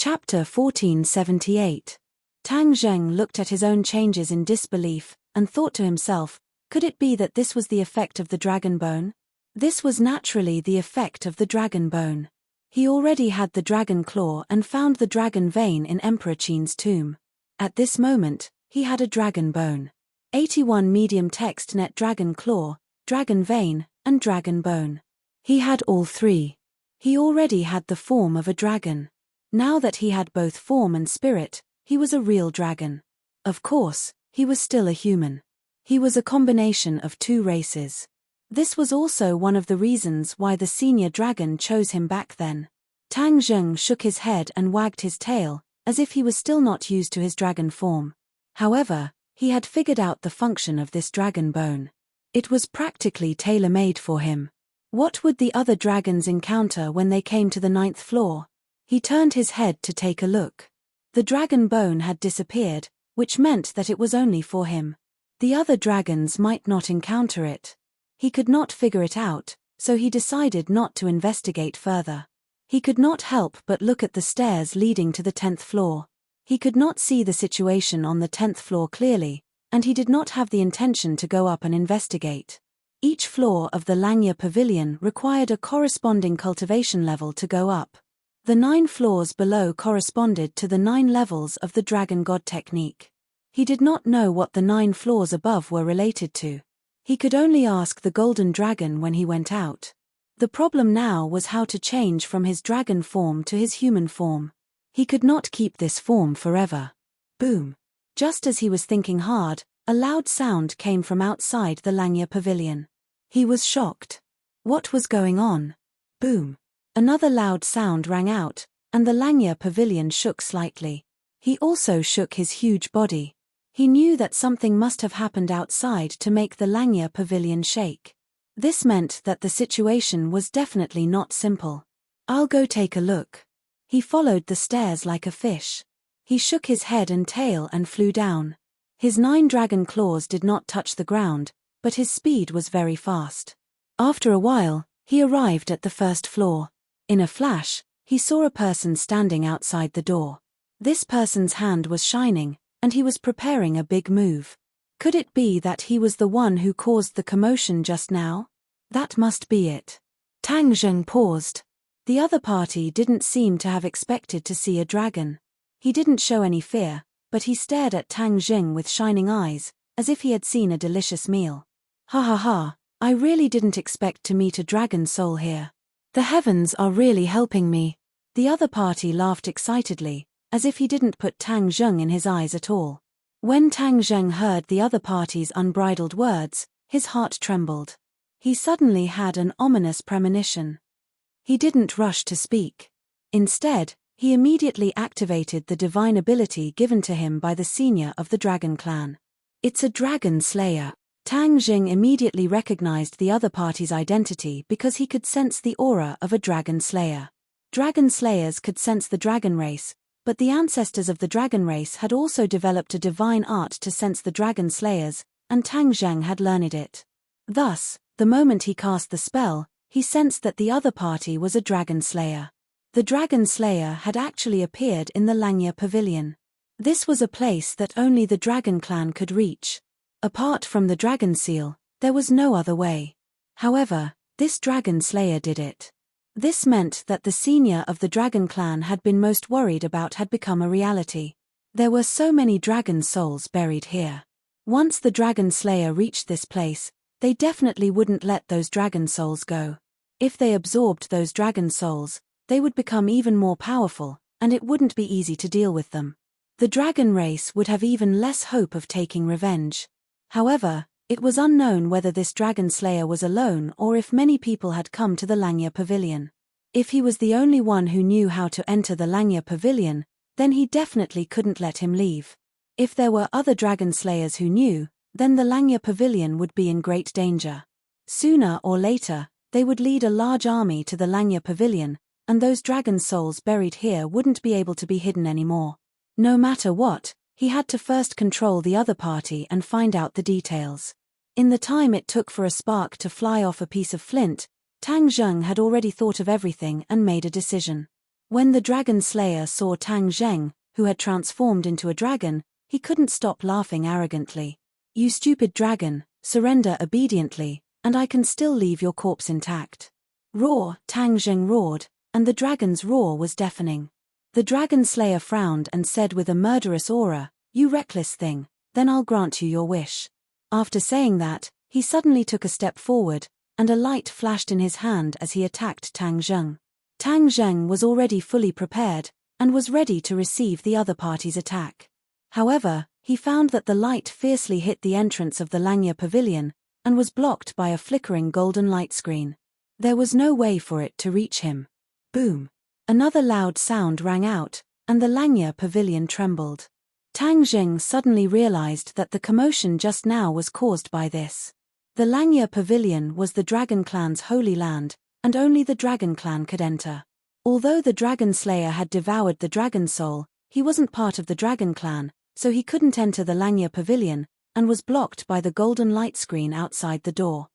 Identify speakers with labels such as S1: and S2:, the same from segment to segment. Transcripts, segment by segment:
S1: Chapter 1478. Tang Zheng looked at his own changes in disbelief, and thought to himself, could it be that this was the effect of the dragon bone? This was naturally the effect of the dragon bone. He already had the dragon claw and found the dragon vein in Emperor Qin's tomb. At this moment, he had a dragon bone. 81 medium text net dragon claw, dragon vein, and dragon bone. He had all three. He already had the form of a dragon. Now that he had both form and spirit, he was a real dragon. Of course, he was still a human. He was a combination of two races. This was also one of the reasons why the senior dragon chose him back then. Tang Zheng shook his head and wagged his tail, as if he was still not used to his dragon form. However, he had figured out the function of this dragon bone. It was practically tailor-made for him. What would the other dragons encounter when they came to the 9th floor? He turned his head to take a look. The dragon bone had disappeared, which meant that it was only for him. The other dragons might not encounter it. He could not figure it out, so he decided not to investigate further. He could not help but look at the stairs leading to the 10th floor. He could not see the situation on the 10th floor clearly, and he did not have the intention to go up and investigate. Each floor of the Langya Pavilion required a corresponding cultivation level to go up. The 9 floors below corresponded to the 9 levels of the Dragon God technique. He did not know what the 9 floors above were related to. He could only ask the Golden Dragon when he went out. The problem now was how to change from his dragon form to his human form. He could not keep this form forever. Boom! Just as he was thinking hard, a loud sound came from outside the Langya Pavilion. He was shocked. What was going on? Boom! Another loud sound rang out, and the Langya Pavilion shook slightly. He also shook his huge body. He knew that something must have happened outside to make the Langya Pavilion shake. This meant that the situation was definitely not simple. I'll go take a look. He followed the stairs like a fish. He shook his head and tail and flew down. His 9 dragon claws did not touch the ground, but his speed was very fast. After a while, he arrived at the 1st floor. In a flash, he saw a person standing outside the door. This person's hand was shining, and he was preparing a big move. Could it be that he was the one who caused the commotion just now? That must be it. Tang Zheng paused. The other party didn't seem to have expected to see a dragon. He didn't show any fear, but he stared at Tang Zheng with shining eyes, as if he had seen a delicious meal. Ha ha ha, I really didn't expect to meet a dragon soul here. The heavens are really helping me. The other party laughed excitedly, as if he didn't put Tang Zheng in his eyes at all. When Tang Zheng heard the other party's unbridled words, his heart trembled. He suddenly had an ominous premonition. He didn't rush to speak. Instead, he immediately activated the divine ability given to him by the senior of the dragon clan. It's a dragon slayer. Tang Zheng immediately recognized the other party's identity because he could sense the aura of a dragon slayer. Dragon slayers could sense the dragon race, but the ancestors of the dragon race had also developed a divine art to sense the dragon slayers, and Tang Zheng had learned it. Thus, the moment he cast the spell, he sensed that the other party was a dragon slayer. The dragon slayer had actually appeared in the Langya Pavilion. This was a place that only the dragon clan could reach. Apart from the dragon seal, there was no other way. However, this dragon slayer did it. This meant that the senior of the dragon clan had been most worried about had become a reality. There were so many dragon souls buried here. Once the dragon slayer reached this place, they definitely wouldn't let those dragon souls go. If they absorbed those dragon souls, they would become even more powerful, and it wouldn't be easy to deal with them. The dragon race would have even less hope of taking revenge. However, it was unknown whether this dragon slayer was alone or if many people had come to the Langya Pavilion. If he was the only one who knew how to enter the Langya Pavilion, then he definitely couldn't let him leave. If there were other dragon slayers who knew, then the Langya Pavilion would be in great danger. Sooner or later, they would lead a large army to the Langya Pavilion, and those dragon souls buried here wouldn't be able to be hidden anymore. No matter what, he had to first control the other party and find out the details. In the time it took for a spark to fly off a piece of flint, Tang Zheng had already thought of everything and made a decision. When the dragon slayer saw Tang Zheng, who had transformed into a dragon, he couldn't stop laughing arrogantly. "You stupid dragon, surrender obediently, and I can still leave your corpse intact." "Roar!" Tang Zheng roared, and the dragon's roar was deafening. The dragon slayer frowned and said with a murderous aura, "You reckless thing, then I'll grant you your wish." After saying that, he suddenly took a step forward, and a light flashed in his hand as he attacked Tang Zheng. Tang Zheng was already fully prepared, and was ready to receive the other party's attack. However, he found that the light fiercely hit the entrance of the Langya pavilion, and was blocked by a flickering golden light screen. There was no way for it to reach him. Boom! Another loud sound rang out, and the Langya pavilion trembled. Tang Zheng suddenly realized that the commotion just now was caused by this. The Langya pavilion was the Dragon Clan's holy land, and only the Dragon Clan could enter. Although the Dragon Slayer had devoured the Dragon Soul, he wasn't part of the Dragon Clan, so he couldn't enter the Langya pavilion, and was blocked by the golden light screen outside the door.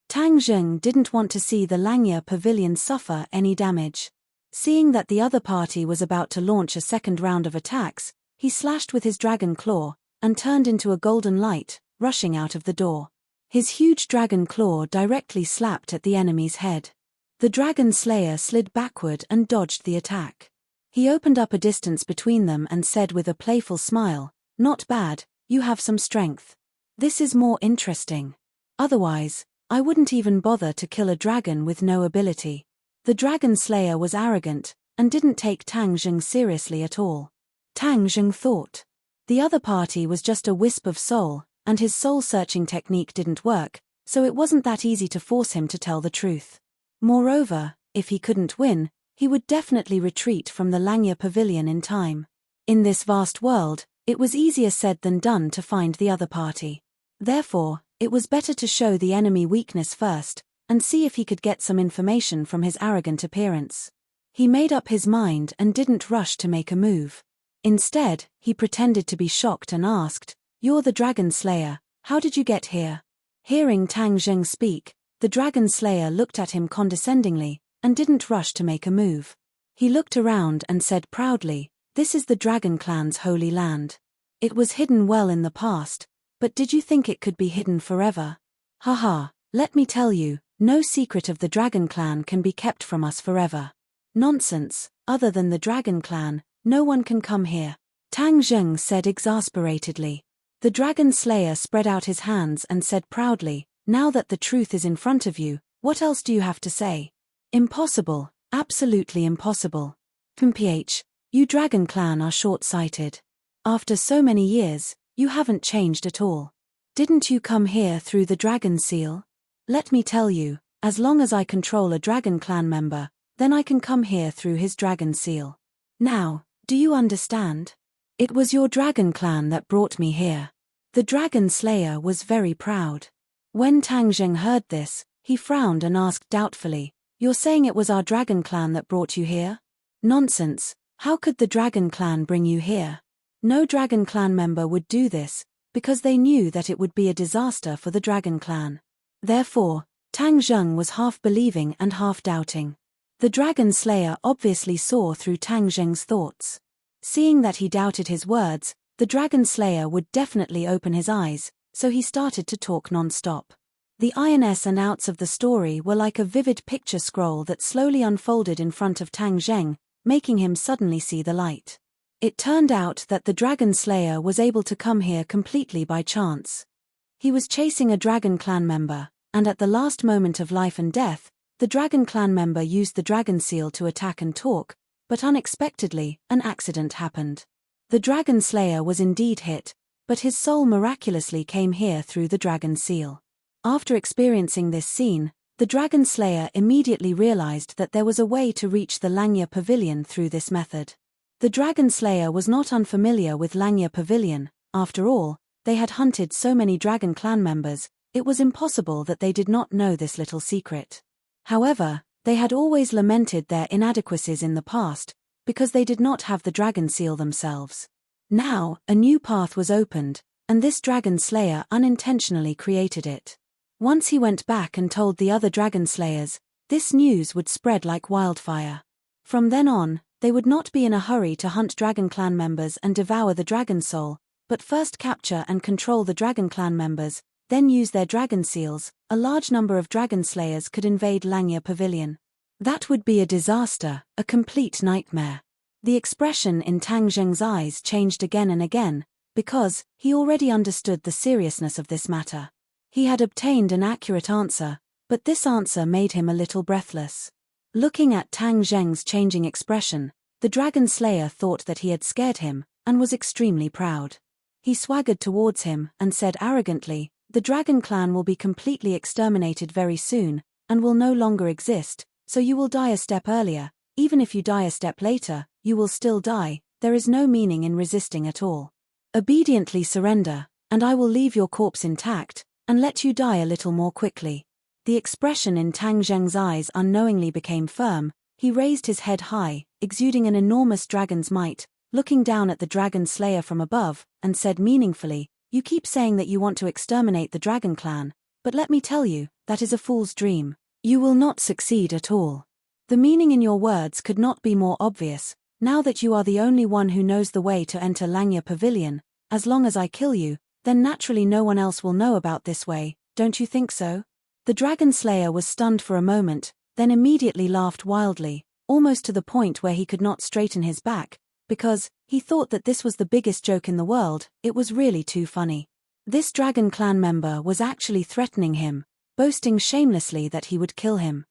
S1: Tang Zheng didn't want to see the Langya pavilion suffer any damage. Seeing that the other party was about to launch a second round of attacks, he slashed with his dragon claw, and turned into a golden light, rushing out of the door. His huge dragon claw directly slapped at the enemy's head. The Dragon Slayer slid backward and dodged the attack. He opened up a distance between them and said with a playful smile, "Not bad, you have some strength. This is more interesting. Otherwise, I wouldn't even bother to kill a dragon with no ability." The Dragon Slayer was arrogant, and didn't take Tang Zheng seriously at all. Tang Zheng thought. The other party was just a wisp of soul, and his soul-searching technique didn't work, so it wasn't that easy to force him to tell the truth. Moreover, if he couldn't win, he would definitely retreat from the Langya pavilion in time. In this vast world, it was easier said than done to find the other party. Therefore, it was better to show the enemy weakness first, and see if he could get some information from his arrogant appearance. He made up his mind and didn't rush to make a move. Instead, he pretended to be shocked and asked, "You're the Dragon Slayer, how did you get here?" Hearing Tang Zheng speak, the Dragon Slayer looked at him condescendingly, and didn't rush to make a move. He looked around and said proudly, "This is the Dragon Clan's holy land. It was hidden well in the past, but did you think it could be hidden forever? Haha, let me tell you, no secret of the Dragon Clan can be kept from us forever. Nonsense, other than the Dragon Clan, no one can come here," Tang Zheng said exasperatedly. The Dragon Slayer spread out his hands and said proudly, "Now that the truth is in front of you, what else do you have to say? Impossible, absolutely impossible. Mph, you Dragon Clan are short-sighted. After so many years, you haven't changed at all. Didn't you come here through the Dragon Seal? Let me tell you, as long as I control a Dragon Clan member, then I can come here through his Dragon Seal. Now, do you understand? It was your Dragon Clan that brought me here." The Dragon Slayer was very proud. When Tang Zheng heard this, he frowned and asked doubtfully, "You're saying it was our Dragon Clan that brought you here?" "Nonsense, how could the Dragon Clan bring you here? No Dragon Clan member would do this, because they knew that it would be a disaster for the Dragon Clan." Therefore, Tang Zheng was half believing and half doubting. The Dragon Slayer obviously saw through Tang Zheng's thoughts. Seeing that he doubted his words, the Dragon Slayer would definitely open his eyes, so he started to talk non-stop. The ins and outs of the story were like a vivid picture scroll that slowly unfolded in front of Tang Zheng, making him suddenly see the light. It turned out that the Dragon Slayer was able to come here completely by chance. He was chasing a Dragon Clan member, and at the last moment of life and death, the Dragon Clan member used the Dragon Seal to attack and talk, but unexpectedly, an accident happened. The Dragon Slayer was indeed hit, but his soul miraculously came here through the Dragon Seal. After experiencing this scene, the Dragon Slayer immediately realized that there was a way to reach the Langya Pavilion through this method. The Dragon Slayer was not unfamiliar with Langya Pavilion. After all, they had hunted so many Dragon Clan members, it was impossible that they did not know this little secret. However, they had always lamented their inadequacies in the past, because they did not have the Dragon Seal themselves. Now, a new path was opened, and this Dragon Slayer unintentionally created it. Once he went back and told the other Dragon Slayers, this news would spread like wildfire. From then on, They would not be in a hurry to hunt Dragon Clan members and devour the dragon soul, but first capture and control the Dragon Clan members, then use their dragon seals. A large number of dragon slayers could invade Langya Pavilion. That would be a disaster, a complete nightmare. The expression in Tang Zheng's eyes changed again and again, because he already understood the seriousness of this matter. He had obtained an accurate answer, but this answer made him a little breathless. Looking at Tang Zheng's changing expression, the dragon slayer thought that he had scared him, and was extremely proud. He swaggered towards him and said arrogantly, "The Dragon Clan will be completely exterminated very soon, and will no longer exist, so you will die a step earlier. Even if you die a step later, you will still die. There is no meaning in resisting at all. Obediently surrender, and I will leave your corpse intact, and let you die a little more quickly." The expression in Tang Zheng's eyes unknowingly became firm. He raised his head high, exuding an enormous dragon's might, looking down at the dragon slayer from above, and said meaningfully, "You keep saying that you want to exterminate the Dragon Clan, but let me tell you, that is a fool's dream. You will not succeed at all. The meaning in your words could not be more obvious. Now that you are the only one who knows the way to enter Langya Pavilion, as long as I kill you, then naturally no one else will know about this way, don't you think so?" The dragon slayer was stunned for a moment, then immediately laughed wildly, almost to the point where he could not straighten his back, because he thought that this was the biggest joke in the world. It was really too funny. This Dragon Clan member was actually threatening him, boasting shamelessly that he would kill him.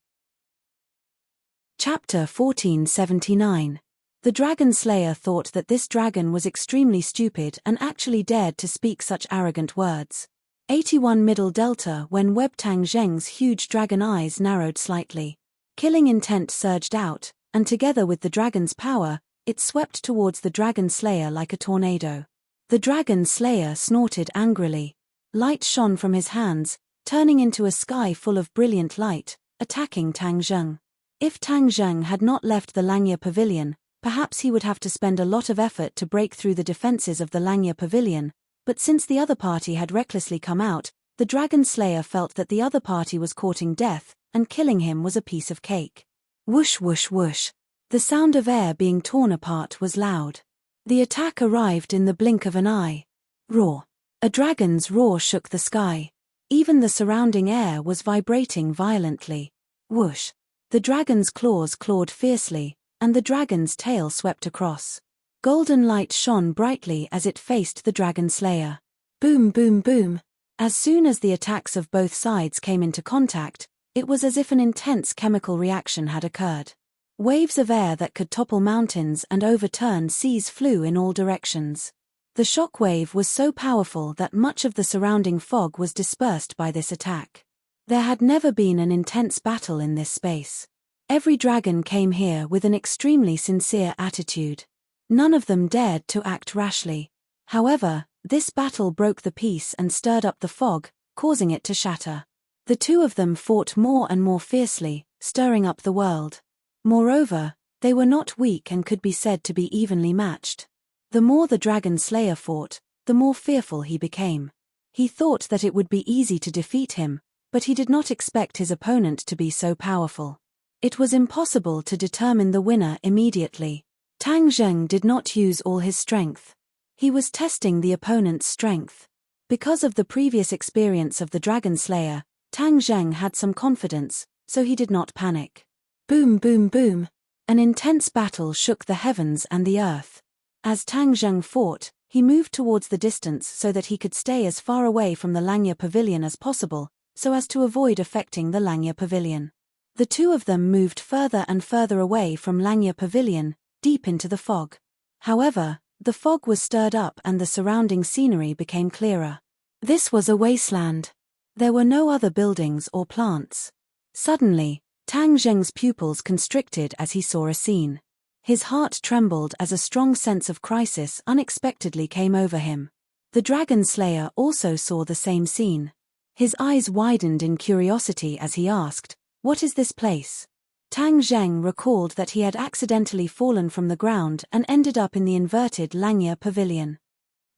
S1: Chapter 1479. The dragon slayer thought that this dragon was extremely stupid and actually dared to speak such arrogant words. 81 Middle Delta. When Tang Zheng's huge dragon eyes narrowed slightly. Killing intent surged out, and together with the dragon's power, it swept towards the dragon slayer like a tornado. The dragon slayer snorted angrily. Light shone from his hands, turning into a sky full of brilliant light, attacking Tang Zheng. If Tang Zheng had not left the Langya Pavilion, perhaps he would have to spend a lot of effort to break through the defenses of the Langya Pavilion, but since the other party had recklessly come out, the dragon slayer felt that the other party was courting death, and killing him was a piece of cake. Whoosh whoosh whoosh. The sound of air being torn apart was loud. The attack arrived in the blink of an eye. Roar. A dragon's roar shook the sky. Even the surrounding air was vibrating violently. Whoosh. The dragon's claws clawed fiercely, and the dragon's tail swept across. Golden light shone brightly as it faced the dragon slayer. Boom boom boom. As soon as the attacks of both sides came into contact, it was as if an intense chemical reaction had occurred. Waves of air that could topple mountains and overturn seas flew in all directions. The shock wave was so powerful that much of the surrounding fog was dispersed by this attack. There had never been an intense battle in this space. Every dragon came here with an extremely sincere attitude. None of them dared to act rashly. However, this battle broke the peace and stirred up the fog, causing it to shatter. The two of them fought more and more fiercely, stirring up the world. Moreover, they were not weak and could be said to be evenly matched. The more the dragon slayer fought, the more fearful he became. He thought that it would be easy to defeat him, but he did not expect his opponent to be so powerful. It was impossible to determine the winner immediately. Tang Zheng did not use all his strength. He was testing the opponent's strength. Because of the previous experience of the Dragon Slayer, Tang Zheng had some confidence, so he did not panic. Boom boom boom. An intense battle shook the heavens and the earth. As Tang Zheng fought, he moved towards the distance so that he could stay as far away from the Langya Pavilion as possible, so as to avoid affecting the Langya Pavilion. The two of them moved further and further away from Langya Pavilion, deep into the fog. However, the fog was stirred up and the surrounding scenery became clearer. This was a wasteland. There were no other buildings or plants. Suddenly, Tang Zheng's pupils constricted as he saw a scene. His heart trembled as a strong sense of crisis unexpectedly came over him. The Dragon Slayer also saw the same scene. His eyes widened in curiosity as he asked, "What is this place?" Tang Zheng recalled that he had accidentally fallen from the ground and ended up in the inverted Langya Pavilion.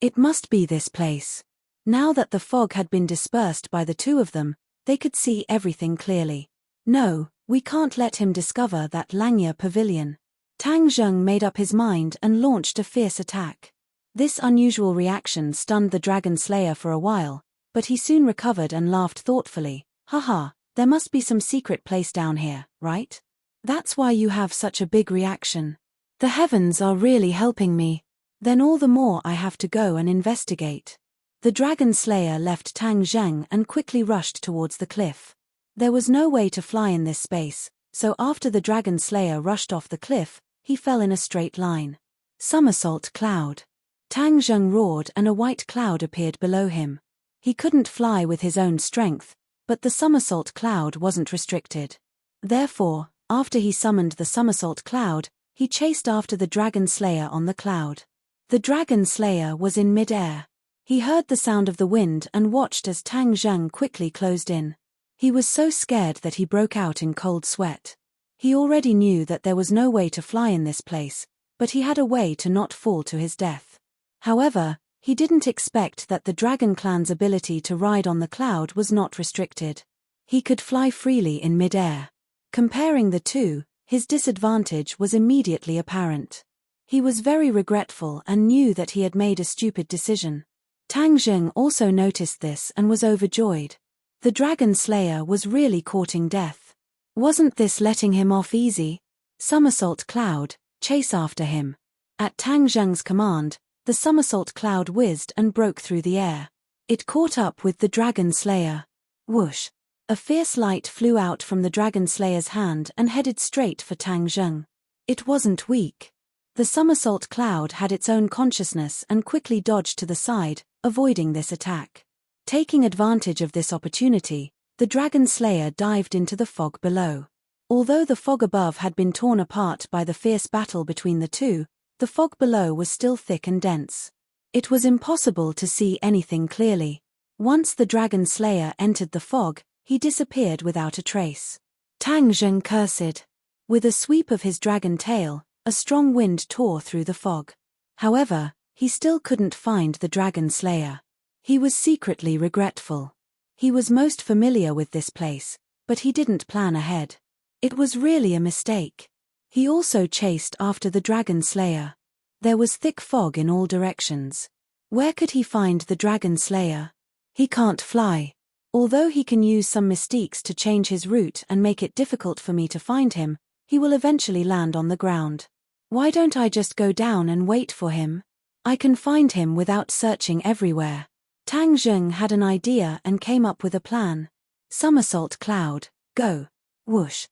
S1: It must be this place. Now that the fog had been dispersed by the two of them, they could see everything clearly. No, we can't let him discover that Langya Pavilion. Tang Zheng made up his mind and launched a fierce attack. This unusual reaction stunned the dragon slayer for a while, but he soon recovered and laughed thoughtfully. Haha, there must be some secret place down here, right? That's why you have such a big reaction. The heavens are really helping me. Then all the more I have to go and investigate. The dragon slayer left Tang Zheng and quickly rushed towards the cliff. There was no way to fly in this space, so after the dragon slayer rushed off the cliff, he fell in a straight line. Somersault cloud. Tang Zheng roared and a white cloud appeared below him. He couldn't fly with his own strength, but the somersault cloud wasn't restricted. Therefore, after he summoned the somersault cloud, he chased after the dragon slayer on the cloud. The dragon slayer was in mid-air. He heard the sound of the wind and watched as Tang Zheng quickly closed in. He was so scared that he broke out in cold sweat. He already knew that there was no way to fly in this place, but he had a way to not fall to his death. However, he didn't expect that the Dragon Clan's ability to ride on the cloud was not restricted. He could fly freely in mid-air. Comparing the two, his disadvantage was immediately apparent. He was very regretful and knew that he had made a stupid decision. Tang Zheng also noticed this and was overjoyed. The dragon slayer was really courting death. Wasn't this letting him off easy? Somersault cloud, chase after him. At Tang Zheng's command, the somersault cloud whizzed and broke through the air. It caught up with the dragon slayer. Whoosh! A fierce light flew out from the dragon slayer's hand and headed straight for Tang Zheng. It wasn't weak. The somersault cloud had its own consciousness and quickly dodged to the side, avoiding this attack. Taking advantage of this opportunity, the dragon slayer dived into the fog below. Although the fog above had been torn apart by the fierce battle between the two, the fog below was still thick and dense. It was impossible to see anything clearly. Once the dragon slayer entered the fog, he disappeared without a trace. Tang Zheng cursed. With a sweep of his dragon tail, a strong wind tore through the fog. However, he still couldn't find the dragon slayer. He was secretly regretful. He was most familiar with this place, but he didn't plan ahead. It was really a mistake. He also chased after the dragon slayer. There was thick fog in all directions. Where could he find the dragon slayer? He can't fly. Although he can use some mystiques to change his route and make it difficult for me to find him, he will eventually land on the ground. Why don't I just go down and wait for him? I can find him without searching everywhere. Tang Zheng had an idea and came up with a plan. Somersault cloud, go. Whoosh.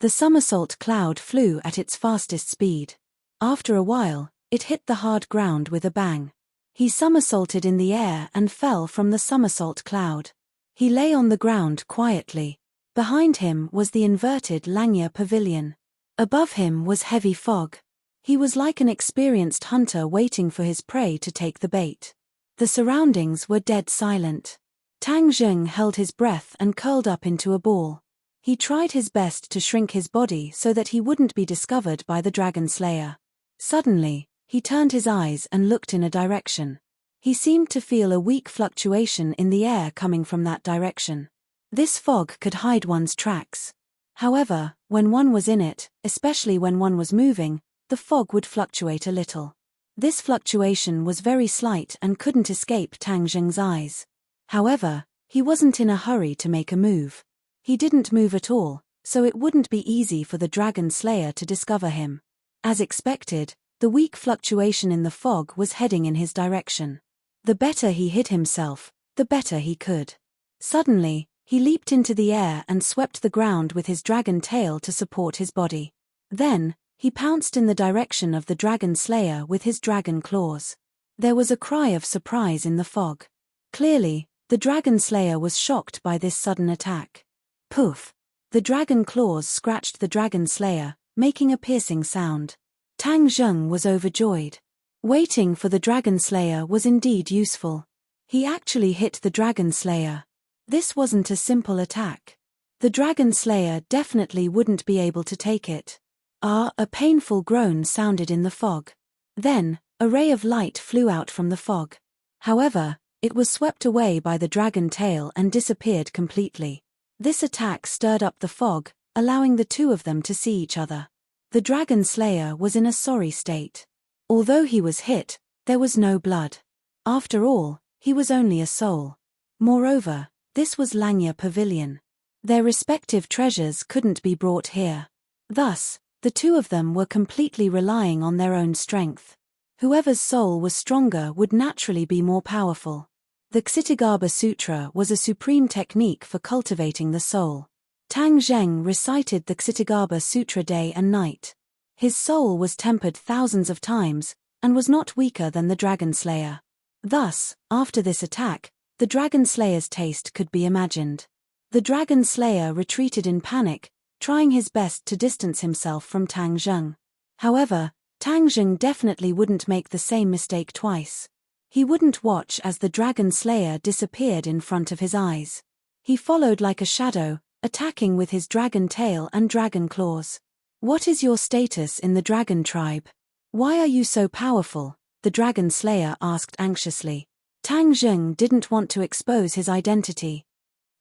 S1: The somersault cloud flew at its fastest speed. After a while, it hit the hard ground with a bang. He somersaulted in the air and fell from the somersault cloud. He lay on the ground quietly. Behind him was the inverted Langya pavilion. Above him was heavy fog. He was like an experienced hunter waiting for his prey to take the bait. The surroundings were dead silent. Tang Zheng held his breath and curled up into a ball. He tried his best to shrink his body so that he wouldn't be discovered by the dragon slayer. Suddenly, he turned his eyes and looked in a direction. He seemed to feel a weak fluctuation in the air coming from that direction. This fog could hide one's tracks. However, when one was in it, especially when one was moving, the fog would fluctuate a little. This fluctuation was very slight and couldn't escape Tang Zheng's eyes. However, he wasn't in a hurry to make a move. He didn't move at all, so it wouldn't be easy for the dragon slayer to discover him. As expected, the weak fluctuation in the fog was heading in his direction. The better he hid himself, the better he could. Suddenly, he leaped into the air and swept the ground with his dragon tail to support his body. Then, he pounced in the direction of the dragon slayer with his dragon claws. There was a cry of surprise in the fog. Clearly, the dragon slayer was shocked by this sudden attack. Poof! The dragon claws scratched the dragon slayer, making a piercing sound. Tang Zheng was overjoyed. Waiting for the dragon slayer was indeed useful. He actually hit the dragon slayer. This wasn't a simple attack. The dragon slayer definitely wouldn't be able to take it. A painful groan sounded in the fog. Then, a ray of light flew out from the fog. However, it was swept away by the dragon tail and disappeared completely. This attack stirred up the fog, allowing the two of them to see each other. The Dragon Slayer was in a sorry state. Although he was hit, there was no blood. After all, he was only a soul. Moreover, this was Langya Pavilion. Their respective treasures couldn't be brought here. Thus, the two of them were completely relying on their own strength. Whoever's soul was stronger would naturally be more powerful. The Kshitigarbha Sutra was a supreme technique for cultivating the soul. Tang Zheng recited the Kshitigarbha Sutra day and night. His soul was tempered thousands of times, and was not weaker than the Dragon Slayer. Thus, after this attack, the Dragon Slayer's taste could be imagined. The Dragon Slayer retreated in panic, trying his best to distance himself from Tang Zheng. However, Tang Zheng definitely wouldn't make the same mistake twice. He wouldn't watch as the Dragon Slayer disappeared in front of his eyes. He followed like a shadow, attacking with his dragon tail and dragon claws. "What is your status in the dragon tribe? Why are you so powerful?" the Dragon Slayer asked anxiously. Tang Zheng didn't want to expose his identity.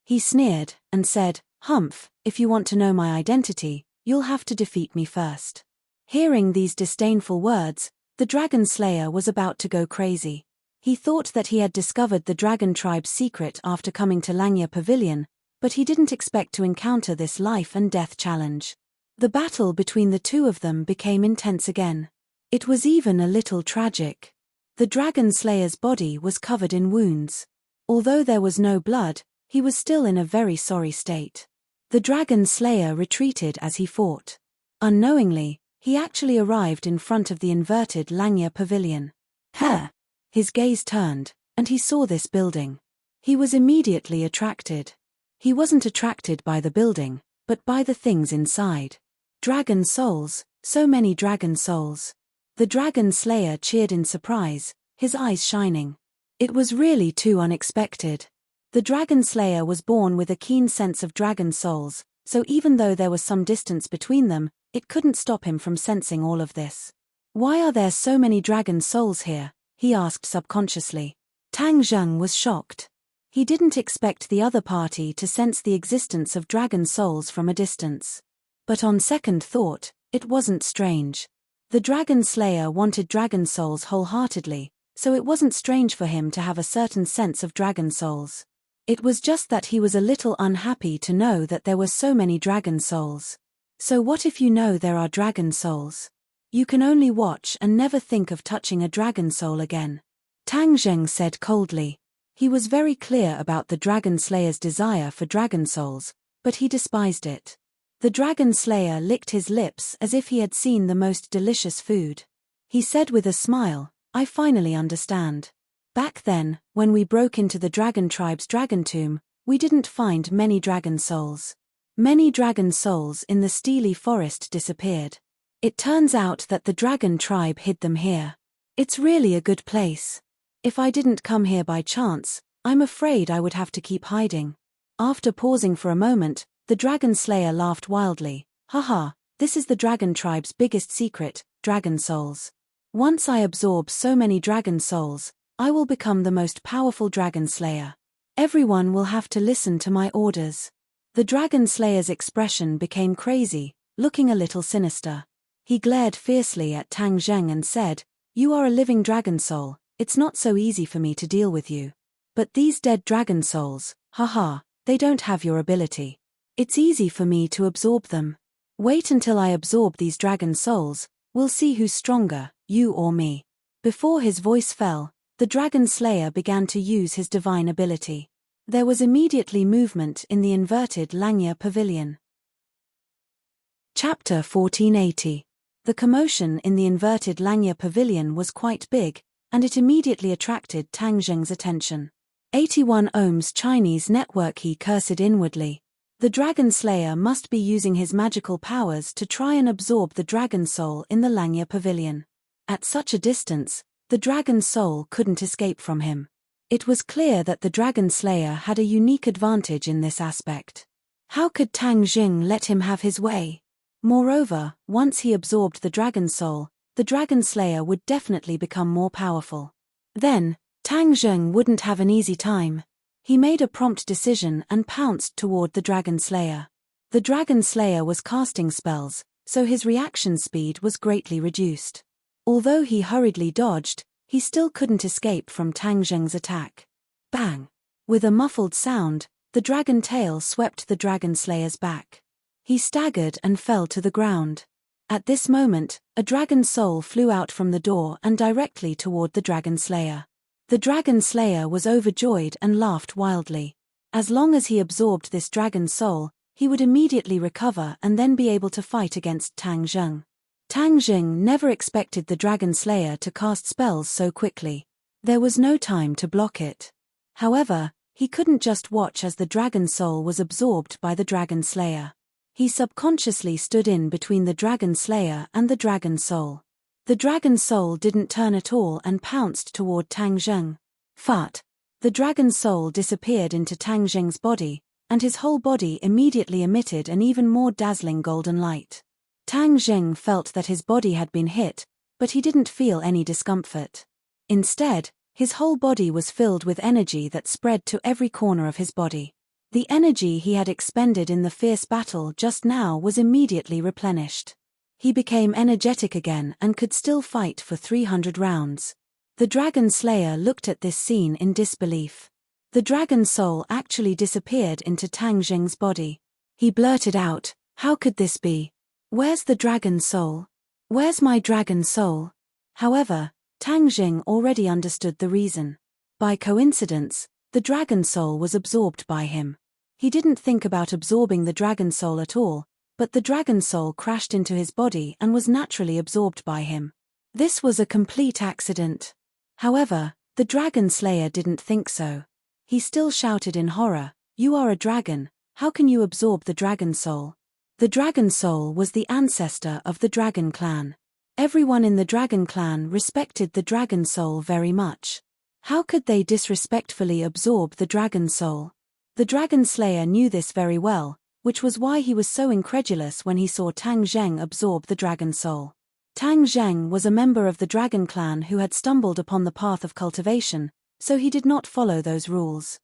S1: He sneered and said, "Humph, if you want to know my identity, you'll have to defeat me first." Hearing these disdainful words, the Dragon Slayer was about to go crazy. He thought that he had discovered the dragon tribe's secret after coming to Langya Pavilion, but he didn't expect to encounter this life and death challenge. The battle between the two of them became intense again. It was even a little tragic. The Dragon Slayer's body was covered in wounds. Although there was no blood, he was still in a very sorry state. The Dragon Slayer retreated as he fought. Unknowingly, he actually arrived in front of the inverted Langya Pavilion. His gaze turned, and he saw this building. He was immediately attracted. He wasn't attracted by the building, but by the things inside. Dragon souls, so many dragon souls. The Dragon Slayer cheered in surprise, his eyes shining. It was really too unexpected. The Dragon Slayer was born with a keen sense of dragon souls, so even though there was some distance between them, it couldn't stop him from sensing all of this. "Why are there so many dragon souls here?" he asked subconsciously. Tang Zheng was shocked. He didn't expect the other party to sense the existence of dragon souls from a distance. But on second thought, it wasn't strange. The Dragon Slayer wanted dragon souls wholeheartedly, so it wasn't strange for him to have a certain sense of dragon souls. It was just that he was a little unhappy to know that there were so many dragon souls. So what if you know there are dragon souls? You can only watch and never think of touching a dragon soul again. Tang Zheng said coldly. He was very clear about the Dragon Slayer's desire for dragon souls, but he despised it. The Dragon Slayer licked his lips as if he had seen the most delicious food. He said with a smile, "I finally understand. Back then, when we broke into the dragon tribe's dragon tomb, we didn't find many dragon souls. Many dragon souls in the steely forest disappeared. It turns out that the dragon tribe hid them here. It's really a good place. If I didn't come here by chance, I'm afraid I would have to keep hiding." After pausing for a moment, the Dragon Slayer laughed wildly. "Haha, this is the dragon tribe's biggest secret, dragon souls. Once I absorb so many dragon souls, I will become the most powerful dragon slayer. Everyone will have to listen to my orders." The Dragon Slayer's expression became crazy, looking a little sinister. He glared fiercely at Tang Zheng and said, "You are a living dragon soul, it's not so easy for me to deal with you. But these dead dragon souls, haha, they don't have your ability. It's easy for me to absorb them. Wait until I absorb these dragon souls, we'll see who's stronger, you or me." Before his voice fell, the Dragon Slayer began to use his divine ability. There was immediately movement in the inverted Langya Pavilion. Chapter 1480. The commotion in the inverted Langya Pavilion was quite big, and it immediately attracted Tang Zheng's attention. 81 ohms Chinese network, he cursed inwardly. The Dragon Slayer must be using his magical powers to try and absorb the dragon soul in the Langya Pavilion. At such a distance, the dragon soul couldn't escape from him. It was clear that the Dragon Slayer had a unique advantage in this aspect. How could Tang Zheng let him have his way? Moreover, once he absorbed the dragon soul, the Dragon Slayer would definitely become more powerful. Then, Tang Zheng wouldn't have an easy time. He made a prompt decision and pounced toward the Dragon Slayer. The Dragon Slayer was casting spells, so his reaction speed was greatly reduced. Although he hurriedly dodged, he still couldn't escape from Tang Zheng's attack. Bang! With a muffled sound, the dragon tail swept the dragon slayer's back. He staggered and fell to the ground. At this moment, a dragon soul flew out from the door and directly toward the dragon slayer. The dragon slayer was overjoyed and laughed wildly. As long as he absorbed this dragon soul, he would immediately recover and then be able to fight against Tang Zheng. Tang Zheng never expected the dragon slayer to cast spells so quickly. There was no time to block it. However, he couldn't just watch as the dragon soul was absorbed by the dragon slayer. He subconsciously stood in between the dragon slayer and the dragon soul. The dragon soul didn't turn at all and pounced toward Tang Zheng. Fart! The dragon soul disappeared into Tang Zheng's body, and his whole body immediately emitted an even more dazzling golden light. Tang Zheng felt that his body had been hit, but he didn't feel any discomfort. Instead, his whole body was filled with energy that spread to every corner of his body. The energy he had expended in the fierce battle just now was immediately replenished. He became energetic again and could still fight for 300 rounds. The dragon slayer looked at this scene in disbelief. The dragon soul actually disappeared into Tang Zheng's body. He blurted out, "How could this be? Where's the dragon soul? Where's my dragon soul?" However, Tang Zheng already understood the reason. By coincidence, the dragon soul was absorbed by him. He didn't think about absorbing the dragon soul at all, but the dragon soul crashed into his body and was naturally absorbed by him. This was a complete accident. However, the dragon slayer didn't think so. He still shouted in horror, "You are a dragon, how can you absorb the dragon soul?" The dragon soul was the ancestor of the dragon clan. Everyone in the dragon clan respected the dragon soul very much. How could they disrespectfully absorb the dragon soul? The dragon slayer knew this very well, which was why he was so incredulous when he saw Tang Zheng absorb the dragon soul. Tang Zheng was a member of the dragon clan who had stumbled upon the path of cultivation, so he did not follow those rules.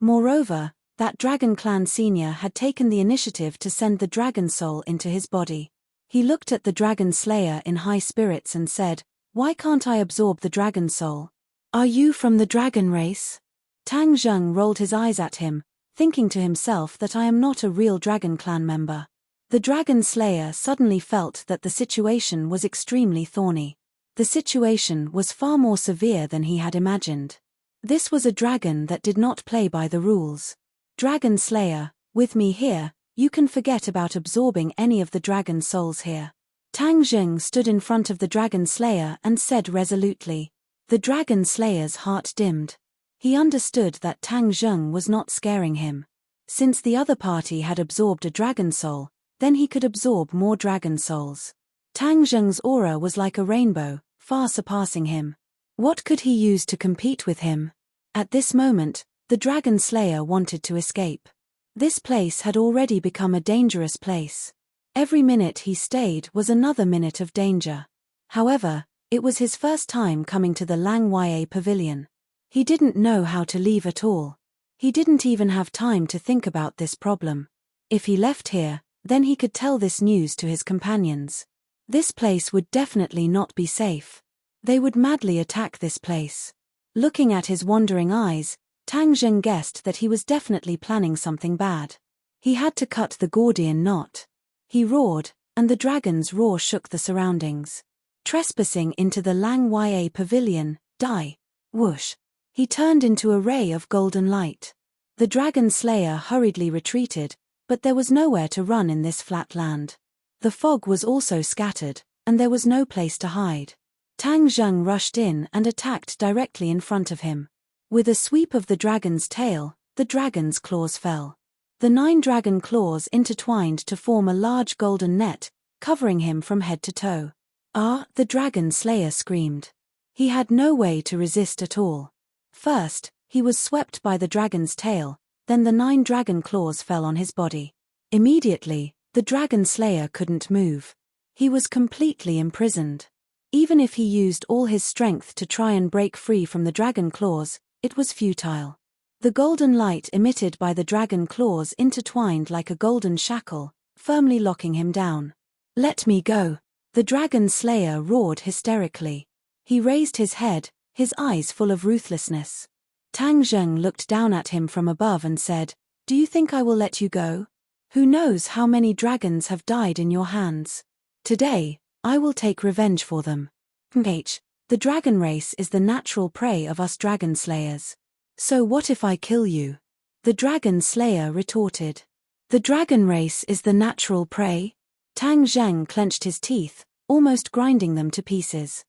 S1: Moreover, that dragon clan senior had taken the initiative to send the dragon soul into his body. He looked at the dragon slayer in high spirits and said, "Why can't I absorb the dragon soul? Are you from the dragon race?" Tang Zheng rolled his eyes at him, thinking to himself that I am not a real dragon clan member. The dragon slayer suddenly felt that the situation was extremely thorny. The situation was far more severe than he had imagined. This was a dragon that did not play by the rules. "Dragon slayer, with me here, you can forget about absorbing any of the dragon souls here." Tang Zheng stood in front of the dragon slayer and said resolutely. The dragon slayer's heart dimmed. He understood that Tang Zheng was not scaring him. Since the other party had absorbed a dragon soul, then he could absorb more dragon souls. Tang Zheng's aura was like a rainbow, far surpassing him. What could he use to compete with him? At this moment, the dragon slayer wanted to escape. This place had already become a dangerous place. Every minute he stayed was another minute of danger. However, it was his first time coming to the Lang Ya pavilion. He didn't know how to leave at all. He didn't even have time to think about this problem. If he left here, then he could tell this news to his companions. This place would definitely not be safe. They would madly attack this place. Looking at his wandering eyes, Tang Zheng guessed that he was definitely planning something bad. He had to cut the Gordian knot. He roared, and the dragon's roar shook the surroundings. Trespassing into the Lang Ya pavilion, die. Whoosh. He turned into a ray of golden light. The dragon slayer hurriedly retreated, but there was nowhere to run in this flat land. The fog was also scattered, and there was no place to hide. Tang Zheng rushed in and attacked directly in front of him. With a sweep of the dragon's tail, the dragon's claws fell. The 9 dragon claws intertwined to form a large golden net, covering him from head to toe. "Ah!" the dragon slayer screamed. He had no way to resist at all. First, he was swept by the dragon's tail, then the 9 dragon claws fell on his body. Immediately, the dragon slayer couldn't move. He was completely imprisoned. Even if he used all his strength to try and break free from the dragon claws, it was futile. The golden light emitted by the dragon claws intertwined like a golden shackle, firmly locking him down. Let me go. The dragon slayer roared hysterically. He raised his head, his eyes full of ruthlessness. Tang Zheng looked down at him from above and said, "Do you think I will let you go? Who knows how many dragons have died in your hands? Today, I will take revenge for them. The dragon race is the natural prey of us dragon slayers. So what if I kill you?" The dragon slayer retorted. "The dragon race is the natural prey?" Tang Zheng clenched his teeth, almost grinding them to pieces.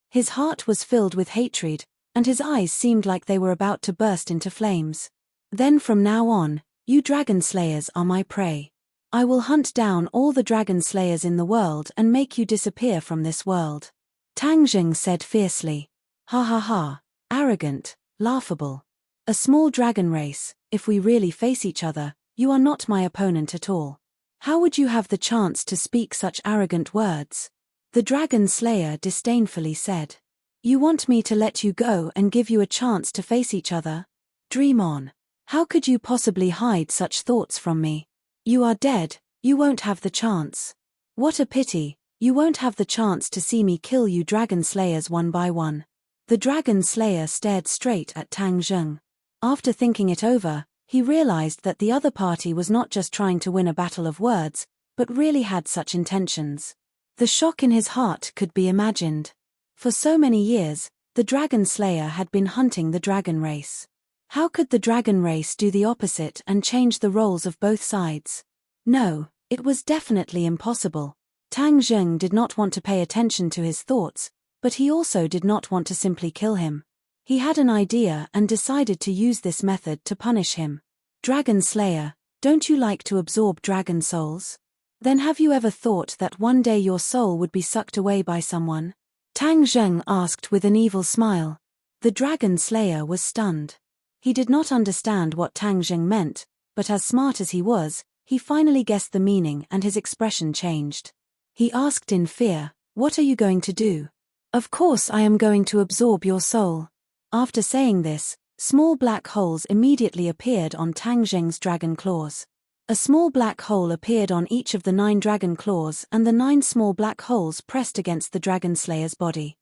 S1: His heart was filled with hatred, and his eyes seemed like they were about to burst into flames. "Then from now on, you dragon slayers are my prey. I will hunt down all the dragon slayers in the world and make you disappear from this world." Tang Zheng said fiercely. "Ha ha ha, arrogant, laughable. A small dragon race, if we really face each other, you are not my opponent at all. How would you have the chance to speak such arrogant words?" The dragon slayer disdainfully said. "You want me to let you go and give you a chance to face each other? Dream on. How could you possibly hide such thoughts from me? You are dead, you won't have the chance. What a pity, you won't have the chance to see me kill you dragon slayers one by one." The dragon slayer stared straight at Tang Zheng. After thinking it over, he realized that the other party was not just trying to win a battle of words, but really had such intentions. The shock in his heart could be imagined. For so many years, the dragon slayer had been hunting the dragon race. How could the dragon race do the opposite and change the roles of both sides? No, it was definitely impossible. Tang Zheng did not want to pay attention to his thoughts, but he also did not want to simply kill him. He had an idea and decided to use this method to punish him. "Dragon Slayer, don't you like to absorb dragon souls? Then have you ever thought that one day your soul would be sucked away by someone?" Tang Zheng asked with an evil smile. The dragon slayer was stunned. He did not understand what Tang Zheng meant, but as smart as he was, he finally guessed the meaning and his expression changed. He asked in fear, "What are you going to do?" "Of course I am going to absorb your soul." After saying this, small black holes immediately appeared on Tang Zheng's dragon claws. A small black hole appeared on each of the 9 dragon claws and the 9 small black holes pressed against the dragon slayer's body.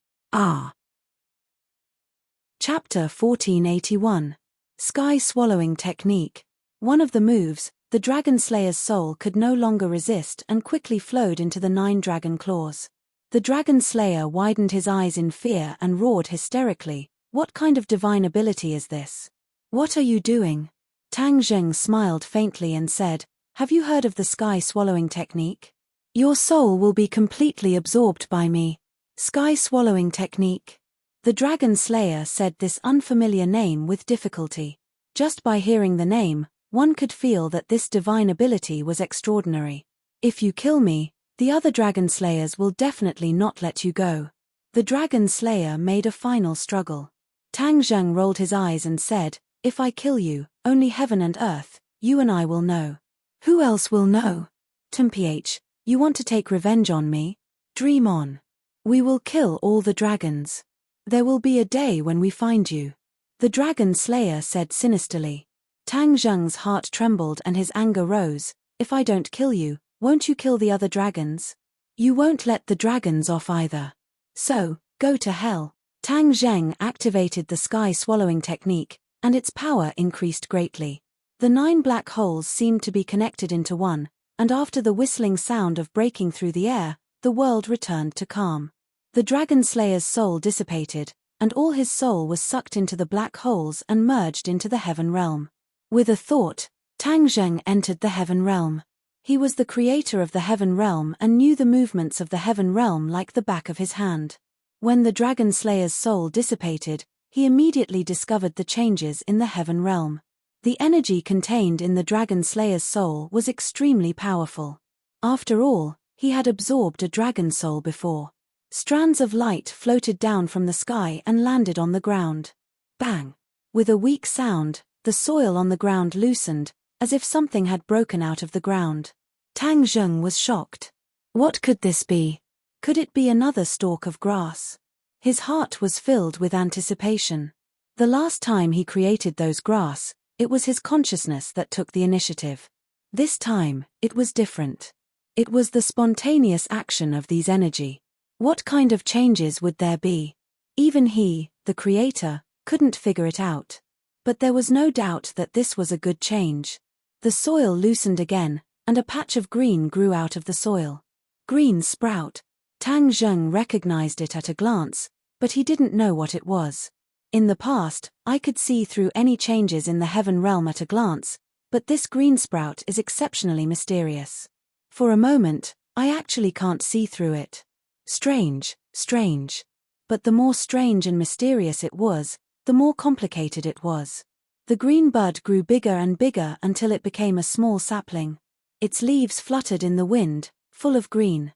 S1: Chapter 1481. Sky Swallowing Technique. One of the moves, the dragon slayer's soul could no longer resist and quickly flowed into the 9 dragon claws. The dragon slayer widened his eyes in fear and roared hysterically, "What kind of divine ability is this? What are you doing?" Tang Zheng smiled faintly and said, "Have you heard of the sky swallowing technique? Your soul will be completely absorbed by me." Sky swallowing technique. The dragon slayer said this unfamiliar name with difficulty. Just by hearing the name, one could feel that this divine ability was extraordinary. "If you kill me, the other dragon slayers will definitely not let you go." The dragon slayer made a final struggle. Tang Zheng rolled his eyes and said, "If I kill you, only heaven and earth, you and I will know." "Who else will know?" "Mph, you want to take revenge on me? Dream on. We will kill all the dragons. There will be a day when we find you." The dragon slayer said sinisterly. Tang Zheng's heart trembled and his anger rose. "If I don't kill you, won't you kill the other dragons? You won't let the dragons off either. So, go to hell." Tang Zheng activated the sky swallowing technique, and its power increased greatly. The 9 black holes seemed to be connected into one, and after the whistling sound of breaking through the air, the world returned to calm. The dragon slayer's soul dissipated, and all his soul was sucked into the black holes and merged into the heaven realm. With a thought, Tang Zheng entered the heaven realm. He was the creator of the heaven realm and knew the movements of the heaven realm like the back of his hand. When the dragon slayer's soul dissipated, he immediately discovered the changes in the heaven realm. The energy contained in the dragon slayer's soul was extremely powerful. After all, he had absorbed a dragon soul before. Strands of light floated down from the sky and landed on the ground. Bang! With a weak sound, the soil on the ground loosened, as if something had broken out of the ground. Tang Zheng was shocked. What could this be? Could it be another stalk of grass? His heart was filled with anticipation. The last time he created those grass, it was his consciousness that took the initiative. This time, it was different. It was the spontaneous action of these energy. What kind of changes would there be? Even he, the creator, couldn't figure it out. But there was no doubt that this was a good change. The soil loosened again, and a patch of green grew out of the soil. Green sprout. Tang Zheng recognized it at a glance, but he didn't know what it was. In the past, I could see through any changes in the heaven realm at a glance, but this green sprout is exceptionally mysterious. For a moment, I actually can't see through it. Strange, strange. But the more strange and mysterious it was, the more complicated it was. The green bud grew bigger and bigger until it became a small sapling. Its leaves fluttered in the wind, full of green.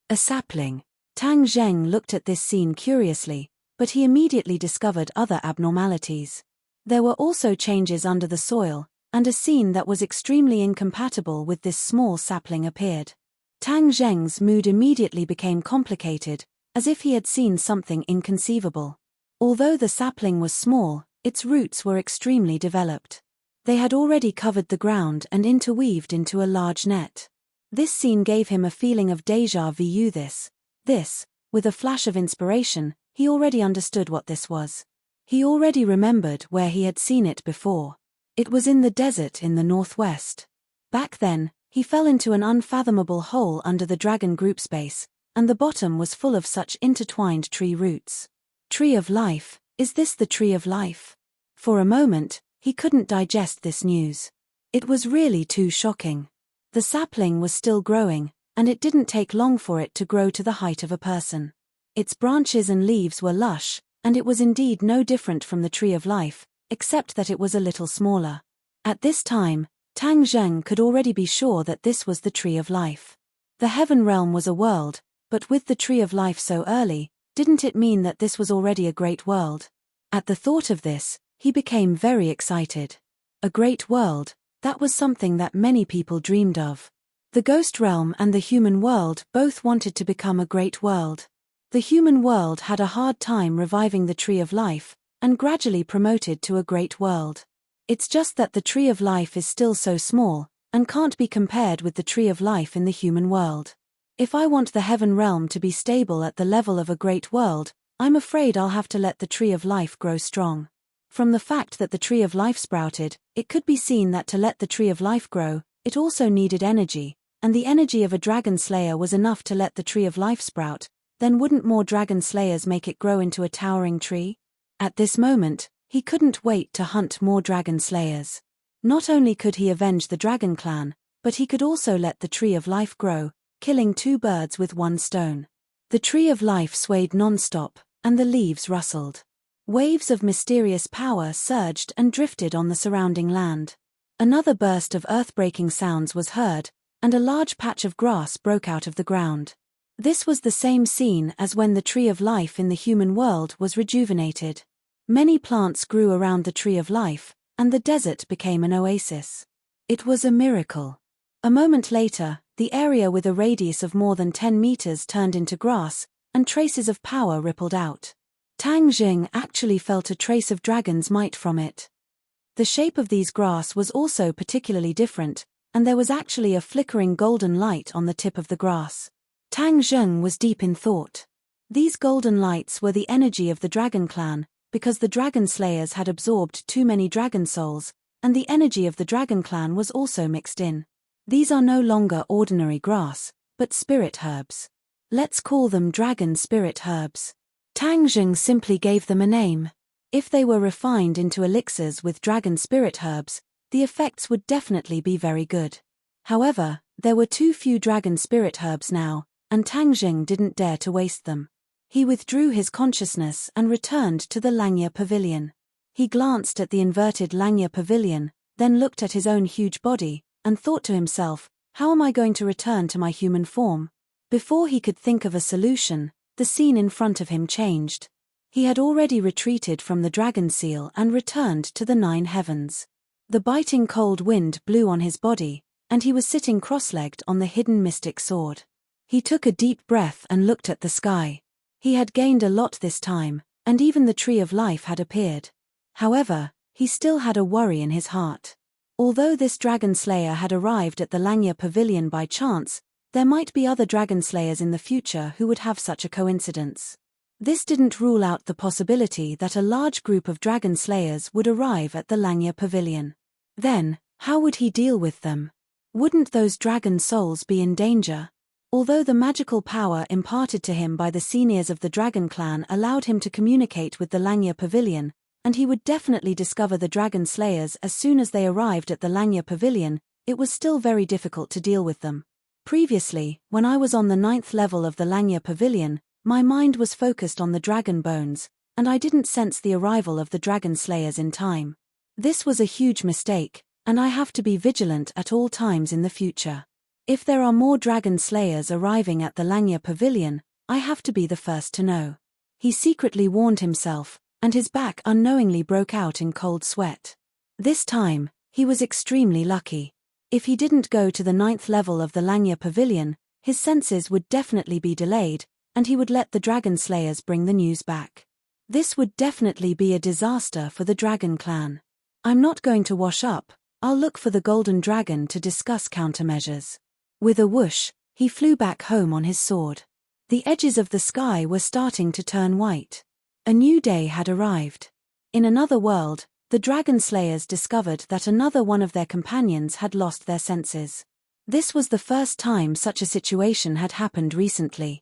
S1: A sapling. Tang Zheng looked at this scene curiously, but he immediately discovered other abnormalities. There were also changes under the soil, and a scene that was extremely incompatible with this small sapling appeared. Tang Zheng's mood immediately became complicated, as if he had seen something inconceivable. Although the sapling was small, its roots were extremely developed. They had already covered the ground and interweaved into a large net. This scene gave him a feeling of déjà vu. With a flash of inspiration, he already understood what this was. He already remembered where he had seen it before. It was in the desert in the northwest. Back then, he fell into an unfathomable hole under the dragon group space, and the bottom was full of such intertwined tree roots. Tree of life, is this the tree of life? For a moment, he couldn't digest this news. It was really too shocking. The sapling was still growing, and it didn't take long for it to grow to the height of a person. Its branches and leaves were lush, and it was indeed no different from the tree of life, except that it was a little smaller. At this time, Tang Zheng could already be sure that this was the tree of life. The heaven realm was a world, but with the tree of life so early, didn't it mean that this was already a great world? At the thought of this, he became very excited. A great world, that was something that many people dreamed of. The ghost realm and the human world both wanted to become a great world. The human world had a hard time reviving the tree of life, and gradually promoted to a great world. It's just that the tree of life is still so small, and can't be compared with the tree of life in the human world. If I want the heaven realm to be stable at the level of a great world, I'm afraid I'll have to let the tree of life grow strong. From the fact that the tree of life sprouted, it could be seen that to let the tree of life grow, it also needed energy, and the energy of a dragon slayer was enough to let the tree of life sprout. Then wouldn't more dragon slayers make it grow into a towering tree? At this moment, he couldn't wait to hunt more dragon slayers. Not only could he avenge the dragon clan, but he could also let the tree of life grow, killing two birds with one stone. The tree of life swayed non-stop, and the leaves rustled. Waves of mysterious power surged and drifted on the surrounding land. Another burst of earth-breaking sounds was heard, and a large patch of grass broke out of the ground. This was the same scene as when the tree of life in the human world was rejuvenated. Many plants grew around the tree of life, and the desert became an oasis. It was a miracle. A moment later, the area with a radius of more than 10 meters turned into grass, and traces of power rippled out. Tang Zheng actually felt a trace of dragon's might from it. The shape of these grass was also particularly different, and there was actually a flickering golden light on the tip of the grass. Tang Zheng was deep in thought. These golden lights were the energy of the dragon clan, because the dragon slayers had absorbed too many dragon souls, and the energy of the dragon clan was also mixed in. These are no longer ordinary grass, but spirit herbs. Let's call them dragon spirit herbs. Tang Zheng simply gave them a name. If they were refined into elixirs with dragon spirit herbs, the effects would definitely be very good. However, there were too few dragon spirit herbs now, and Tang Zheng didn't dare to waste them. He withdrew his consciousness and returned to the Langya Pavilion. He glanced at the inverted Langya Pavilion, then looked at his own huge body, and thought to himself, how am I going to return to my human form? Before he could think of a solution, the scene in front of him changed. He had already retreated from the dragon seal and returned to the 9 heavens. The biting cold wind blew on his body, and he was sitting cross-legged on the hidden mystic sword. He took a deep breath and looked at the sky. He had gained a lot this time, and even the tree of life had appeared. However, he still had a worry in his heart. Although this dragon slayer had arrived at the Langya Pavilion by chance, There might be other dragon slayers in the future who would have such a coincidence. This didn't rule out the possibility that a large group of dragon slayers would arrive at the Langya Pavilion. Then, how would he deal with them? Wouldn't those dragon souls be in danger? Although the magical power imparted to him by the seniors of the dragon clan allowed him to communicate with the Langya Pavilion, and he would definitely discover the dragon slayers as soon as they arrived at the Langya Pavilion, it was still very difficult to deal with them. Previously, when I was on the 9th level of the Langya Pavilion, my mind was focused on the dragon bones, and I didn't sense the arrival of the dragon slayers in time. This was a huge mistake, and I have to be vigilant at all times in the future. If there are more dragon slayers arriving at the Langya Pavilion, I have to be the first to know. He secretly warned himself, and his back unknowingly broke out in cold sweat. This time, he was extremely lucky. If he didn't go to the 9th level of the Langya Pavilion, his senses would definitely be delayed, and he would let the dragon slayers bring the news back. This would definitely be a disaster for the dragon clan. I'm not going to wash up, I'll look for the golden dragon to discuss countermeasures. With a whoosh, he flew back home on his sword. The edges of the sky were starting to turn white. A new day had arrived. In another world, the dragon slayers discovered that another one of their companions had lost their senses. This was the first time such a situation had happened recently.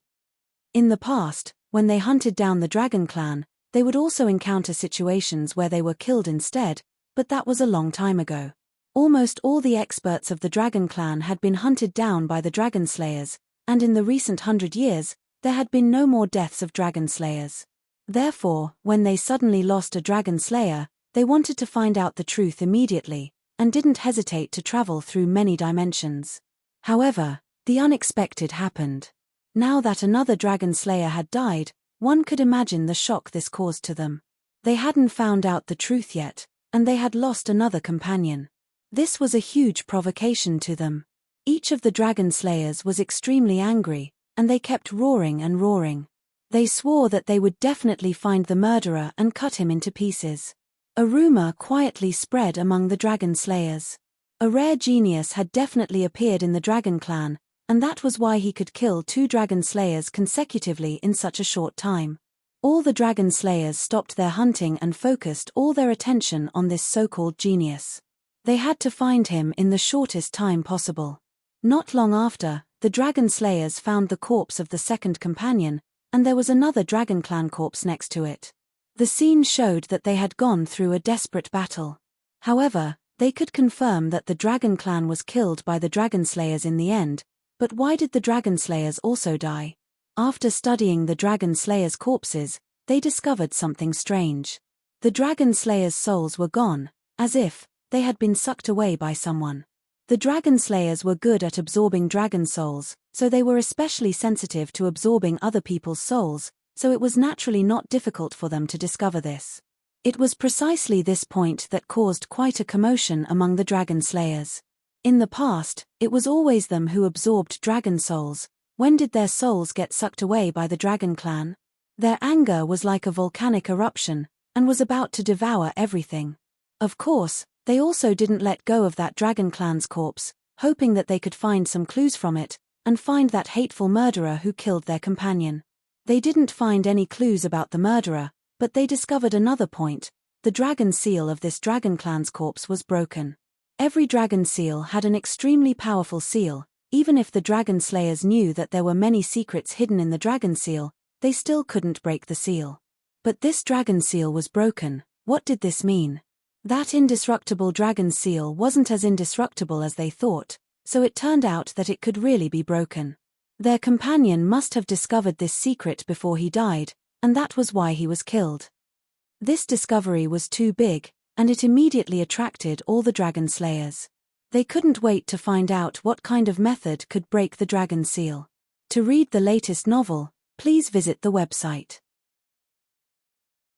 S1: In the past, when they hunted down the dragon clan, they would also encounter situations where they were killed instead, but that was a long time ago. Almost all the experts of the dragon clan had been hunted down by the dragon slayers, and in the recent 100 years, there had been no more deaths of dragon slayers. Therefore, when they suddenly lost a dragon slayer, they wanted to find out the truth immediately, and didn't hesitate to travel through many dimensions. However, the unexpected happened. Now that another dragon slayer had died, one could imagine the shock this caused to them. They hadn't found out the truth yet, and they had lost another companion. This was a huge provocation to them. Each of the dragon slayers was extremely angry, and they kept roaring and roaring. They swore that they would definitely find the murderer and cut him into pieces. A rumor quietly spread among the dragon slayers. A rare genius had definitely appeared in the dragon clan, and that was why he could kill 2 dragon slayers consecutively in such a short time. All the dragon slayers stopped their hunting and focused all their attention on this so-called genius. They had to find him in the shortest time possible. Not long after, the dragon slayers found the corpse of the second companion, and there was another dragon clan corpse next to it. The scene showed that they had gone through a desperate battle. However, they could confirm that the dragon clan was killed by the dragon slayers in the end, but why did the dragon slayers also die? After studying the dragon slayers' corpses, they discovered something strange. The dragon slayers' souls were gone, as if they had been sucked away by someone. The dragon slayers were good at absorbing dragon souls, so they were especially sensitive to absorbing other people's souls, so it was naturally not difficult for them to discover this. It was precisely this point that caused quite a commotion among the dragon slayers. In the past, it was always them who absorbed dragon souls. When did their souls get sucked away by the dragon clan? Their anger was like a volcanic eruption, and was about to devour everything. Of course, they also didn't let go of that dragon clan's corpse, hoping that they could find some clues from it, and find that hateful murderer who killed their companion. They didn't find any clues about the murderer, but they discovered another point: the dragon seal of this dragon clan's corpse was broken. Every dragon seal had an extremely powerful seal. Even if the dragon slayers knew that there were many secrets hidden in the dragon seal, they still couldn't break the seal. But this dragon seal was broken. What did this mean? That indestructible dragon seal wasn't as indestructible as they thought, so it turned out that it could really be broken. Their companion must have discovered this secret before he died, and that was why he was killed. This discovery was too big, and it immediately attracted all the dragon slayers. They couldn't wait to find out what kind of method could break the dragon seal. To read the latest novel, please visit the website.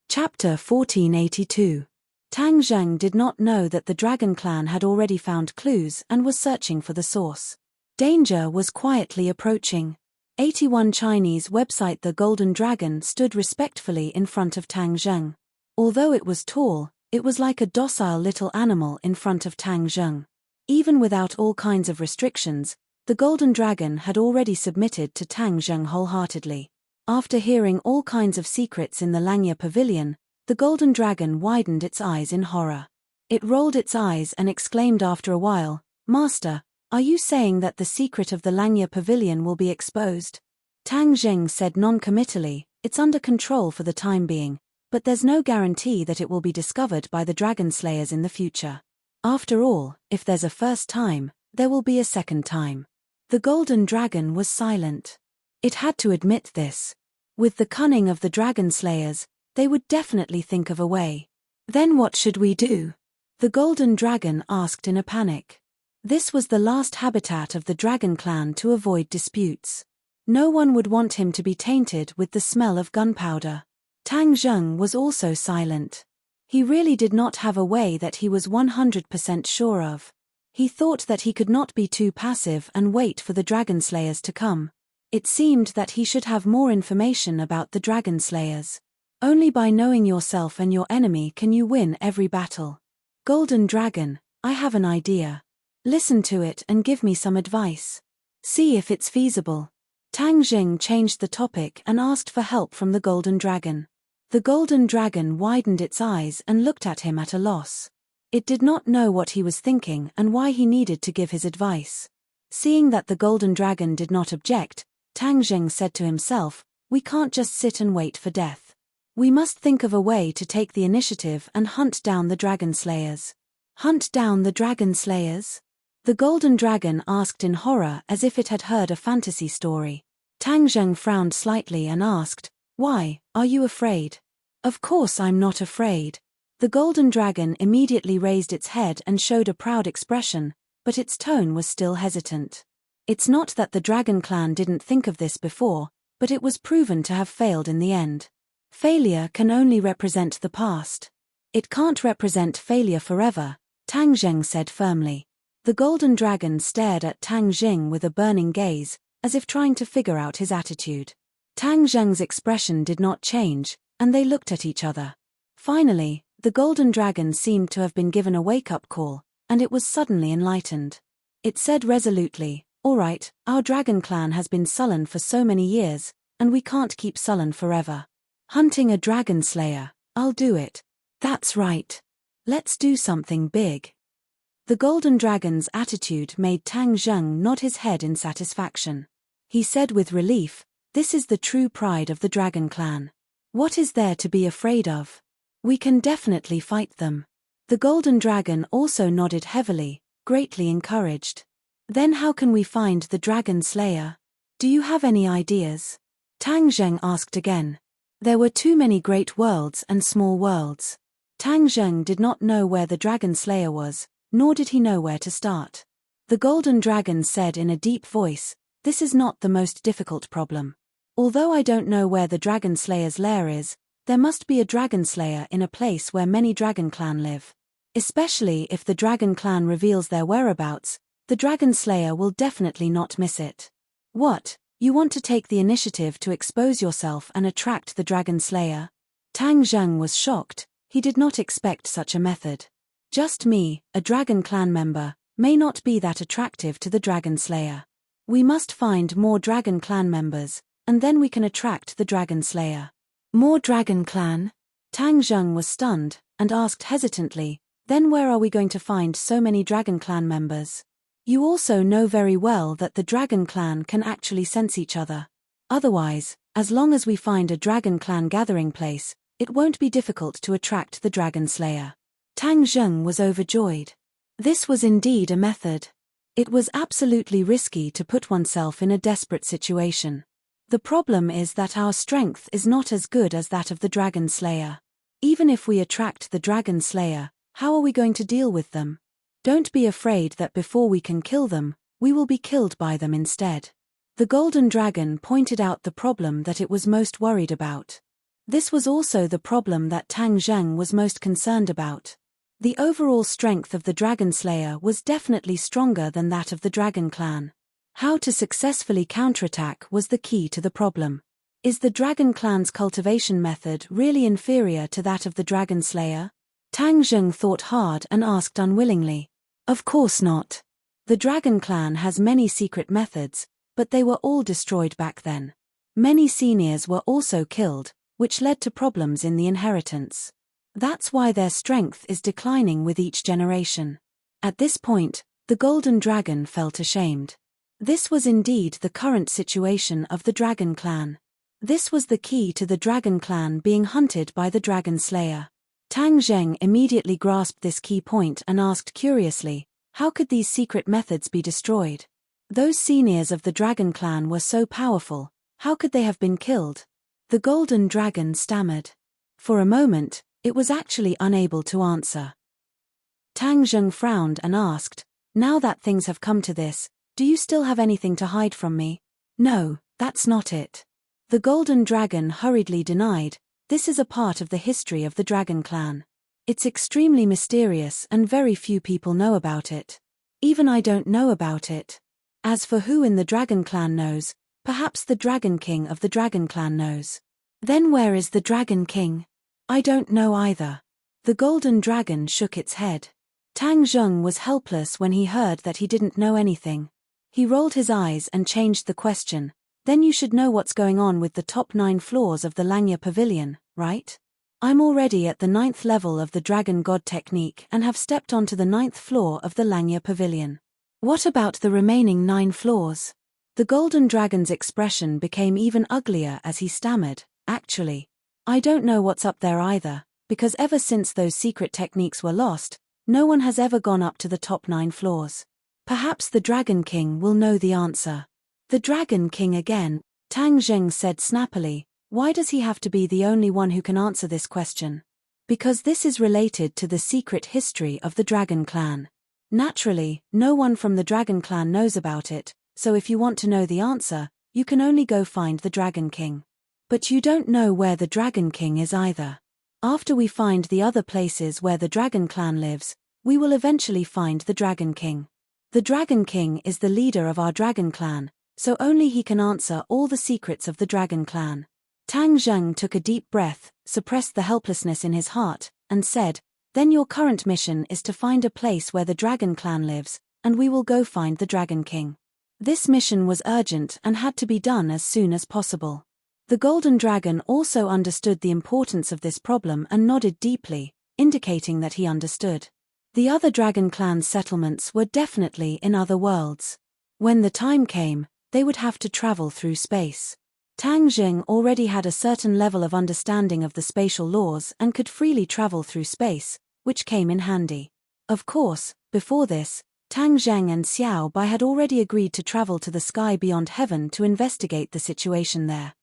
S1: Chapter 1482. Tang Zheng did not know that the dragon clan had already found clues and was searching for the source. Danger was quietly approaching. 81 Chinese website. The golden dragon stood respectfully in front of Tang Zheng. Although it was tall, it was like a docile little animal in front of Tang Zheng. Even without all kinds of restrictions, The golden dragon had already submitted to Tang Zheng wholeheartedly. After hearing all kinds of secrets in the Langya pavilion, the golden dragon widened its eyes in horror. It rolled its eyes and exclaimed after a while, "Master, are you saying that the secret of the Langya pavilion will be exposed?" Tang Zheng said non-committally, "It's under control for the time being, but there's no guarantee that it will be discovered by the dragon slayers in the future. After all, if there's a first time, there will be a second time." The golden dragon was silent. It had to admit this. With the cunning of the dragon slayers, they would definitely think of a way. "Then what should we do?" the golden dragon asked in a panic. This was the last habitat of the dragon clan to avoid disputes. No one would want him to be tainted with the smell of gunpowder. Tang Zheng was also silent. He really did not have a way that he was 100% sure of. He thought that he could not be too passive and wait for the dragon slayers to come. It seemed that he should have more information about the dragon slayers. Only by knowing yourself and your enemy can you win every battle. "Golden dragon, I have an idea. Listen to it and give me some advice. See if it's feasible." Tang Zheng changed the topic and asked for help from the golden dragon. The golden dragon widened its eyes and looked at him at a loss. It did not know what he was thinking and why he needed to give his advice. Seeing that the golden dragon did not object, Tang Zheng said to himself, "We can't just sit and wait for death. We must think of a way to take the initiative and hunt down the dragon slayers." "Hunt down the dragon slayers?" the golden dragon asked in horror as if it had heard a fantasy story. Tang Zheng frowned slightly and asked, "Why, are you afraid?" "Of course I'm not afraid." The golden dragon immediately raised its head and showed a proud expression, but its tone was still hesitant. It's not that the dragon clan didn't think of this before, but it was proven to have failed in the end. Failure can only represent the past. It can't represent failure forever, Tang Zheng said firmly. The golden dragon stared at Tang Zheng with a burning gaze, as if trying to figure out his attitude. Tang Zheng's expression did not change, and they looked at each other. Finally, the golden dragon seemed to have been given a wake-up call, and it was suddenly enlightened. It said resolutely, "All right, our dragon clan has been sullen for so many years, and we can't keep sullen forever. Hunting a dragon slayer, I'll do it. That's right. Let's do something big." The golden dragon's attitude made Tang Zheng nod his head in satisfaction. He said with relief, "This is the true pride of the dragon clan. What is there to be afraid of? We can definitely fight them." The golden dragon also nodded heavily, greatly encouraged. "Then how can we find the dragon slayer? Do you have any ideas?" Tang Zheng asked again. There were too many great worlds and small worlds. Tang Zheng did not know where the dragon slayer was, nor did he know where to start. The golden dragon said in a deep voice, "This is not the most difficult problem. Although I don't know where the dragon slayer's lair is, there must be a dragon slayer in a place where many dragon clan live. Especially if the dragon clan reveals their whereabouts, the dragon slayer will definitely not miss it." "What, you want to take the initiative to expose yourself and attract the dragon slayer?" Tang Zheng was shocked. He did not expect such a method. Just me, a dragon clan member, may not be that attractive to the dragon slayer. We must find more dragon clan members, and then we can attract the dragon slayer. "More dragon clan?" Tang Zheng was stunned, and asked hesitantly, "Then where are we going to find so many dragon clan members?" "You also know very well that the dragon clan can actually sense each other. Otherwise, as long as we find a dragon clan gathering place, it won't be difficult to attract the dragon slayer." Tang Zheng was overjoyed. This was indeed a method. It was absolutely risky to put oneself in a desperate situation. The problem is that our strength is not as good as that of the dragon slayer. Even if we attract the dragon slayer, how are we going to deal with them? Don't be afraid that before we can kill them, we will be killed by them instead. The golden dragon pointed out the problem that it was most worried about. This was also the problem that Tang Zheng was most concerned about. The overall strength of the dragon slayer was definitely stronger than that of the dragon clan. How to successfully counterattack was the key to the problem. Is the dragon clan's cultivation method really inferior to that of the dragon slayer? Tang Zheng thought hard and asked unwillingly. "Of course not. The Dragon Clan has many secret methods, but they were all destroyed back then. Many seniors were also killed, which led to problems in the inheritance. That's why their strength is declining with each generation. At this point, the Golden Dragon felt ashamed. This was indeed the current situation of the Dragon Clan. This was the key to the Dragon Clan being hunted by the Dragon Slayer. Tang Zheng immediately grasped this key point and asked curiously, how could these secret methods be destroyed? Those seniors of the Dragon Clan were so powerful, how could they have been killed? The Golden Dragon stammered. For a moment, it was actually unable to answer. Tang Zheng frowned and asked, now that things have come to this, do you still have anything to hide from me? No, that's not it. The Golden Dragon hurriedly denied, this is a part of the history of the Dragon Clan. It's extremely mysterious and very few people know about it. Even I don't know about it. As for who in the Dragon Clan knows, perhaps the Dragon King of the Dragon Clan knows. Then where is the Dragon King? I don't know either. The Golden Dragon shook its head. Tang Zheng was helpless when he heard that he didn't know anything. He rolled his eyes and changed the question. Then you should know what's going on with the top 9 floors of the Langya Pavilion, right? I'm already at the 9th level of the Dragon God technique and have stepped onto the 9th floor of the Langya Pavilion. What about the remaining 9 floors? The Golden Dragon's expression became even uglier as he stammered, actually. I don't know what's up there either, because ever since those secret techniques were lost, no one has ever gone up to the top 9 floors. Perhaps the Dragon King will know the answer. The Dragon King again, Tang Zheng said snappily. Why does he have to be the only one who can answer this question? Because this is related to the secret history of the Dragon Clan. Naturally, no one from the Dragon Clan knows about it, so if you want to know the answer, you can only go find the Dragon King. But you don't know where the Dragon King is either. After we find the other places where the Dragon Clan lives, we will eventually find the Dragon King. The Dragon King is the leader of our Dragon Clan, so only he can answer all the secrets of the Dragon Clan. Tang Zheng took a deep breath, suppressed the helplessness in his heart, and said, then your current mission is to find a place where the Dragon Clan lives, and we will go find the Dragon King. This mission was urgent and had to be done as soon as possible. The Golden Dragon also understood the importance of this problem and nodded deeply, indicating that he understood. The other Dragon Clan's settlements were definitely in other worlds. When the time came, they would have to travel through space. Tang Zheng already had a certain level of understanding of the spatial laws and could freely travel through space, which came in handy. Of course, before this, Tang Zheng and Xiao Bai had already agreed to travel to the sky beyond heaven to investigate the situation there.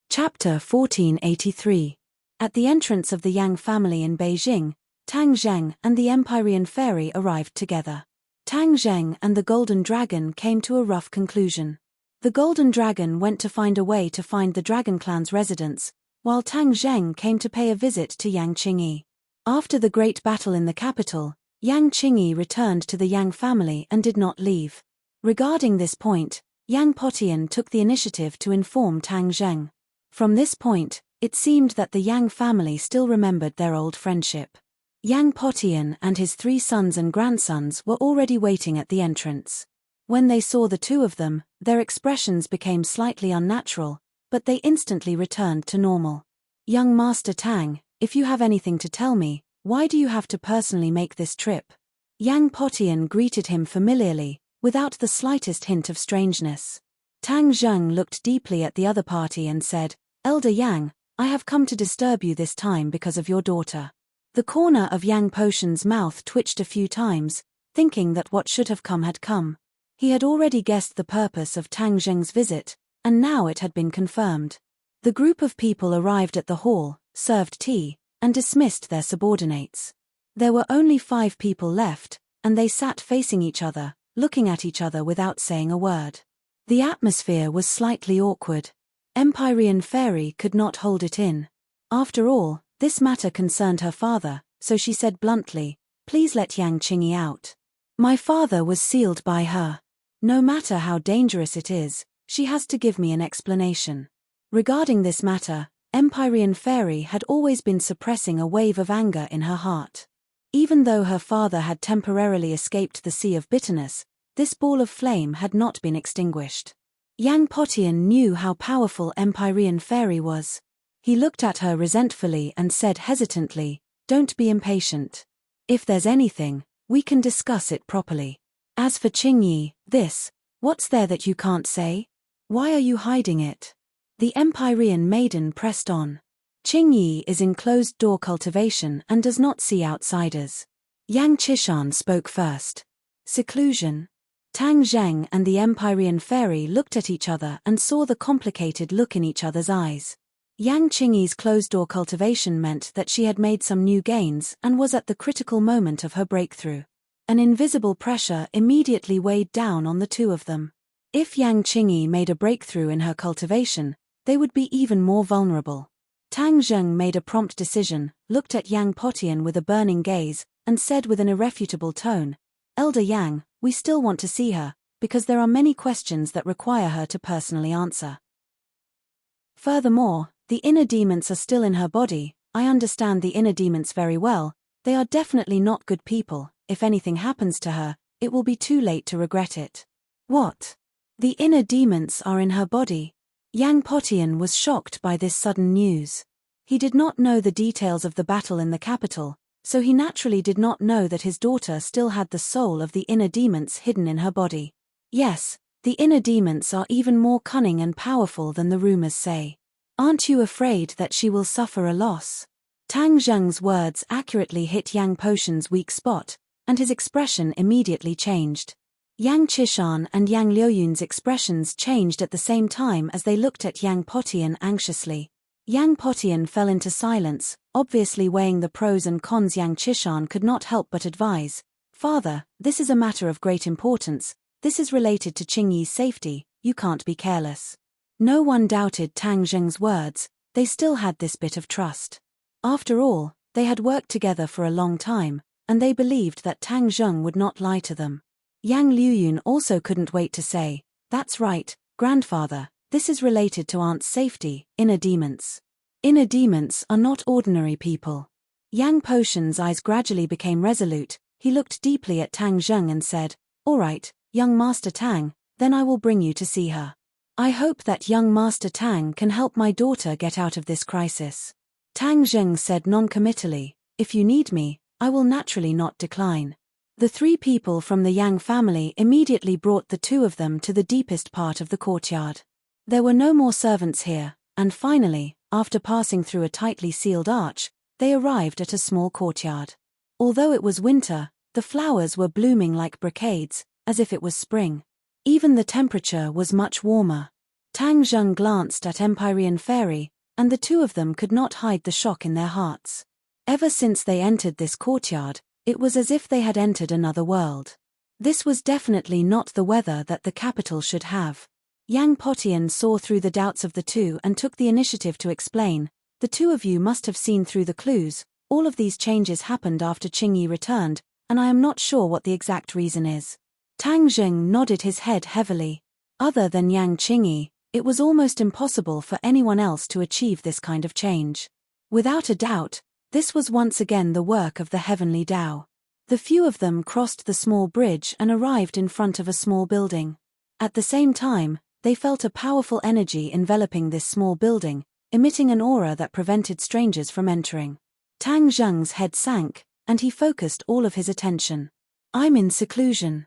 S1: Chapter 1483. At the entrance of the Yang family in Beijing, Tang Zheng and the Empyrean Fairy arrived together. Tang Zheng and the Golden Dragon came to a rough conclusion. The Golden Dragon went to find a way to find the Dragon Clan's residence, while Tang Zheng came to pay a visit to Yang Qingyi. After the great battle in the capital, Yang Qingyi returned to the Yang family and did not leave. Regarding this point, Yang Potian took the initiative to inform Tang Zheng. From this point, it seemed that the Yang family still remembered their old friendship. Yang Potian and his 3 sons and grandsons were already waiting at the entrance. When they saw the two of them, their expressions became slightly unnatural, but they instantly returned to normal. Young Master Tang, if you have anything to tell me, why do you have to personally make this trip? Yang Potian greeted him familiarly, without the slightest hint of strangeness. Tang Zheng looked deeply at the other party and said, Elder Yang, I have come to disturb you this time because of your daughter. The corner of Yang Potian's mouth twitched a few times, thinking that what should have come had come. He had already guessed the purpose of Tang Zheng's visit, and now it had been confirmed. The group of people arrived at the hall, served tea, and dismissed their subordinates. There were only 5 people left, and they sat facing each other, looking at each other without saying a word. The atmosphere was slightly awkward. Empyrean Fairy could not hold it in. After all, this matter concerned her father, so she said bluntly, please let Yang Qingyi out. My father was sealed by her. No matter how dangerous it is, she has to give me an explanation. Regarding this matter, Empyrean Fairy had always been suppressing a wave of anger in her heart. Even though her father had temporarily escaped the sea of bitterness, this ball of flame had not been extinguished. Yang Potian knew how powerful Empyrean Fairy was. He looked at her resentfully and said hesitantly, "Don't be impatient. If there's anything, we can discuss it properly. As for Qingyi, what's there that you can't say? Why are you hiding it?" The Empyrean maiden pressed on. "Qingyi is in closed-door cultivation and does not see outsiders." Yang Qishan spoke first. "Seclusion." Tang Zheng and the Empyrean Fairy looked at each other and saw the complicated look in each other's eyes. Yang Qingyi's closed-door cultivation meant that she had made some new gains and was at the critical moment of her breakthrough. An invisible pressure immediately weighed down on the two of them. If Yang Qingyi made a breakthrough in her cultivation, they would be even more vulnerable. Tang Zheng made a prompt decision, looked at Yang Potian with a burning gaze, and said with an irrefutable tone, "Elder Yang, we still want to see her, because there are many questions that require her to personally answer. Furthermore, the inner demons are still in her body. I understand the inner demons very well. They are definitely not good people. If anything happens to her, it will be too late to regret it." "What? The inner demons are in her body?" Yang Potian was shocked by this sudden news. He did not know the details of the battle in the capital, so he naturally did not know that his daughter still had the soul of the inner demons hidden in her body. "Yes, the inner demons are even more cunning and powerful than the rumors say. Aren't you afraid that she will suffer a loss?" Tang Zheng's words accurately hit Yang Potian's weak spot, and his expression immediately changed. Yang Qishan and Yang Liuyun's expressions changed at the same time as they looked at Yang Potian anxiously. Yang Potian fell into silence, obviously weighing the pros and cons. Yang Qishan could not help but advise, "Father, this is a matter of great importance. This is related to Qingyi's safety. You can't be careless." No one doubted Tang Zheng's words. They still had this bit of trust. After all, they had worked together for a long time, and they believed that Tang Zheng would not lie to them. Yang Liuyun also couldn't wait to say, "That's right, grandfather, this is related to Aunt's safety, inner demons. Inner demons are not ordinary people." Yang Potian's eyes gradually became resolute. He looked deeply at Tang Zheng and said, "All right, young Master Tang, then I will bring you to see her. I hope that young Master Tang can help my daughter get out of this crisis." Tang Zheng said non-committally, "If you need me, I will naturally not decline." The three people from the Yang family immediately brought the two of them to the deepest part of the courtyard. There were no more servants here, and finally, after passing through a tightly sealed arch, they arrived at a small courtyard. Although it was winter, the flowers were blooming like brocades, as if it was spring. Even the temperature was much warmer. Tang Zheng glanced at Empyrean Fairy, and the two of them could not hide the shock in their hearts. Ever since they entered this courtyard, it was as if they had entered another world. This was definitely not the weather that the capital should have. Yang Potian saw through the doubts of the two and took the initiative to explain, "The two of you must have seen through the clues. All of these changes happened after Qingyi returned, and I am not sure what the exact reason is." Tang Zheng nodded his head heavily. Other than Yang Qingyi, it was almost impossible for anyone else to achieve this kind of change. Without a doubt, this was once again the work of the heavenly Tao. The few of them crossed the small bridge and arrived in front of a small building. At the same time, they felt a powerful energy enveloping this small building, emitting an aura that prevented strangers from entering. Tang Zheng's head sank, and he focused all of his attention. "I'm in seclusion.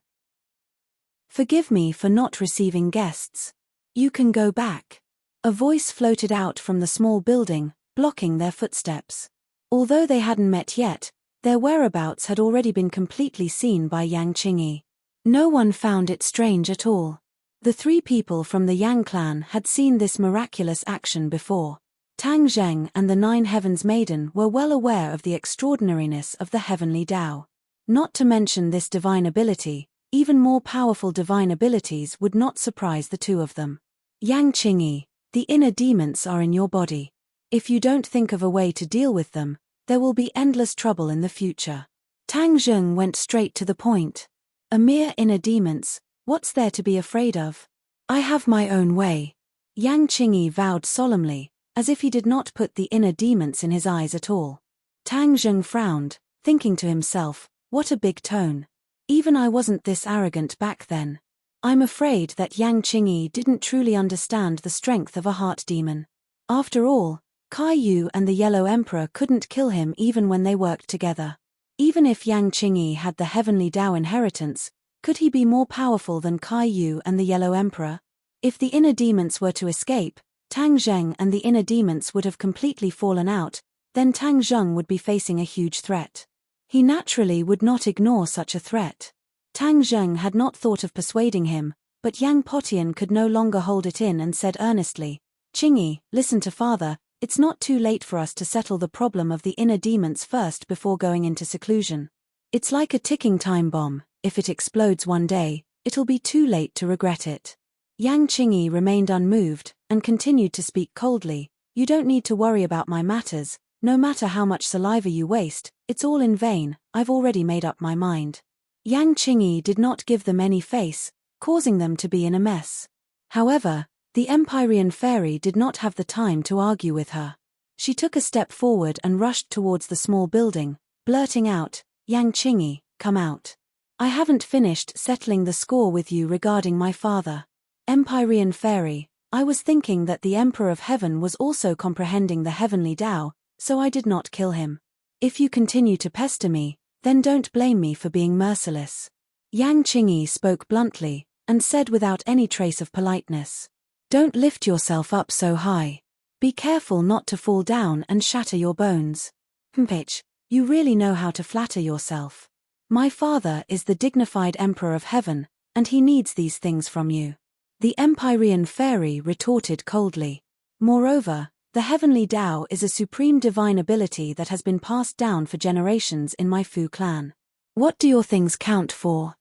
S1: Forgive me for not receiving guests. You can go back." A voice floated out from the small building, blocking their footsteps. Although they hadn't met yet, their whereabouts had already been completely seen by Yang Qingyi. No one found it strange at all. The three people from the Yang clan had seen this miraculous action before. Tang Zheng and the Nine Heavens Maiden were well aware of the extraordinariness of the heavenly Tao. Not to mention this divine ability, even more powerful divine abilities would not surprise the two of them. "Yang Qingyi, the inner demons are in your body. If you don't think of a way to deal with them, there will be endless trouble in the future." Tang Zheng went straight to the point. "A mere inner demons, what's there to be afraid of? I have my own way." Yang Qingyi vowed solemnly, as if he did not put the inner demons in his eyes at all. Tang Zheng frowned. thinking to himself, what a big tone. Even I wasn't this arrogant back then. I'm afraid that Yang Qingyi didn't truly understand the strength of a heart demon. After all, Kai Yu and the Yellow Emperor couldn't kill him even when they worked together. Even if Yang Qingyi had the Heavenly Tao inheritance, could he be more powerful than Kai Yu and the Yellow Emperor? If the inner demons were to escape, Tang Zheng and the inner demons would have completely fallen out, then Tang Zheng would be facing a huge threat. He naturally would not ignore such a threat. Tang Zheng had not thought of persuading him, but Yang Potian could no longer hold it in and said earnestly, Qingyi, listen to father, it's not too late for us to settle the problem of the inner demons first before going into seclusion. It's like a ticking time bomb, if it explodes one day, it'll be too late to regret it. Yang Qingyi remained unmoved, and continued to speak coldly, you don't need to worry about my matters, no matter how much saliva you waste, it's all in vain, I've already made up my mind. Yang Qingyi did not give them any face, causing them to be in a mess. However, the Empyrean fairy did not have the time to argue with her. She took a step forward and rushed towards the small building, blurting out, Yang Qingyi, come out. I haven't finished settling the score with you regarding my father. Empyrean fairy, I was thinking that the Emperor of Heaven was also comprehending the Heavenly Tao, so I did not kill him. If you continue to pester me, then don't blame me for being merciless. Yang Qingyi spoke bluntly, and said without any trace of politeness. Don't lift yourself up so high. Be careful not to fall down and shatter your bones. Mpich, you really know how to flatter yourself. My father is the dignified Emperor of Heaven, and he needs these things from you. The Empyrean fairy retorted coldly. Moreover, the Heavenly Tao is a supreme divine ability that has been passed down for generations in my Fu clan. What do your things count for?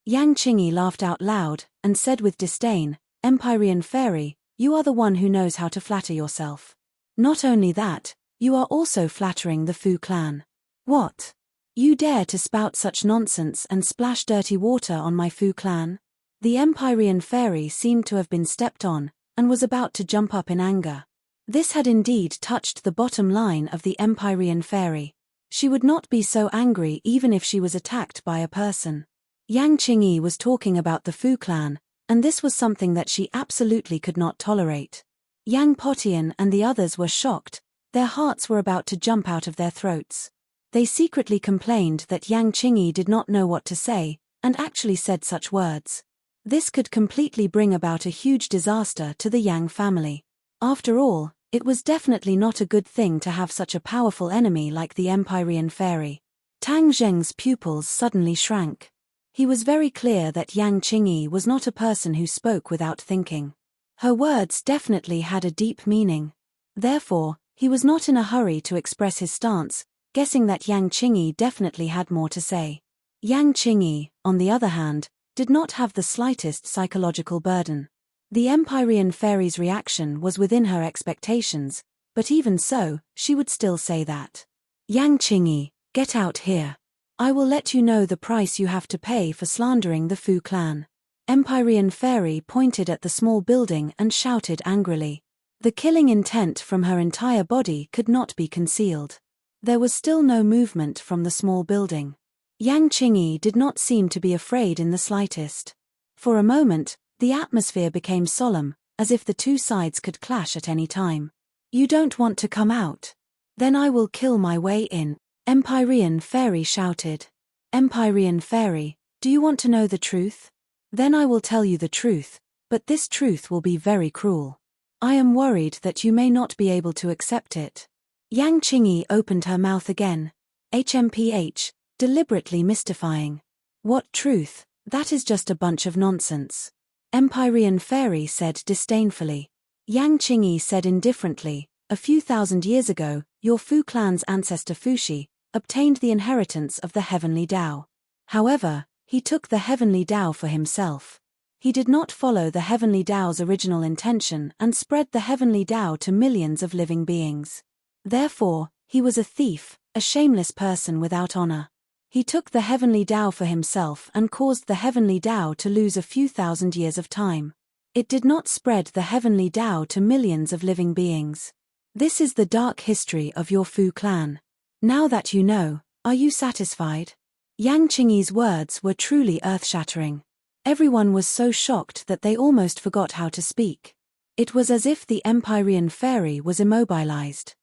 S1: Yang Qingyi laughed out loud, and said with disdain, Empyrean fairy, you are the one who knows how to flatter yourself. Not only that, you are also flattering the Fu clan. What? You dare to spout such nonsense and splash dirty water on my Fu clan? The Empyrean fairy seemed to have been stepped on, and was about to jump up in anger. This had indeed touched the bottom line of the Empyrean fairy. She would not be so angry even if she was attacked by a person. Yang Qingyi was talking about the Fu clan, and this was something that she absolutely could not tolerate. Yang Potian and the others were shocked, their hearts were about to jump out of their throats. They secretly complained that Yang Qingyi did not know what to say, and actually said such words. This could completely bring about a huge disaster to the Yang family. After all, it was definitely not a good thing to have such a powerful enemy like the Empyrean fairy. Tang Zheng's pupils suddenly shrank. He was very clear that Yang Qingyi was not a person who spoke without thinking. Her words definitely had a deep meaning. Therefore, he was not in a hurry to express his stance, guessing that Yang Qingyi definitely had more to say. Yang Qingyi, on the other hand, did not have the slightest psychological burden. The Empyrean fairy's reaction was within her expectations, but even so, she would still say that. Yang Qingyi, get out here. I will let you know the price you have to pay for slandering the Fu clan. Empyrean fairy pointed at the small building and shouted angrily. The killing intent from her entire body could not be concealed. There was still no movement from the small building. Yang Qingyi did not seem to be afraid in the slightest. For a moment, the atmosphere became solemn, as if the two sides could clash at any time. You don't want to come out? Then I will kill my way in, Empyrean fairy shouted. Empyrean fairy, do you want to know the truth? Then I will tell you the truth, but this truth will be very cruel. I am worried that you may not be able to accept it. Yang Qingyi opened her mouth again. HMPH, deliberately mystifying. What truth? That is just a bunch of nonsense. Empyrean fairy said disdainfully. Yang Qingyi said indifferently, a few thousand years ago, your Fu clan's ancestor Fuxi obtained the inheritance of the Heavenly Tao. However, he took the Heavenly Tao for himself. He did not follow the Heavenly Tao's original intention and spread the Heavenly Tao to millions of living beings. Therefore, he was a thief, a shameless person without honor. He took the Heavenly Tao for himself and caused the Heavenly Tao to lose a few thousand years of time. It did not spread the Heavenly Tao to millions of living beings. This is the dark history of your Fu clan. Now that you know, are you satisfied? Yang Qingyi's words were truly earth-shattering. Everyone was so shocked that they almost forgot how to speak. It was as if the Empyrean fairy was immobilized.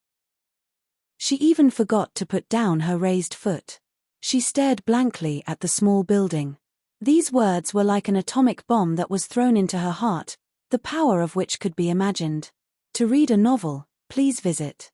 S1: She even forgot to put down her raised foot. She stared blankly at the small building. These words were like an atomic bomb that was thrown into her heart, the power of which could be imagined. To read a novel, please visit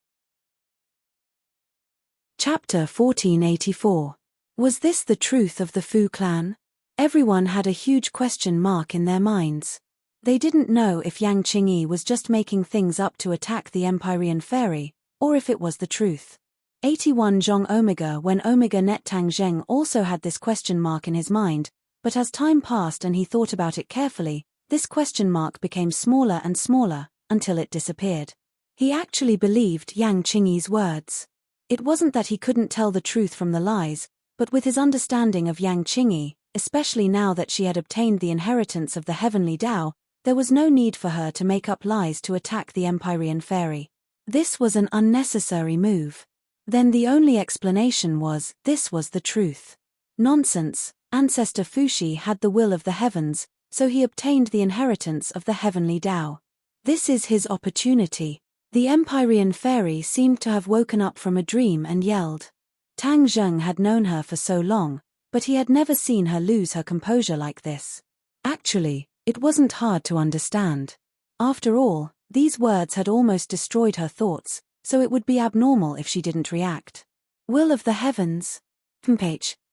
S1: Chapter 1484. Was this the truth of the Fu clan? Everyone had a huge question mark in their minds. They didn't know if Yang Qingyi was just making things up to attack the Empyrean fairy, or if it was the truth. 81 Zhong Omega. When Omega Net Tang Zheng also had this question mark in his mind, but as time passed and he thought about it carefully, this question mark became smaller and smaller, until it disappeared. He actually believed Yang Qingyi's words. It wasn't that he couldn't tell the truth from the lies, but with his understanding of Yang Qingyi, especially now that she had obtained the inheritance of the heavenly Tao, there was no need for her to make up lies to attack the Empyrean fairy. This was an unnecessary move. Then the only explanation was, this was the truth. Nonsense, Ancestor Fuxi had the will of the heavens, so he obtained the inheritance of the heavenly Tao. This is his opportunity. The Empyrean fairy seemed to have woken up from a dream and yelled. Tang Zheng had known her for so long, but he had never seen her lose her composure like this. Actually, it wasn't hard to understand. After all, these words had almost destroyed her thoughts, so it would be abnormal if she didn't react. Will of the heavens?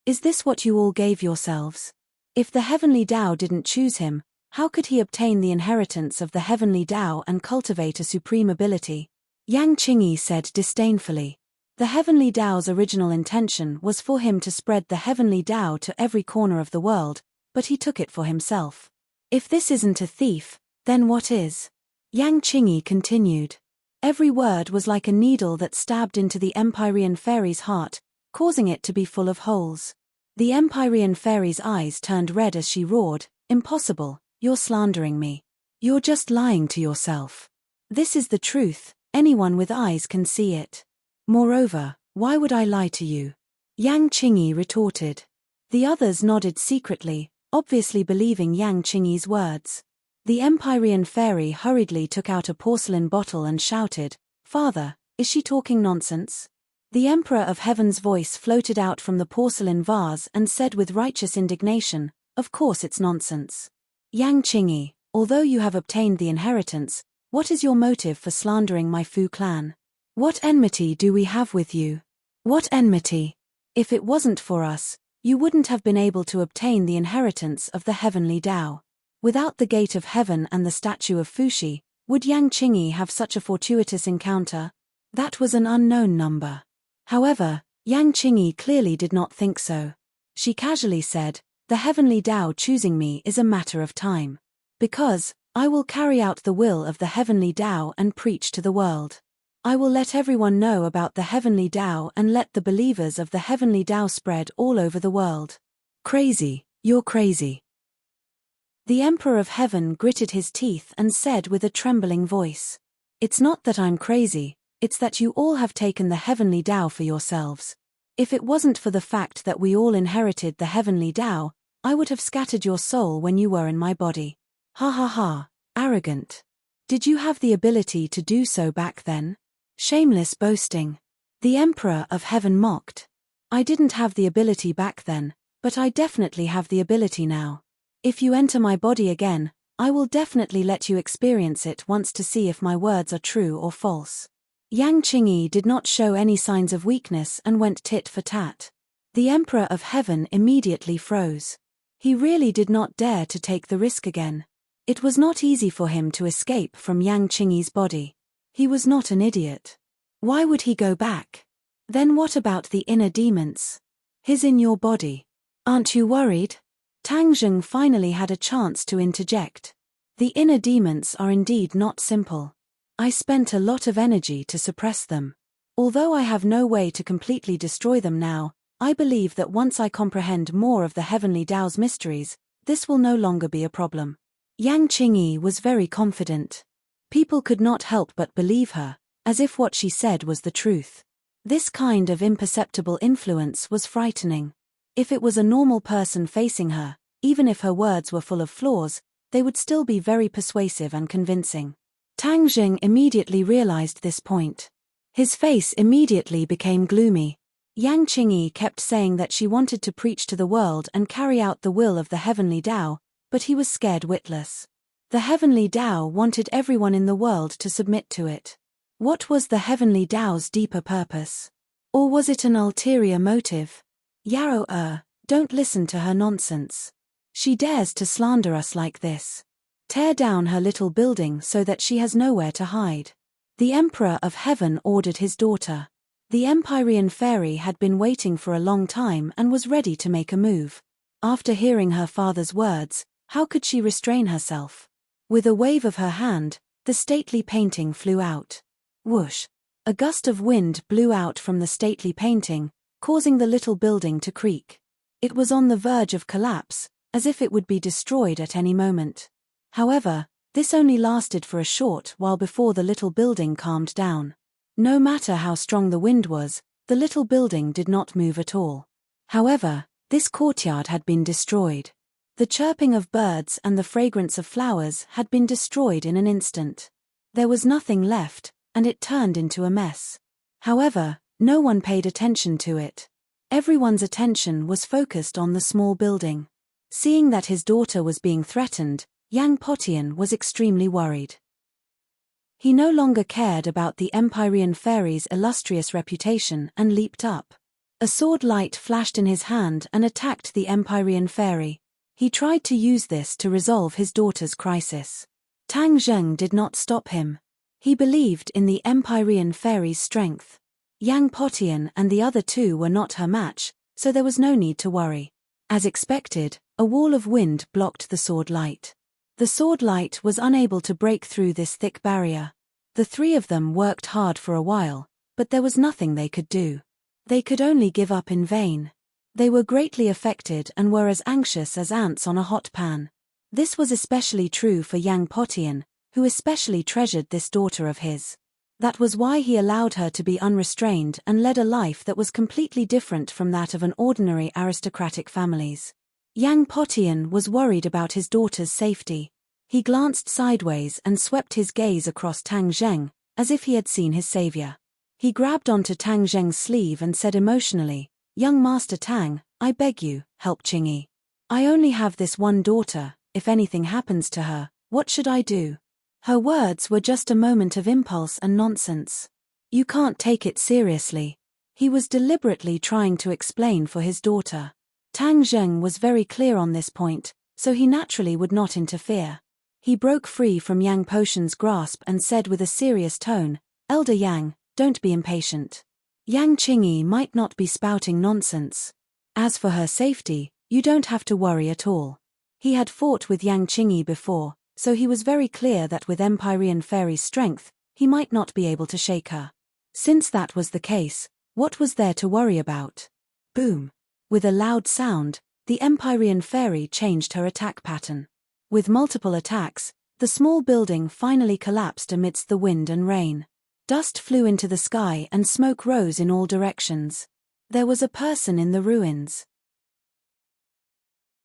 S1: Is this what you all gave yourselves? If the heavenly Tao didn't choose him, how could he obtain the inheritance of the heavenly Tao and cultivate a supreme ability? Yang Qingyi said disdainfully. The heavenly Tao's original intention was for him to spread the heavenly Tao to every corner of the world, but he took it for himself. If this isn't a thief, then what is? Yang Qingyi continued. Every word was like a needle that stabbed into the Empyrean fairy's heart, causing it to be full of holes. The Empyrean fairy's eyes turned red as she roared, "Impossible, you're slandering me. You're just lying to yourself. This is the truth, anyone with eyes can see it. Moreover, why would I lie to you?" Yang Qingyi retorted. The others nodded secretly, obviously believing Yang Qingyi's words. The Empyrean fairy hurriedly took out a porcelain bottle and shouted, "Father, is she talking nonsense?" The Emperor of Heaven's voice floated out from the porcelain vase and said with righteous indignation, "Of course it's nonsense. Yang Qingyi, although you have obtained the inheritance, what is your motive for slandering my Fu clan? What enmity do we have with you? What enmity? If it wasn't for us, you wouldn't have been able to obtain the inheritance of the heavenly Tao. Without the gate of heaven and the statue of Fuxi, would Yang Qingyi have such a fortuitous encounter? That was an unknown number. However, Yang Qingyi clearly did not think so. She casually said, "The heavenly Tao choosing me is a matter of time. Because, I will carry out the will of the heavenly Tao and preach to the world. I will let everyone know about the heavenly Tao and let the believers of the heavenly Tao spread all over the world." Crazy, you're crazy. The Emperor of Heaven gritted his teeth and said with a trembling voice, "It's not that I'm crazy, it's that you all have taken the heavenly Tao for yourselves. If it wasn't for the fact that we all inherited the heavenly Tao, I would have scattered your soul when you were in my body. Ha ha ha, arrogant. Did you have the ability to do so back then? Shameless boasting." The Emperor of Heaven mocked. "I didn't have the ability back then, but I definitely have the ability now. If you enter my body again, I will definitely let you experience it once to see if my words are true or false." Yang Qingyi did not show any signs of weakness and went tit for tat. The Emperor of Heaven immediately froze. He really did not dare to take the risk again. It was not easy for him to escape from Yang Qingyi's body. He was not an idiot. Why would he go back? Then what about the inner demons? His in your body. Aren't you worried? Tang Zheng finally had a chance to interject. The inner demons are indeed not simple. I spent a lot of energy to suppress them. Although I have no way to completely destroy them now, I believe that once I comprehend more of the heavenly Tao's mysteries, this will no longer be a problem. Yang Qingyi was very confident. People could not help but believe her, as if what she said was the truth. This kind of imperceptible influence was frightening. If it was a normal person facing her, even if her words were full of flaws, they would still be very persuasive and convincing. Tang Zheng immediately realized this point. His face immediately became gloomy. Yang Qingyi kept saying that she wanted to preach to the world and carry out the will of the heavenly Tao, but he was scared witless. The heavenly Tao wanted everyone in the world to submit to it. What was the heavenly Tao's deeper purpose? Or was it an ulterior motive? Yarrow, don't listen to her nonsense. She dares to slander us like this. Tear down her little building so that she has nowhere to hide. The Emperor of Heaven ordered his daughter. The Empyrean fairy had been waiting for a long time and was ready to make a move. After hearing her father's words, how could she restrain herself? With a wave of her hand, the stately painting flew out. Whoosh! A gust of wind blew out from the stately painting, causing the little building to creak. It was on the verge of collapse, as if it would be destroyed at any moment. However, this only lasted for a short while before the little building calmed down. No matter how strong the wind was, the little building did not move at all. However, this courtyard had been destroyed. The chirping of birds and the fragrance of flowers had been destroyed in an instant. There was nothing left, and it turned into a mess. However, no one paid attention to it. Everyone's attention was focused on the small building. Seeing that his daughter was being threatened, Yang Potian was extremely worried. He no longer cared about the Empyrean fairy's illustrious reputation and leaped up. A sword light flashed in his hand and attacked the Empyrean fairy. He tried to use this to resolve his daughter's crisis. Tang Zheng did not stop him. He believed in the Empyrean fairy's strength. Yang Potian and the other two were not her match, so there was no need to worry. As expected, a wall of wind blocked the sword light. The sword light was unable to break through this thick barrier. The three of them worked hard for a while, but there was nothing they could do. They could only give up in vain. They were greatly affected and were as anxious as ants on a hot pan. This was especially true for Yang Potian, who especially treasured this daughter of his. That was why he allowed her to be unrestrained and led a life that was completely different from that of an ordinary aristocratic family's. Yang Potian was worried about his daughter's safety. He glanced sideways and swept his gaze across Tang Zheng, as if he had seen his savior. He grabbed onto Tang Zheng's sleeve and said emotionally, "Young Master Tang, I beg you, help Qingyi. I only have this one daughter. If anything happens to her, what should I do?" Her words were just a moment of impulse and nonsense. You can't take it seriously. He was deliberately trying to explain for his daughter. Tang Zheng was very clear on this point, so he naturally would not interfere. He broke free from Yang Potian's grasp and said with a serious tone, "Elder Yang, don't be impatient. Yang Qingyi might not be spouting nonsense. As for her safety, you don't have to worry at all." He had fought with Yang Qingyi before, so he was very clear that with Empyrean fairy's strength, he might not be able to shake her. Since that was the case, what was there to worry about? Boom! With a loud sound, the Empyrean fairy changed her attack pattern. With multiple attacks, the small building finally collapsed amidst the wind and rain. Dust flew into the sky and smoke rose in all directions. There was a person in the ruins.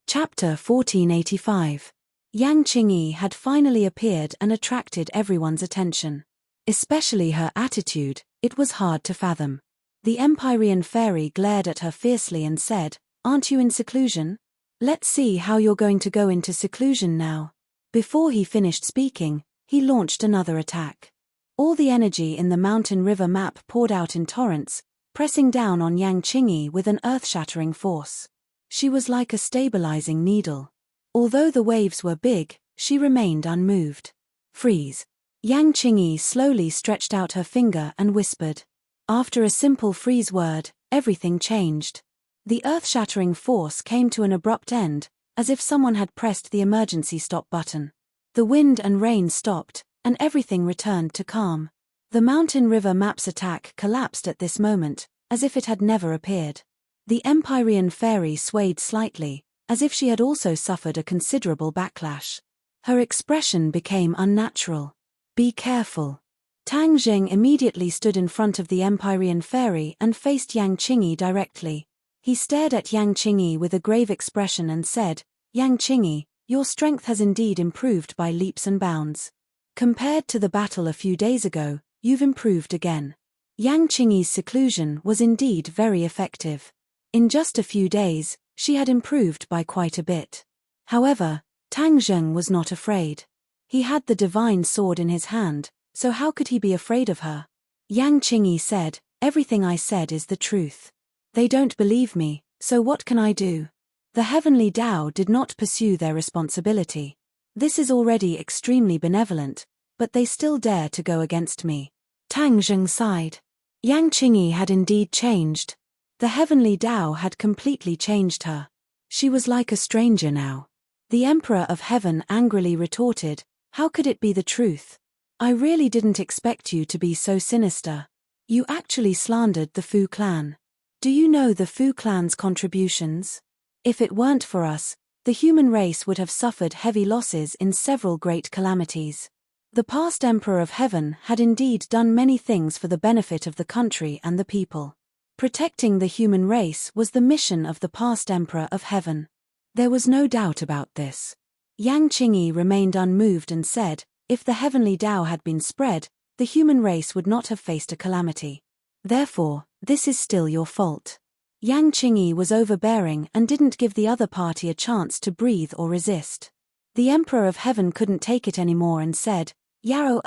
S1: Chapter 1485. Yang Qingyi had finally appeared and attracted everyone's attention. Especially her attitude, it was hard to fathom. The Empyrean fairy glared at her fiercely and said, "Aren't you in seclusion? Let's see how you're going to go into seclusion now." Before he finished speaking, he launched another attack. All the energy in the mountain river map poured out in torrents, pressing down on Yang Qingyi with an earth-shattering force. She was like a stabilizing needle. Although the waves were big, she remained unmoved. "Freeze." Yang Qingyi slowly stretched out her finger and whispered. After a simple freeze word, everything changed. The earth-shattering force came to an abrupt end, as if someone had pressed the emergency stop button. The wind and rain stopped, and everything returned to calm. The mountain river map's attack collapsed at this moment, as if it had never appeared. The Empyrean fairy swayed slightly, as if she had also suffered a considerable backlash. Her expression became unnatural. "Be careful." Tang Zheng immediately stood in front of the Empyrean fairy and faced Yang Qingyi directly. He stared at Yang Qingyi with a grave expression and said, "Yang Qingyi, your strength has indeed improved by leaps and bounds. Compared to the battle a few days ago, you've improved again." Yang Qingyi's seclusion was indeed very effective. In just a few days, she had improved by quite a bit. However, Tang Zheng was not afraid. He had the divine sword in his hand, so how could he be afraid of her? Yang Qingyi said, "Everything I said is the truth. They don't believe me, so what can I do?" The heavenly Tao did not pursue their responsibility. This is already extremely benevolent, but they still dare to go against me. Tang Zheng sighed. Yang Qingyi had indeed changed. The heavenly Tao had completely changed her. She was like a stranger now. The Emperor of Heaven angrily retorted, "How could it be the truth? I really didn't expect you to be so sinister. You actually slandered the Fu clan. Do you know the Fu clan's contributions? If it weren't for us, the human race would have suffered heavy losses in several great calamities. The past Emperor of Heaven had indeed done many things for the benefit of the country and the people. Protecting the human race was the mission of the past Emperor of Heaven. There was no doubt about this." Yang Qingyi remained unmoved and said, "If the heavenly Tao had been spread, the human race would not have faced a calamity. Therefore, this is still your fault." Yang Qingyi was overbearing and didn't give the other party a chance to breathe or resist. The Emperor of Heaven couldn't take it anymore and said, "Yao,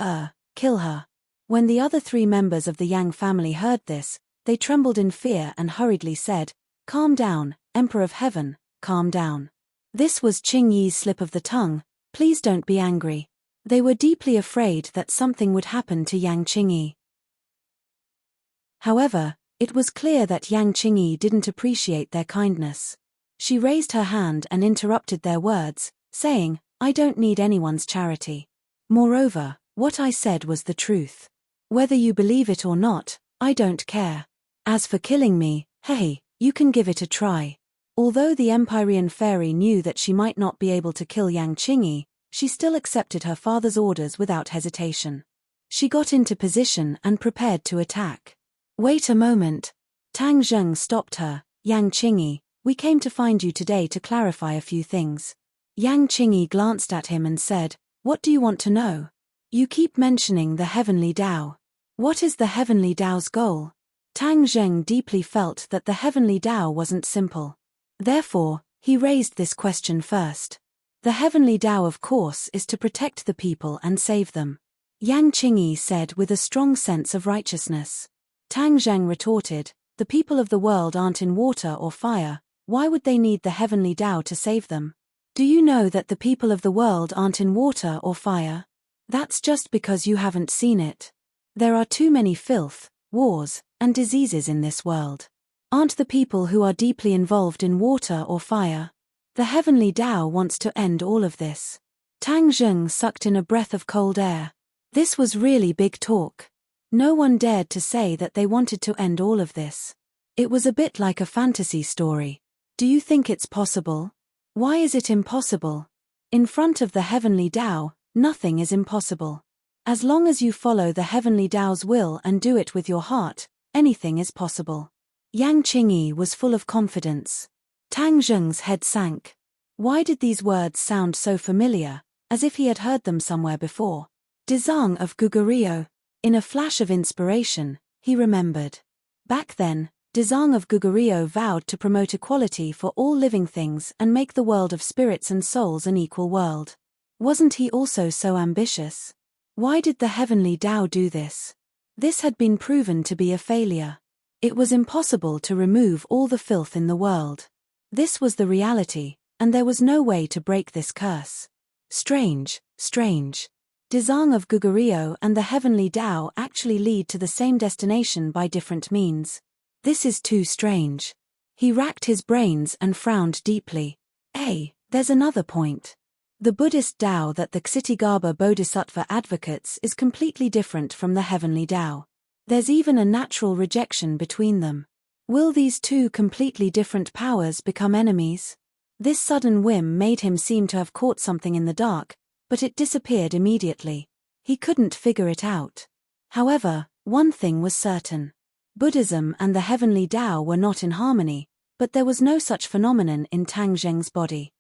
S1: kill her." When the other 3 members of the Yang family heard this, they trembled in fear and hurriedly said, "Calm down, Emperor of Heaven, calm down." This was Qingyi's slip of the tongue, "Please don't be angry." They were deeply afraid that something would happen to Yang Qingyi. However, it was clear that Yang Qingyi didn't appreciate their kindness. She raised her hand and interrupted their words, saying, "I don't need anyone's charity. Moreover, what I said was the truth. Whether you believe it or not, I don't care. As for killing me, hey, you can give it a try." Although the Empyrean fairy knew that she might not be able to kill Yang Qingyi, she still accepted her father's orders without hesitation. She got into position and prepared to attack. "Wait a moment." Tang Zheng stopped her. "Yang Qingyi, we came to find you today to clarify a few things." Yang Qingyi glanced at him and said, "What do you want to know? You keep mentioning the heavenly Tao. What is the heavenly Tao's goal?" Tang Zheng deeply felt that the heavenly Tao wasn't simple. Therefore, he raised this question first. "The heavenly Tao, of course, is to protect the people and save them," Yang Qingyi said with a strong sense of righteousness. Tang Zheng retorted, "The people of the world aren't in water or fire, why would they need the heavenly Tao to save them? Do you know that the people of the world aren't in water or fire? That's just because you haven't seen it. There are too many filth, wars, and diseases in this world. Aren't the people who are deeply involved in water or fire? The heavenly Tao wants to end all of this." Tang Zheng sucked in a breath of cold air. This was really big talk. No one dared to say that they wanted to end all of this. It was a bit like a fantasy story. Do you think it's possible? Why is it impossible? In front of the heavenly Tao, nothing is impossible. As long as you follow the heavenly Tao's will and do it with your heart, anything is possible. Yang Qingyi was full of confidence. Tang Zheng's head sank. Why did these words sound so familiar, as if he had heard them somewhere before? Dezang of Gugurio. In a flash of inspiration, he remembered. Back then, Dezang of Gugurio vowed to promote equality for all living things and make the world of spirits and souls an equal world. Wasn't he also so ambitious? Why did the heavenly Tao do this? This had been proven to be a failure. It was impossible to remove all the filth in the world. This was the reality, and there was no way to break this curse. Strange, strange. Dezang of Gugurio and the heavenly Tao actually lead to the same destination by different means. This is too strange. He racked his brains and frowned deeply. There's another point. The Buddhist Tao that the Ksitigarbha Bodhisattva advocates is completely different from the heavenly Tao. There's even a natural rejection between them. Will these two completely different powers become enemies? This sudden whim made him seem to have caught something in the dark, but it disappeared immediately. He couldn't figure it out. However, one thing was certain. Buddhism and the heavenly Tao were not in harmony, but there was no such phenomenon in Tang Zheng's body.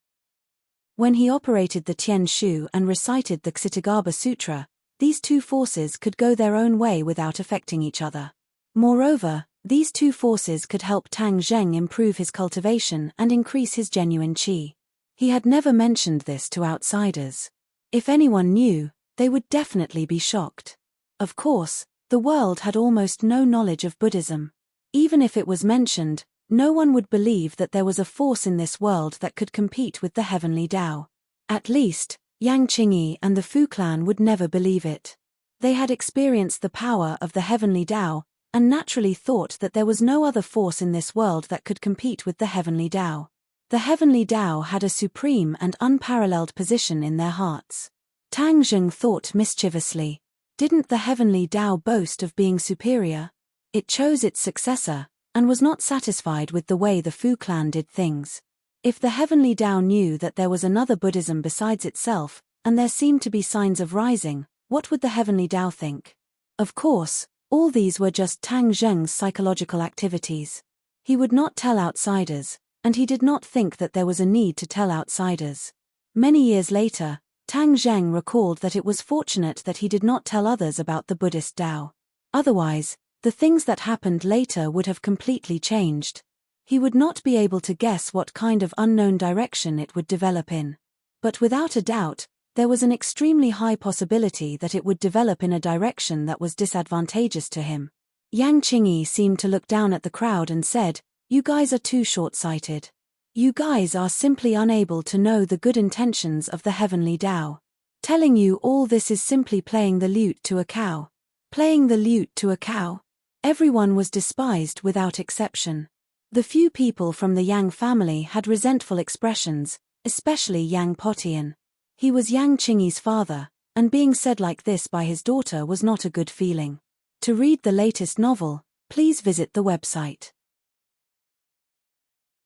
S1: When he operated the Tian Shu and recited the Kshitigarbha Sutra, these two forces could go their own way without affecting each other. Moreover, these two forces could help Tang Zheng improve his cultivation and increase his genuine qi. He had never mentioned this to outsiders. If anyone knew, they would definitely be shocked. Of course, the world had almost no knowledge of Buddhism. Even if it was mentioned, no one would believe that there was a force in this world that could compete with the heavenly Tao. At least, Yang Qingyi and the Fu clan would never believe it. They had experienced the power of the heavenly Tao, and naturally thought that there was no other force in this world that could compete with the heavenly Tao. The heavenly Tao had a supreme and unparalleled position in their hearts. Tang Zheng thought mischievously. Didn't the heavenly Tao boast of being superior? It chose its successor, and was not satisfied with the way the Fu clan did things. If the heavenly Tao knew that there was another Buddhism besides itself, and there seemed to be signs of rising, what would the heavenly Tao think? Of course, all these were just Tang Zheng's psychological activities. He would not tell outsiders, and he did not think that there was a need to tell outsiders. Many years later, Tang Zheng recalled that it was fortunate that he did not tell others about the Buddhist Tao. Otherwise, the things that happened later would have completely changed. He would not be able to guess what kind of unknown direction it would develop in. But without a doubt, there was an extremely high possibility that it would develop in a direction that was disadvantageous to him. Yang Qingyi seemed to look down at the crowd and said, "You guys are too short-sighted. You guys are simply unable to know the good intentions of the heavenly Tao. Telling you all this is simply playing the lute to a cow." Playing the lute to a cow? Everyone was despised without exception. The few people from the Yang family had resentful expressions, especially Yang Potian. He was Yang Qingyi's father, and being said like this by his daughter was not a good feeling. To read the latest novel, please visit the website.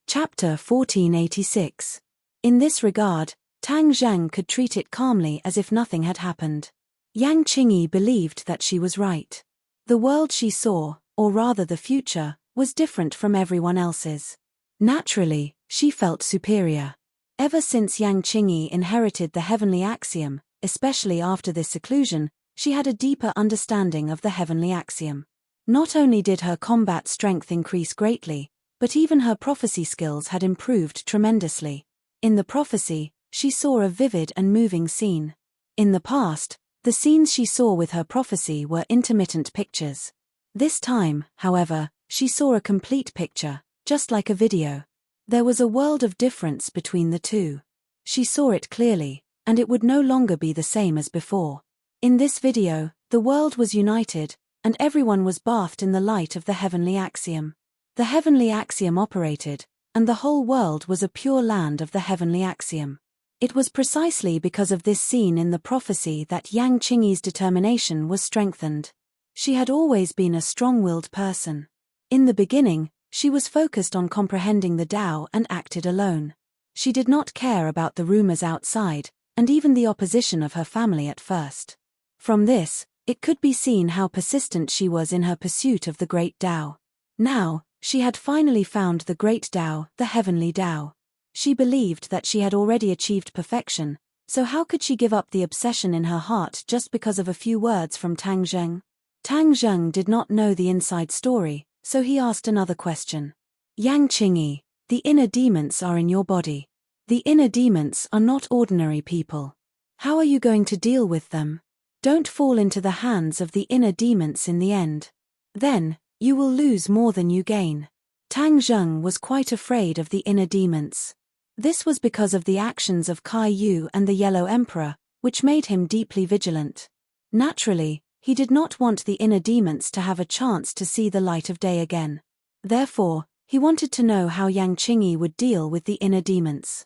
S1: Chapter 1486. In this regard, Tang Zheng could treat it calmly as if nothing had happened. Yang Qingyi believed that she was right. The world she saw, or rather the future, was different from everyone else's. Naturally, she felt superior. Ever since Yang Qingyi inherited the heavenly axiom, especially after this seclusion, she had a deeper understanding of the heavenly axiom. Not only did her combat strength increase greatly, but even her prophecy skills had improved tremendously. In the prophecy, she saw a vivid and moving scene. In the past, the scenes she saw with her prophecy were intermittent pictures. This time, however, she saw a complete picture, just like a video. There was a world of difference between the two. She saw it clearly, and it would no longer be the same as before. In this video, the world was united, and everyone was bathed in the light of the heavenly axiom. The heavenly axiom operated, and the whole world was a pure land of the heavenly axiom. It was precisely because of this scene in the prophecy that Yang Qingyi's determination was strengthened. She had always been a strong-willed person. In the beginning, she was focused on comprehending the Tao and acted alone. She did not care about the rumors outside, and even the opposition of her family at first. From this, it could be seen how persistent she was in her pursuit of the great Tao. Now, she had finally found the great Tao, the heavenly Tao. She believed that she had already achieved perfection, so how could she give up the obsession in her heart just because of a few words from Tang Zheng? Tang Zheng did not know the inside story, so he asked another question. Yang Qingyi, the inner demons are in your body. The inner demons are not ordinary people. How are you going to deal with them? Don't fall into the hands of the inner demons in the end. Then, you will lose more than you gain. Tang Zheng was quite afraid of the inner demons. This was because of the actions of Kai Yu and the Yellow Emperor, which made him deeply vigilant. Naturally, he did not want the inner demons to have a chance to see the light of day again. Therefore, he wanted to know how Yang Qingyi would deal with the inner demons.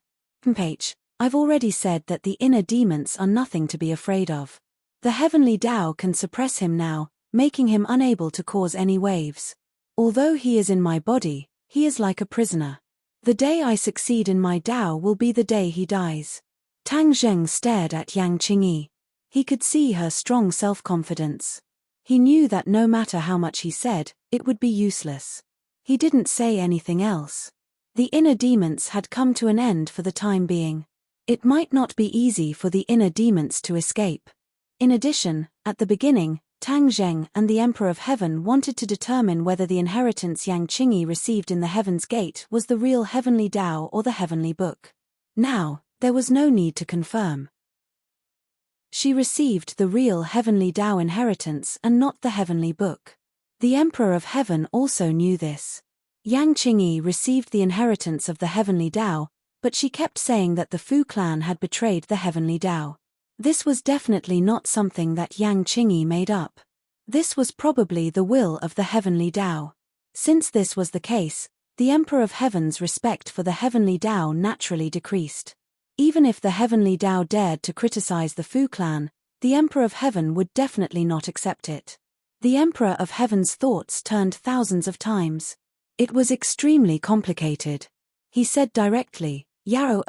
S1: I've already said that the inner demons are nothing to be afraid of. The heavenly Tao can suppress him now, making him unable to cause any waves. Although he is in my body, he is like a prisoner. The day I succeed in my Tao will be the day he dies. Tang Zheng stared at Yang Qingyi. He could see her strong self-confidence. He knew that no matter how much he said, it would be useless. He didn't say anything else. The inner demons had come to an end for the time being. It might not be easy for the inner demons to escape. In addition, at the beginning, Tang Zheng and the Emperor of Heaven wanted to determine whether the inheritance Yang Qingyi received in the Heaven's Gate was the real Heavenly Tao or the Heavenly Book. Now, there was no need to confirm. She received the real Heavenly Tao inheritance and not the Heavenly Book. The Emperor of Heaven also knew this. Yang Qingyi received the inheritance of the Heavenly Tao, but she kept saying that the Fu clan had betrayed the Heavenly Tao. This was definitely not something that Yang Qingyi made up. This was probably the will of the Heavenly Tao. Since this was the case, the Emperor of Heaven's respect for the Heavenly Tao naturally decreased. Even if the Heavenly Tao dared to criticize the Fu clan, the Emperor of Heaven would definitely not accept it. The Emperor of Heaven's thoughts turned thousands of times. It was extremely complicated. He said directly, "Yao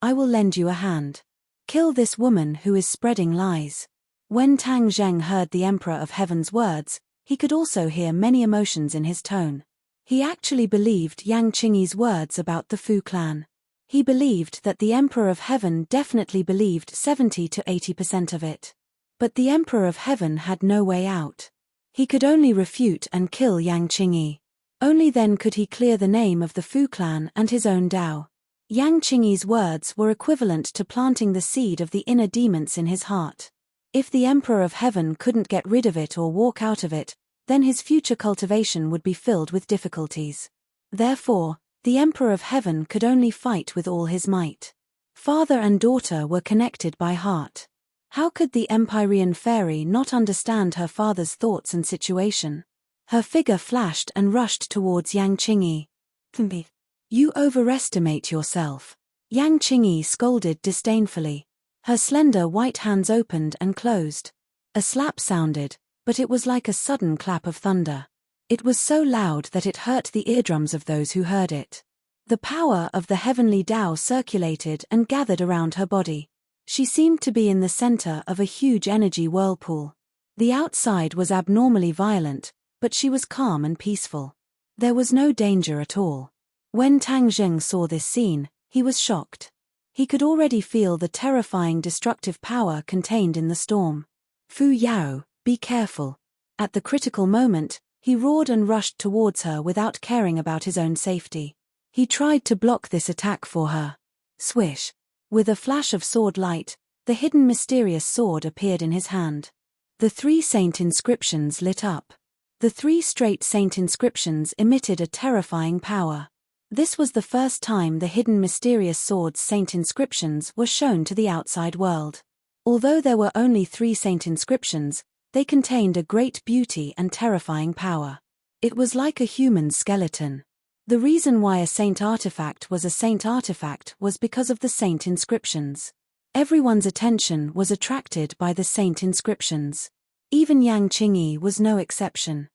S1: I will lend you a hand. Kill this woman who is spreading lies." When Tang Zheng heard the Emperor of Heaven's words, he could also hear many emotions in his tone. He actually believed Yang Qingyi's words about the Fu clan. He believed that the Emperor of Heaven definitely believed 70 to 80% of it. But the Emperor of Heaven had no way out. He could only refute and kill Yang Qingyi. Only then could he clear the name of the Fu clan and his own Tao. Yang Qingyi's words were equivalent to planting the seed of the inner demons in his heart. If the Emperor of Heaven couldn't get rid of it or walk out of it, then his future cultivation would be filled with difficulties. Therefore, the Emperor of Heaven could only fight with all his might. Father and daughter were connected by heart. How could the Empyrean fairy not understand her father's thoughts and situation? Her figure flashed and rushed towards Yang Qingyi. "You overestimate yourself," Yang Qingyi scolded disdainfully. Her slender white hands opened and closed. A slap sounded, but it was like a sudden clap of thunder. It was so loud that it hurt the eardrums of those who heard it. The power of the Heavenly Tao circulated and gathered around her body. She seemed to be in the center of a huge energy whirlpool. The outside was abnormally violent, but she was calm and peaceful. There was no danger at all. When Tang Zheng saw this scene, he was shocked. He could already feel the terrifying destructive power contained in the storm. "Fu Yao, be careful." At the critical moment, he roared and rushed towards her without caring about his own safety. He tried to block this attack for her. Swish! With a flash of sword light, the hidden mysterious sword appeared in his hand. The 3 saint inscriptions lit up. The 3 straight saint inscriptions emitted a terrifying power. This was the first time the hidden mysterious sword's saint inscriptions were shown to the outside world. Although there were only 3 saint inscriptions, they contained a great beauty and terrifying power. It was like a human skeleton. The reason why a saint artifact was a saint artifact was because of the saint inscriptions. Everyone's attention was attracted by the saint inscriptions. Even Yang Qingyi was no exception.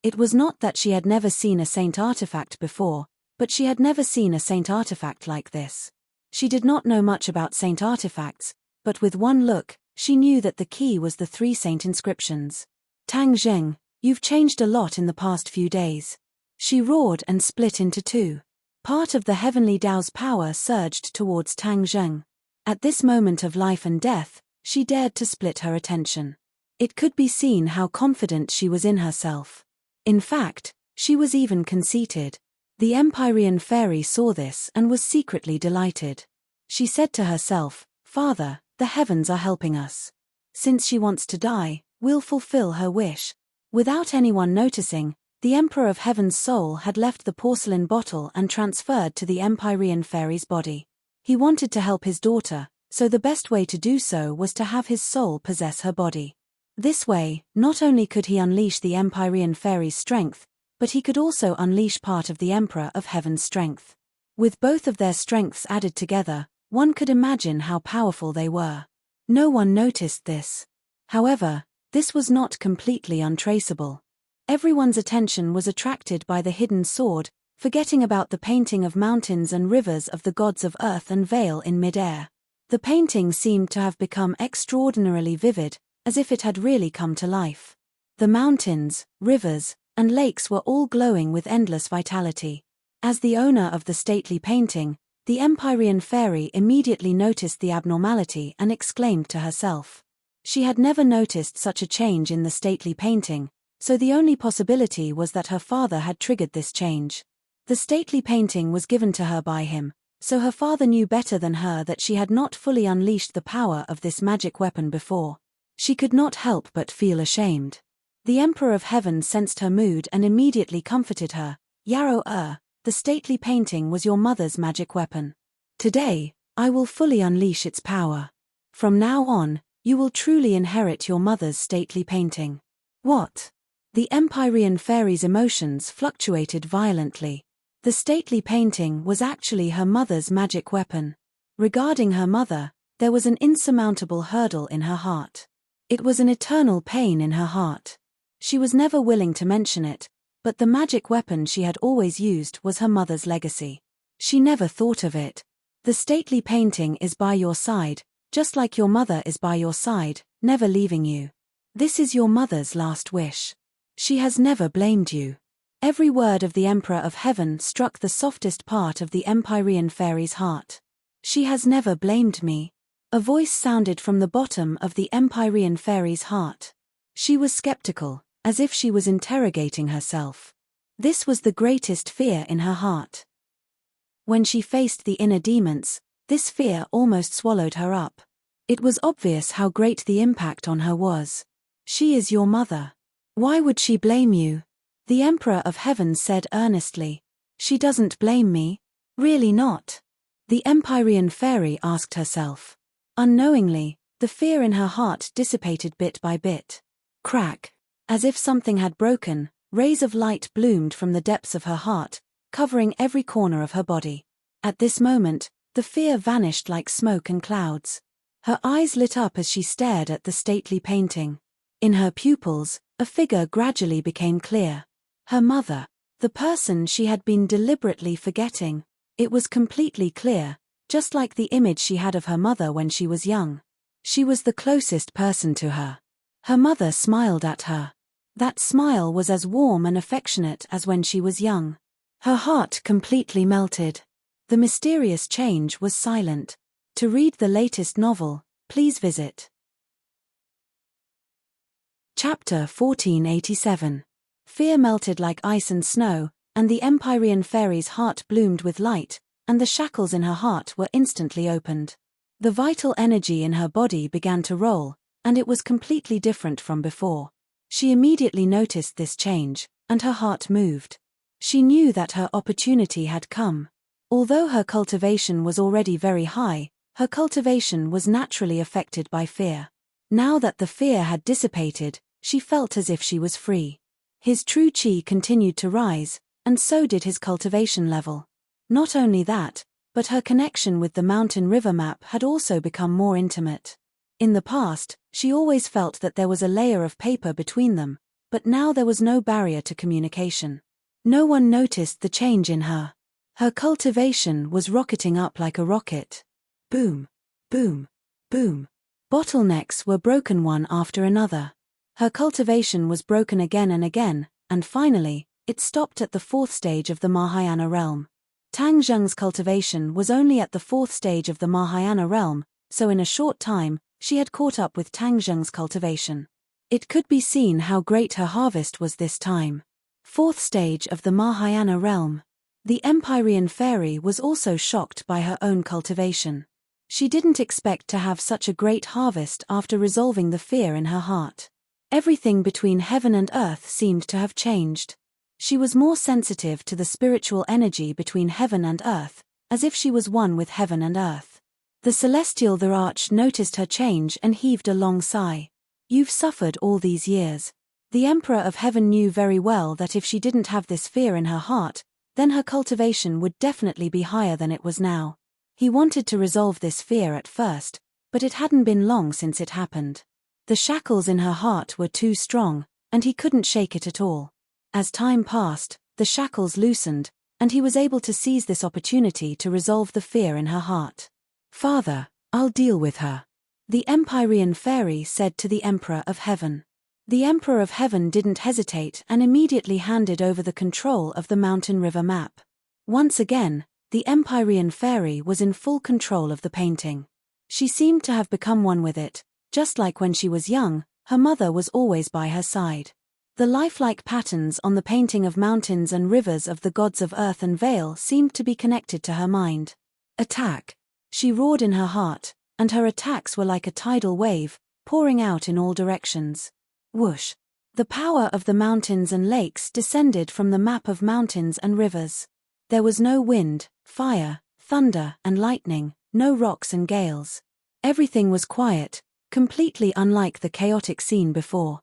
S1: It was not that she had never seen a saint artifact before, but she had never seen a saint artifact like this. She did not know much about saint artifacts, but with one look, she knew that the key was the 3 saint inscriptions. "Tang Zheng, you've changed a lot in the past few days." She roared and split into 2. Part of the Heavenly Tao's power surged towards Tang Zheng. At this moment of life and death, she dared to split her attention. It could be seen how confident she was in herself. In fact, she was even conceited. The Empyrean fairy saw this and was secretly delighted. She said to herself, "Father, the heavens are helping us. Since she wants to die, we'll fulfill her wish." Without anyone noticing, the Emperor of Heaven's soul had left the porcelain bottle and transferred to the Empyrean fairy's body. He wanted to help his daughter, so the best way to do so was to have his soul possess her body. This way, not only could he unleash the Empyrean fairy's strength, but he could also unleash part of the Emperor of Heaven's strength. With both of their strengths added together, one could imagine how powerful they were. No one noticed this. However, this was not completely untraceable. Everyone's attention was attracted by the hidden sword, forgetting about the painting of mountains and rivers of the gods of earth and veil in midair. The painting seemed to have become extraordinarily vivid, as if it had really come to life. The mountains, rivers, and lakes were all glowing with endless vitality. As the owner of the stately painting, the Empyrean fairy immediately noticed the abnormality and exclaimed to herself. She had never noticed such a change in the stately painting, so the only possibility was that her father had triggered this change. The stately painting was given to her by him, so her father knew better than her that she had not fully unleashed the power of this magic weapon before. She could not help but feel ashamed. The Emperor of Heaven sensed her mood and immediately comforted her. Yarrow, the stately painting was your mother's magic weapon. Today, I will fully unleash its power. From now on, you will truly inherit your mother's stately painting. What? The Empyrean fairy's emotions fluctuated violently. The stately painting was actually her mother's magic weapon. Regarding her mother, there was an insurmountable hurdle in her heart. It was an eternal pain in her heart. She was never willing to mention it, but the magic weapon she had always used was her mother's legacy. She never thought of it. The stately painting is by your side, just like your mother is by your side, never leaving you. This is your mother's last wish. She has never blamed you. Every word of the Emperor of Heaven struck the softest part of the Empyrean fairy's heart. She has never blamed me. A voice sounded from the bottom of the Empyrean fairy's heart. She was skeptical, as if she was interrogating herself. This was the greatest fear in her heart. When she faced the inner demons, this fear almost swallowed her up. It was obvious how great the impact on her was. She is your mother. Why would she blame you? The Emperor of Heaven said earnestly. She doesn't blame me. Really not. The Empyrean fairy asked herself. Unknowingly, the fear in her heart dissipated bit by bit. Crack. As if something had broken, rays of light bloomed from the depths of her heart, covering every corner of her body. At this moment, the fear vanished like smoke and clouds. Her eyes lit up as she stared at the stately painting. In her pupils, a figure gradually became clear. Her mother. The person she had been deliberately forgetting. It was completely clear, just like the image she had of her mother when she was young. She was the closest person to her. Her mother smiled at her. That smile was as warm and affectionate as when she was young. Her heart completely melted. The mysterious change was silent. To read the latest novel, please visit Chapter 1487. Fear melted like ice and snow, and the Empyrean fairy's heart bloomed with light, and the shackles in her heart were instantly opened. The vital energy in her body began to roll, and it was completely different from before. She immediately noticed this change, and her heart moved. She knew that her opportunity had come. Although her cultivation was already very high, her cultivation was naturally affected by fear. Now that the fear had dissipated, she felt as if she was free. His true chi continued to rise, and so did his cultivation level. Not only that, but her connection with the mountain river map had also become more intimate. In the past, she always felt that there was a layer of paper between them, but now there was no barrier to communication. No one noticed the change in her. Her cultivation was rocketing up like a rocket. Boom, boom, boom. Bottlenecks were broken one after another. Her cultivation was broken again and again, and finally, it stopped at the fourth stage of the Mahayana realm. Tang Zheng's cultivation was only at the fourth stage of the Mahayana realm, so in a short time, she had caught up with Tang Zheng's cultivation. It could be seen how great her harvest was this time. Fourth stage of the Mahayana realm. The Empyrean fairy was also shocked by her own cultivation. She didn't expect to have such a great harvest after resolving the fear in her heart. Everything between heaven and earth seemed to have changed. She was more sensitive to the spiritual energy between heaven and earth, as if she was one with heaven and earth. The celestial Virach noticed her change and heaved a long sigh. You've suffered all these years. The Emperor of Heaven knew very well that if she didn't have this fear in her heart, then her cultivation would definitely be higher than it was now. He wanted to resolve this fear at first, but it hadn't been long since it happened. The shackles in her heart were too strong, and he couldn't shake it at all. As time passed, the shackles loosened, and he was able to seize this opportunity to resolve the fear in her heart. Father, I'll deal with her. The Empyrean fairy said to the Emperor of Heaven. The Emperor of Heaven didn't hesitate and immediately handed over the control of the mountain river map. Once again, the Empyrean fairy was in full control of the painting. She seemed to have become one with it, just like when she was young, her mother was always by her side. The lifelike patterns on the painting of mountains and rivers of the gods of earth and veil seemed to be connected to her mind. Attack! She roared in her heart, and her attacks were like a tidal wave, pouring out in all directions. Whoosh! The power of the mountains and lakes descended from the map of mountains and rivers. There was no wind, fire, thunder, and lightning, no rocks and gales. Everything was quiet, completely unlike the chaotic scene before.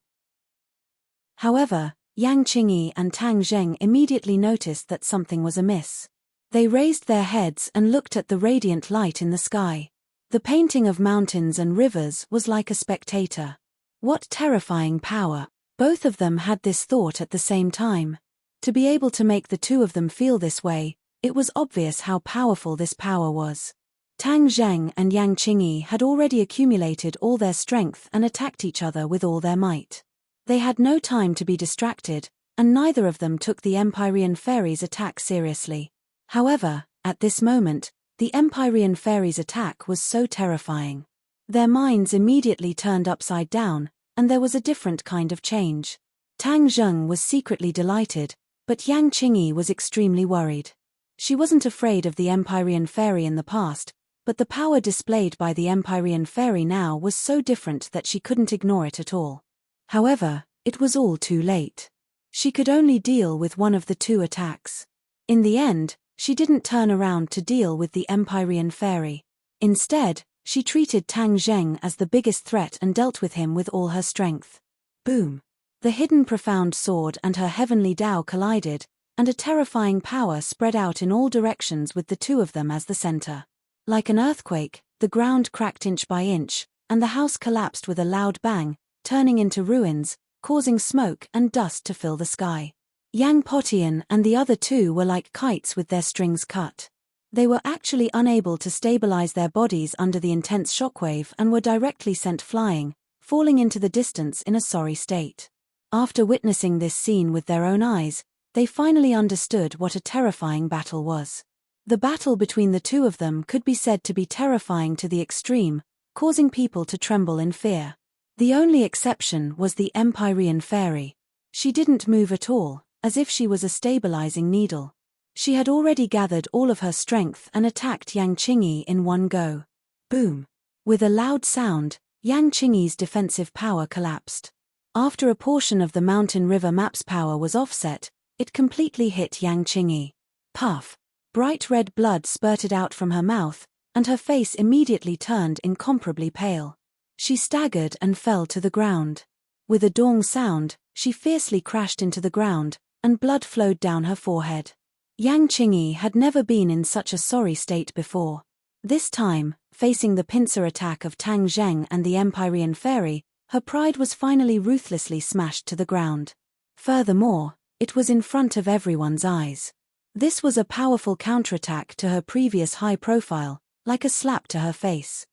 S1: However, Yang Qingyi and Tang Zheng immediately noticed that something was amiss. They raised their heads and looked at the radiant light in the sky. The painting of mountains and rivers was like a spectator. What terrifying power! Both of them had this thought at the same time. To be able to make the two of them feel this way, it was obvious how powerful this power was. Tang Zheng and Yang Qingyi had already accumulated all their strength and attacked each other with all their might. They had no time to be distracted, and neither of them took the Empyrean fairy's attack seriously. However, at this moment, the Empyrean fairy's attack was so terrifying. Their minds immediately turned upside down, and there was a different kind of change. Tang Zheng was secretly delighted, but Yang Qingyi was extremely worried. She wasn't afraid of the Empyrean fairy in the past, but the power displayed by the Empyrean fairy now was so different that she couldn't ignore it at all. However, it was all too late. She could only deal with one of the two attacks. In the end, she didn't turn around to deal with the Empyrean fairy. Instead, she treated Tang Zheng as the biggest threat and dealt with him with all her strength. Boom! The hidden profound sword and her heavenly Tao collided, and a terrifying power spread out in all directions with the two of them as the center. Like an earthquake, the ground cracked inch by inch, and the house collapsed with a loud bang, turning into ruins, causing smoke and dust to fill the sky. Yang Potian and the other two were like kites with their strings cut. They were actually unable to stabilize their bodies under the intense shockwave and were directly sent flying, falling into the distance in a sorry state. After witnessing this scene with their own eyes, they finally understood what a terrifying battle was. The battle between the two of them could be said to be terrifying to the extreme, causing people to tremble in fear. The only exception was the Empyrean fairy. She didn't move at all, as if she was a stabilizing needle. She had already gathered all of her strength and attacked Yang Qingyi in one go. Boom! With a loud sound, Yang Qingyi's defensive power collapsed. After a portion of the mountain river map's power was offset, it completely hit Yang Qingyi. Puff! Bright red blood spurted out from her mouth, and her face immediately turned incomparably pale. She staggered and fell to the ground. With a dong sound, she fiercely crashed into the ground, and blood flowed down her forehead. Yang Qingyi had never been in such a sorry state before. This time, facing the pincer attack of Tang Zheng and the Empyrean fairy, her pride was finally ruthlessly smashed to the ground. Furthermore, it was in front of everyone's eyes. This was a powerful counterattack to her previous high profile, like a slap to her face.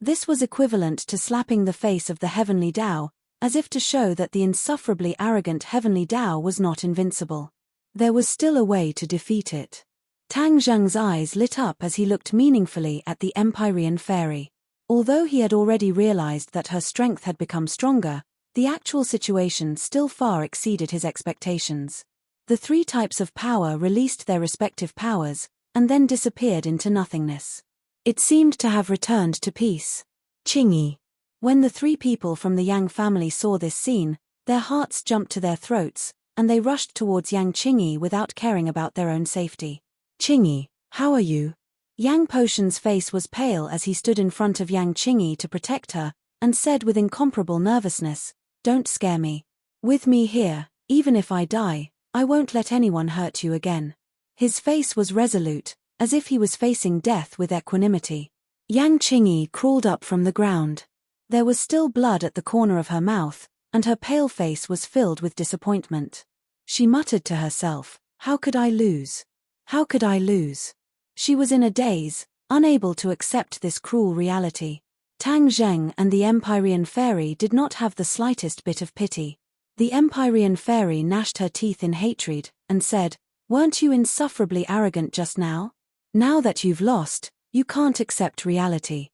S1: This was equivalent to slapping the face of the heavenly Tao, as if to show that the insufferably arrogant heavenly Tao was not invincible. There was still a way to defeat it. Tang Zheng's eyes lit up as he looked meaningfully at the Empyrean fairy. Although he had already realized that her strength had become stronger, the actual situation still far exceeded his expectations. The three types of power released their respective powers, and then disappeared into nothingness. It seemed to have returned to peace. Qingyi. When the three people from the Yang family saw this scene, their hearts jumped to their throats, and they rushed towards Yang Qingyi without caring about their own safety. Qingyi, how are you? Yang Potion's face was pale as he stood in front of Yang Qingyi to protect her, and said with incomparable nervousness, "Don't scare me. With me here, even if I die, I won't let anyone hurt you again." His face was resolute, as if he was facing death with equanimity. Yang Qingyi crawled up from the ground. There was still blood at the corner of her mouth, and her pale face was filled with disappointment. She muttered to herself, "How could I lose? How could I lose?" She was in a daze, unable to accept this cruel reality. Tang Zheng and the Empyrean fairy did not have the slightest bit of pity. The Empyrean fairy gnashed her teeth in hatred, and said, "Weren't you insufferably arrogant just now? Now that you've lost, you can't accept reality.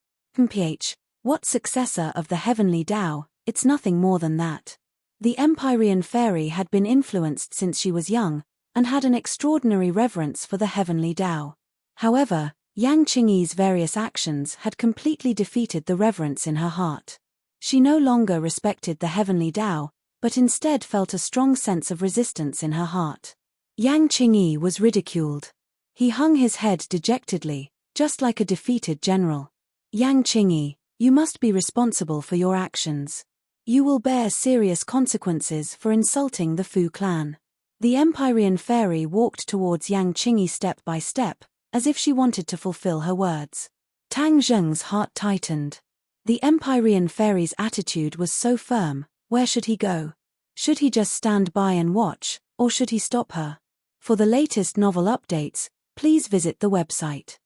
S1: What successor of the heavenly Tao, it's nothing more than that." The Empyrean fairy had been influenced since she was young, and had an extraordinary reverence for the heavenly Tao. However, Yang Qingyi's various actions had completely defeated the reverence in her heart. She no longer respected the heavenly Tao, but instead felt a strong sense of resistance in her heart. Yang Qingyi was ridiculed. He hung his head dejectedly, just like a defeated general. "Yang Qingyi, you must be responsible for your actions. You will bear serious consequences for insulting the Fu clan." The Empyrean fairy walked towards Yang Qingyi step by step, as if she wanted to fulfill her words. Tang Zheng's heart tightened. The Empyrean fairy's attitude was so firm. Where should he go? Should he just stand by and watch, or should he stop her? For the latest novel updates, please visit the website.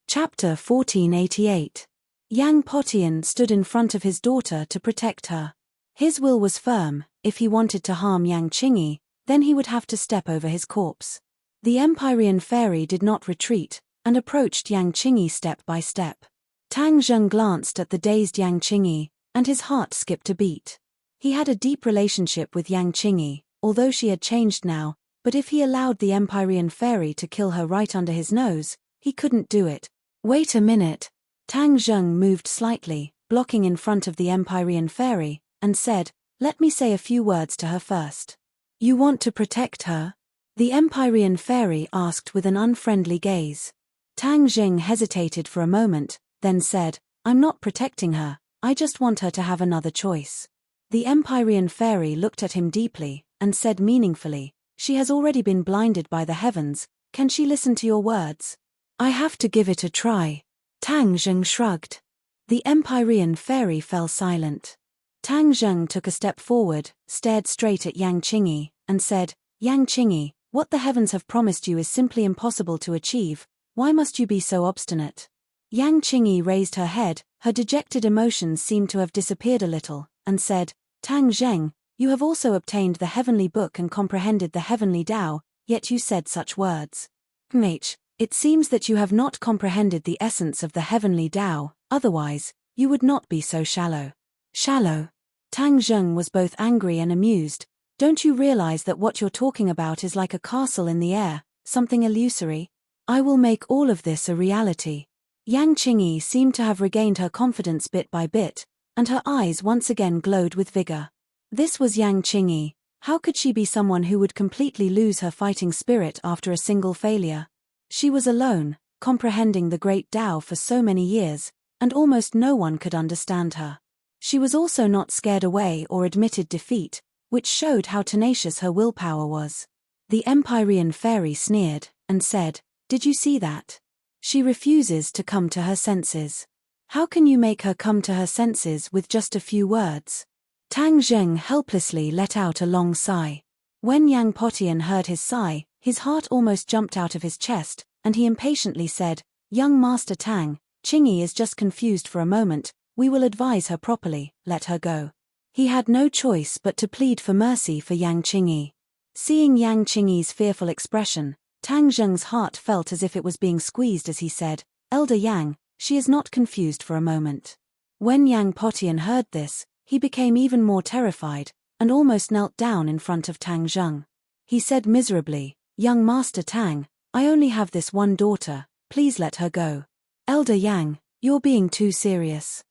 S1: Chapter 1488. Yang Potian stood in front of his daughter to protect her. His will was firm. If he wanted to harm Yang Qingyi, then he would have to step over his corpse. The Empyrean fairy did not retreat, and approached Yang Qingyi step by step. Tang Zheng glanced at the dazed Yang Qingyi, and his heart skipped a beat. He had a deep relationship with Yang Qingyi, although she had changed now, but if he allowed the Empyrean fairy to kill her right under his nose, he couldn't do it. "Wait a minute." Tang Zheng moved slightly, blocking in front of the Empyrean fairy, and said, "Let me say a few words to her first." "You want to protect her?" the Empyrean fairy asked with an unfriendly gaze. Tang Zheng hesitated for a moment, then said, "I'm not protecting her, I just want her to have another choice." The Empyrean fairy looked at him deeply, and said meaningfully, "She has already been blinded by the heavens, can she listen to your words?" "I have to give it a try." Tang Zheng shrugged. The Empyrean fairy fell silent. Tang Zheng took a step forward, stared straight at Yang Qingyi, and said, "Yang Qingyi, what the heavens have promised you is simply impossible to achieve. Why must you be so obstinate?" Yang Qingyi raised her head, her dejected emotions seemed to have disappeared a little, and said, "Tang Zheng, you have also obtained the heavenly book and comprehended the heavenly Tao, yet you said such words. It seems that you have not comprehended the essence of the heavenly Tao, otherwise, you would not be so shallow." "Shallow?" Tang Zheng was both angry and amused. "Don't you realize that what you're talking about is like a castle in the air, something illusory? I will make all of this a reality." Yang Qingyi seemed to have regained her confidence bit by bit, and her eyes once again glowed with vigor. This was Yang Qingyi. How could she be someone who would completely lose her fighting spirit after a single failure? She was alone, comprehending the great Tao for so many years, and almost no one could understand her. She was also not scared away or admitted defeat, which showed how tenacious her willpower was. The Empyrean fairy sneered, and said, "Did you see that? She refuses to come to her senses. How can you make her come to her senses with just a few words?" Tang Zheng helplessly let out a long sigh. When Yang Potian heard his sigh, his heart almost jumped out of his chest, and he impatiently said, "Young Master Tang, Qingyi is just confused for a moment, we will advise her properly, let her go." He had no choice but to plead for mercy for Yang Qingyi. Seeing Yang Qingyi's fearful expression, Tang Zheng's heart felt as if it was being squeezed as he said, "Elder Yang, she is not confused for a moment." When Yang Potian heard this, he became even more terrified, and almost knelt down in front of Tang Zheng. He said miserably, "Young Master Tang, I only have this one daughter, please let her go." "Elder Yang, you're being too serious.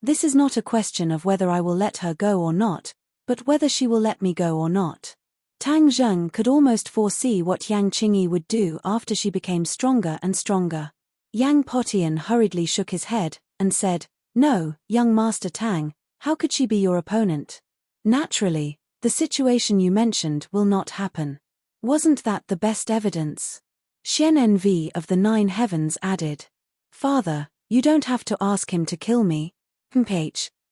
S1: This is not a question of whether I will let her go or not, but whether she will let me go or not." Tang Zheng could almost foresee what Yang Qingyi would do after she became stronger and stronger. Yang Potian hurriedly shook his head, and said, "No, young Master Tang, how could she be your opponent? Naturally, the situation you mentioned will not happen. Wasn't that the best evidence?" Xian Envy of the Nine Heavens added, "Father, you don't have to ask him to kill me.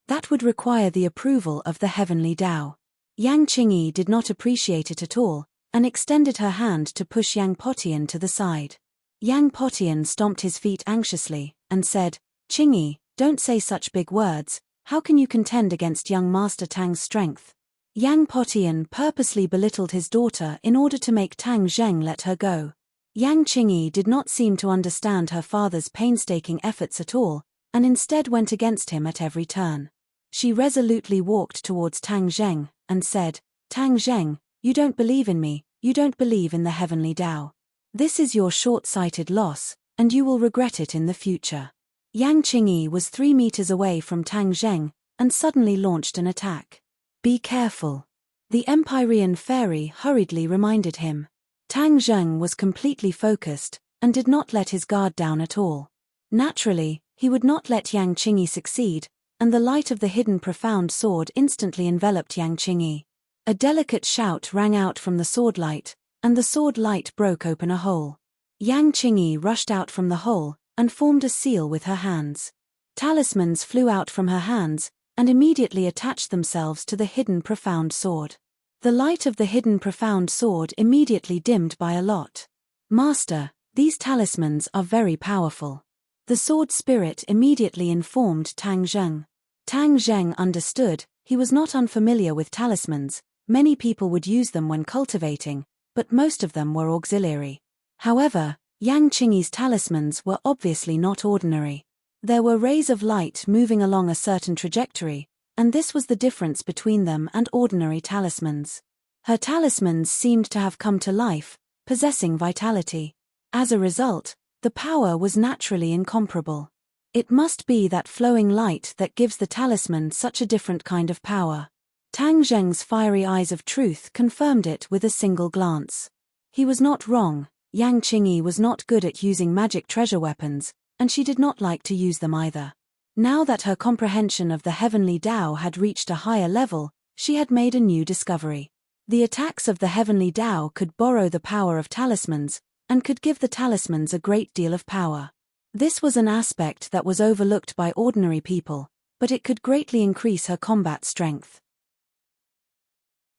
S1: That would require the approval of the heavenly Tao." Yang Qingyi did not appreciate it at all, and extended her hand to push Yang Potian to the side. Yang Potian stomped his feet anxiously, and said, "Qingyi, don't say such big words, how can you contend against young Master Tang's strength?" Yang Potian purposely belittled his daughter in order to make Tang Zheng let her go. Yang Qingyi did not seem to understand her father's painstaking efforts at all, and instead went against him at every turn. She resolutely walked towards Tang Zheng, and said, "Tang Zheng, you don't believe in me, you don't believe in the heavenly Tao. This is your short-sighted loss, and you will regret it in the future." Yang Qingyi was 3 meters away from Tang Zheng, and suddenly launched an attack. "Be careful," the Empyrean fairy hurriedly reminded him. Tang Zheng was completely focused, and did not let his guard down at all. Naturally, he would not let Yang Qingyi succeed, and the light of the hidden profound sword instantly enveloped Yang Qingyi. A delicate shout rang out from the sword light, and the sword light broke open a hole. Yang Qingyi rushed out from the hole, and formed a seal with her hands. Talismans flew out from her hands, and immediately attached themselves to the hidden profound sword. The light of the hidden profound sword immediately dimmed by a lot. "Master, these talismans are very powerful," the sword spirit immediately informed Tang Zheng. Tang Zheng understood. He was not unfamiliar with talismans. Many people would use them when cultivating, but most of them were auxiliary. However, Yang Qingyi's talismans were obviously not ordinary. There were rays of light moving along a certain trajectory, and this was the difference between them and ordinary talismans. Her talismans seemed to have come to life, possessing vitality. As a result, the power was naturally incomparable. It must be that flowing light that gives the talisman such a different kind of power. Tang Zheng's fiery eyes of truth confirmed it with a single glance. He was not wrong. Yang Qingyi was not good at using magic treasure weapons, and she did not like to use them either. Now that her comprehension of the heavenly Tao had reached a higher level, she had made a new discovery. The attacks of the heavenly Tao could borrow the power of talismans, and could give the talismans a great deal of power. This was an aspect that was overlooked by ordinary people, but it could greatly increase her combat strength.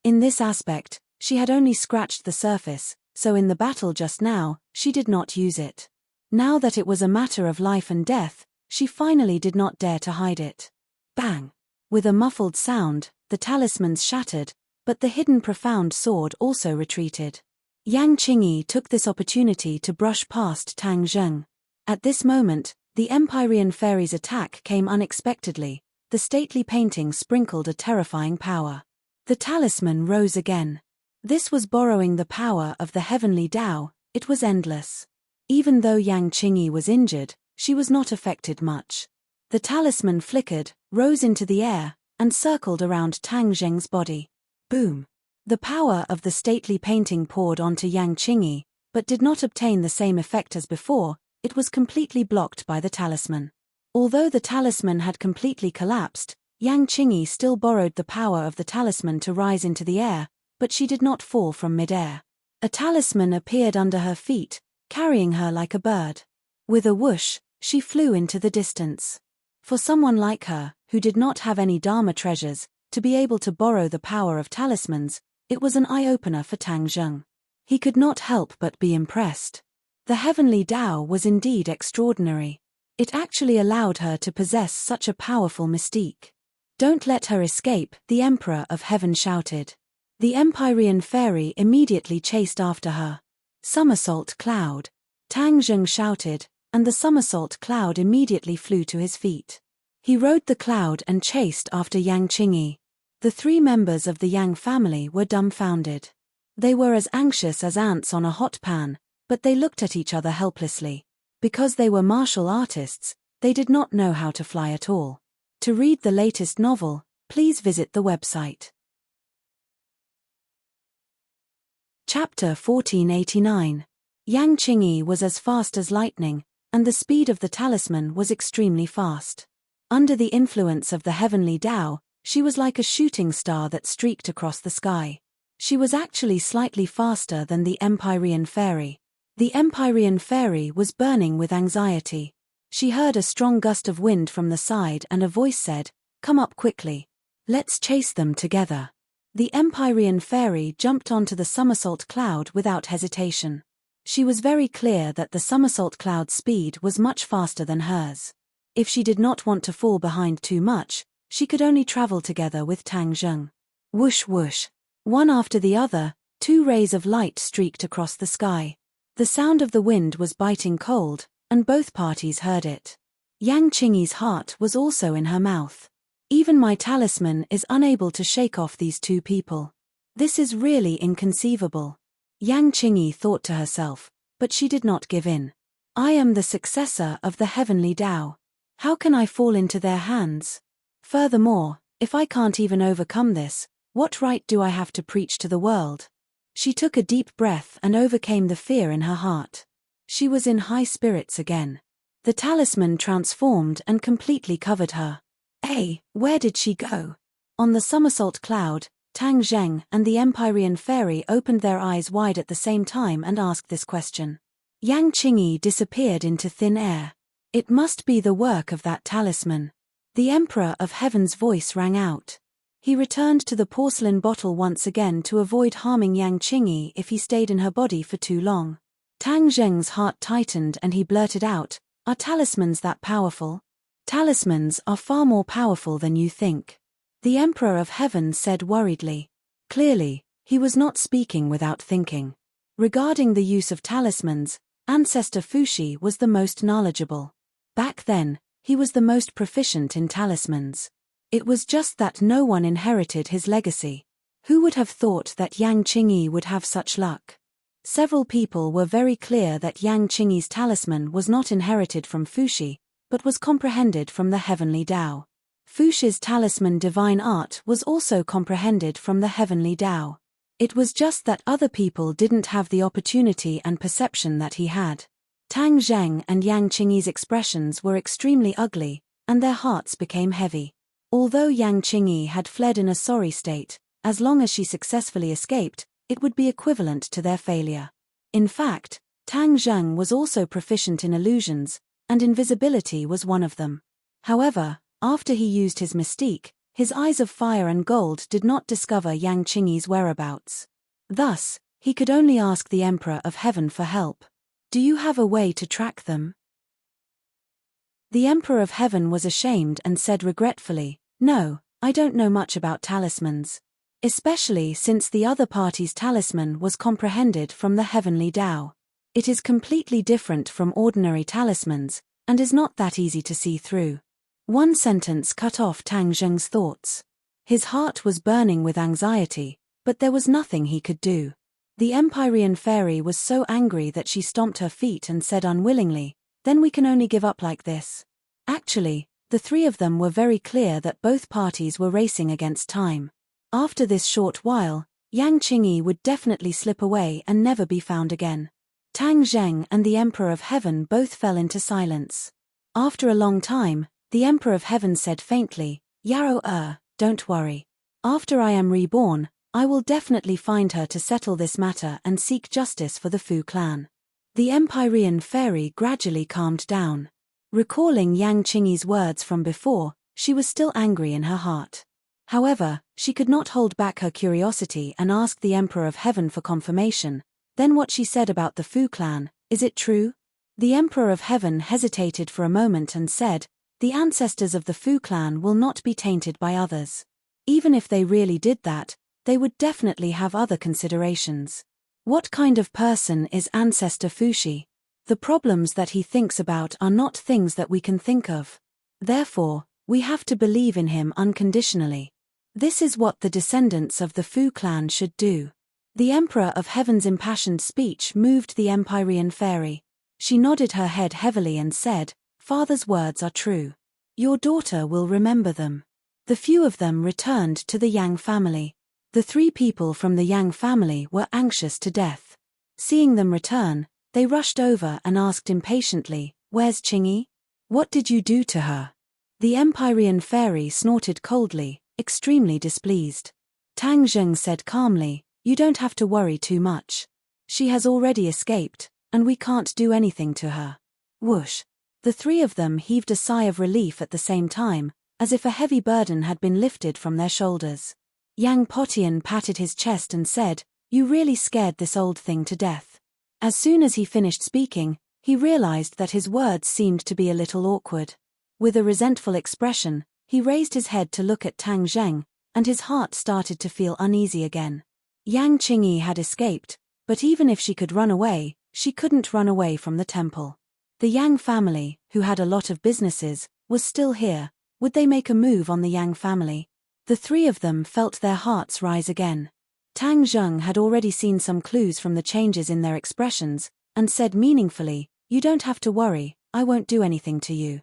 S1: In this aspect, she had only scratched the surface, so in the battle just now, she did not use it. Now that it was a matter of life and death, she finally did not dare to hide it. Bang! With a muffled sound, the talismans shattered, but the hidden profound sword also retreated. Yang Qingyi took this opportunity to brush past Tang Zheng. At this moment, the Empyrean fairy's attack came unexpectedly. The stately painting sprinkled a terrifying power. The talisman rose again. This was borrowing the power of the heavenly Tao. It was endless. Even though Yang Qingyi was injured, she was not affected much. The talisman flickered, rose into the air, and circled around Tang Zheng's body. Boom! The power of the stately painting poured onto Yang Qingyi, but did not obtain the same effect as before. It was completely blocked by the talisman. Although the talisman had completely collapsed, Yang Qingyi still borrowed the power of the talisman to rise into the air, but she did not fall from mid-air. A talisman appeared under her feet, carrying her like a bird. With a whoosh, she flew into the distance. For someone like her, who did not have any Dharma treasures, to be able to borrow the power of talismans, it was an eye-opener for Tang Zheng. He could not help but be impressed. The heavenly Tao was indeed extraordinary. It actually allowed her to possess such a powerful mystique. "Don't let her escape," the Emperor of Heaven shouted. The Empyrean fairy immediately chased after her. "Somersault cloud!" Tang Zheng shouted, and the somersault cloud immediately flew to his feet. He rode the cloud and chased after Yang Qingyi. The 3 members of the Yang family were dumbfounded. They were as anxious as ants on a hot pan, but they looked at each other helplessly. Because they were martial artists, they did not know how to fly at all. To read the latest novel, please visit the website. Chapter 1489. Yang Qingyi was as fast as lightning, and the speed of the talisman was extremely fast. Under the influence of the heavenly Tao, she was like a shooting star that streaked across the sky. She was actually slightly faster than the Empyrean fairy. The Empyrean fairy was burning with anxiety. She heard a strong gust of wind from the side and a voice said, "Come up quickly. Let's chase them together." The Empyrean fairy jumped onto the somersault cloud without hesitation. She was very clear that the somersault cloud's speed was much faster than hers. If she did not want to fall behind too much, she could only travel together with Tang Zheng. Whoosh whoosh. One after the other, 2 rays of light streaked across the sky. The sound of the wind was biting cold, and both parties heard it. Yang Qingyi's heart was also in her mouth. Even my talisman is unable to shake off these 2 people. This is really inconceivable. Yang Qingyi thought to herself, but she did not give in. I am the successor of the heavenly Tao. How can I fall into their hands? Furthermore, if I can't even overcome this, what right do I have to preach to the world? She took a deep breath and overcame the fear in her heart. She was in high spirits again. The talisman transformed and completely covered her. Hey, where did she go? On the somersault cloud, Tang Zheng and the Empyrean fairy opened their eyes wide at the same time and asked this question. Yang Qingyi disappeared into thin air. It must be the work of that talisman. The Emperor of Heaven's voice rang out. He returned to the porcelain bottle once again to avoid harming Yang Qingyi if he stayed in her body for too long. Tang Zheng's heart tightened and he blurted out, "Are talismans that powerful?" "Talismans are far more powerful than you think," the Emperor of Heaven said worriedly. Clearly, he was not speaking without thinking. Regarding the use of talismans, Ancestor Fuxi was the most knowledgeable. Back then, he was the most proficient in talismans. It was just that no one inherited his legacy. Who would have thought that Yang Qingyi would have such luck? Several people were very clear that Yang Qingyi's talisman was not inherited from Fuxi, but was comprehended from the heavenly Tao. Fuxi's talisman divine art was also comprehended from the heavenly Tao. It was just that other people didn't have the opportunity and perception that he had. Tang Zheng and Yang Qingyi's expressions were extremely ugly, and their hearts became heavy. Although Yang Qingyi had fled in a sorry state, as long as she successfully escaped, it would be equivalent to their failure. In fact, Tang Zheng was also proficient in illusions, and invisibility was one of them. However, after he used his mystique, his eyes of fire and gold did not discover Yang Qingyi's whereabouts. Thus, he could only ask the Emperor of Heaven for help. Do you have a way to track them? The Emperor of Heaven was ashamed and said regretfully, "No, I don't know much about talismans. Especially since the other party's talisman was comprehended from the heavenly Tao. It is completely different from ordinary talismans, and is not that easy to see through." One sentence cut off Tang Zheng's thoughts. His heart was burning with anxiety, but there was nothing he could do. The Empyrean fairy was so angry that she stomped her feet and said unwillingly, "Then we can only give up like this." Actually, the 3 of them were very clear that both parties were racing against time. After this short while, Yang Qingyi would definitely slip away and never be found again. Tang Zheng and the Emperor of Heaven both fell into silence. After a long time, the Emperor of Heaven said faintly, "Yarrow, don't worry. After I am reborn, I will definitely find her to settle this matter and seek justice for the Fu clan." The Empyrean fairy gradually calmed down. Recalling Yang Qingyi's words from before, she was still angry in her heart. However, she could not hold back her curiosity and asked the Emperor of Heaven for confirmation. "Then what she said about the Fu clan, is it true?" The Emperor of Heaven hesitated for a moment and said, "The ancestors of the Fu clan will not be tainted by others. Even if they really did that, they would definitely have other considerations. What kind of person is Ancestor Fuxi? The problems that he thinks about are not things that we can think of. Therefore, we have to believe in him unconditionally. This is what the descendants of the Fu clan should do." The Emperor of Heaven's impassioned speech moved the Empyrean fairy. She nodded her head heavily and said, "Father's words are true. Your daughter will remember them." The few of them returned to the Yang family. The 3 people from the Yang family were anxious to death. Seeing them return, they rushed over and asked impatiently, "Where's Qingyi? What did you do to her?" The Empyrean fairy snorted coldly, extremely displeased. Tang Zheng said calmly, "You don't have to worry too much. She has already escaped, and we can't do anything to her." Whoosh! The 3 of them heaved a sigh of relief at the same time, as if a heavy burden had been lifted from their shoulders. Yang Potian patted his chest and said, "You really scared this old thing to death. As soon as he finished speaking, he realized that his words seemed to be a little awkward. With a resentful expression, he raised his head to look at Tang Zheng, and his heart started to feel uneasy again. Yang Qingyi had escaped, but even if she could run away, she couldn't run away from the temple. The Yang family, who had a lot of businesses, was still here. Would they make a move on the Yang family? The three of them felt their hearts rise again. Tang Zheng had already seen some clues from the changes in their expressions, and said meaningfully, "You don't have to worry, I won't do anything to you.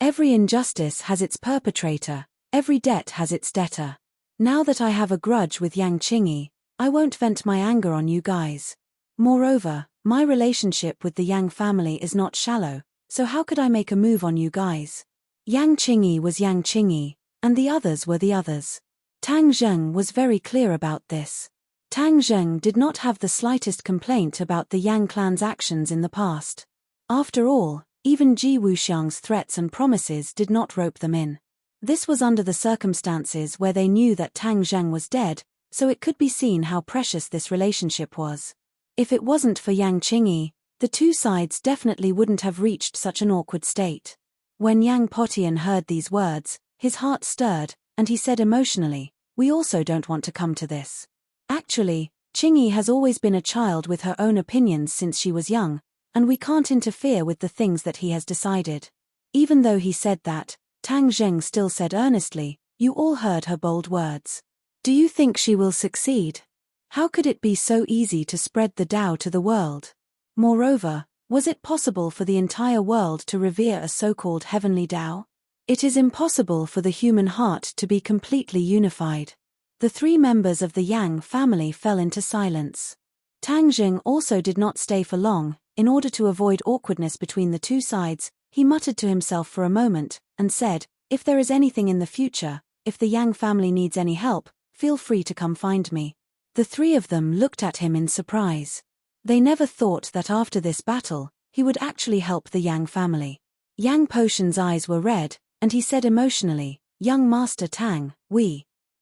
S1: Every injustice has its perpetrator, every debt has its debtor. Now that I have a grudge with Yang Qingyi, I won't vent my anger on you guys. Moreover, my relationship with the Yang family is not shallow, so how could I make a move on you guys?" Yang Qingyi was Yang Qingyi, and the others were the others. Tang Zheng was very clear about this. Tang Zheng did not have the slightest complaint about the Yang clan's actions in the past. After all, even Ji Wuxiang's threats and promises did not rope them in. This was under the circumstances where they knew that Tang Zheng was dead, so it could be seen how precious this relationship was. If it wasn't for Yang Qingyi, the two sides definitely wouldn't have reached such an awkward state. When Yang Potian heard these words, his heart stirred, and he said emotionally, "We also don't want to come to this. Actually, Qingyi has always been a child with her own opinions since she was young, and we can't interfere with the things that he has decided." Even though he said that, Tang Zheng still said earnestly, "You all heard her bold words. Do you think she will succeed? How could it be so easy to spread the Tao to the world? Moreover, was it possible for the entire world to revere a so-called heavenly Tao? It is impossible for the human heart to be completely unified." The three members of the Yang family fell into silence. Tang Zheng also did not stay for long. In order to avoid awkwardness between the two sides, he muttered to himself for a moment, and said, "If there is anything in the future, if the Yang family needs any help, feel free to come find me." The three of them looked at him in surprise. They never thought that after this battle, he would actually help the Yang family. Yang Potian's eyes were red, and he said emotionally, "Young Master Tang,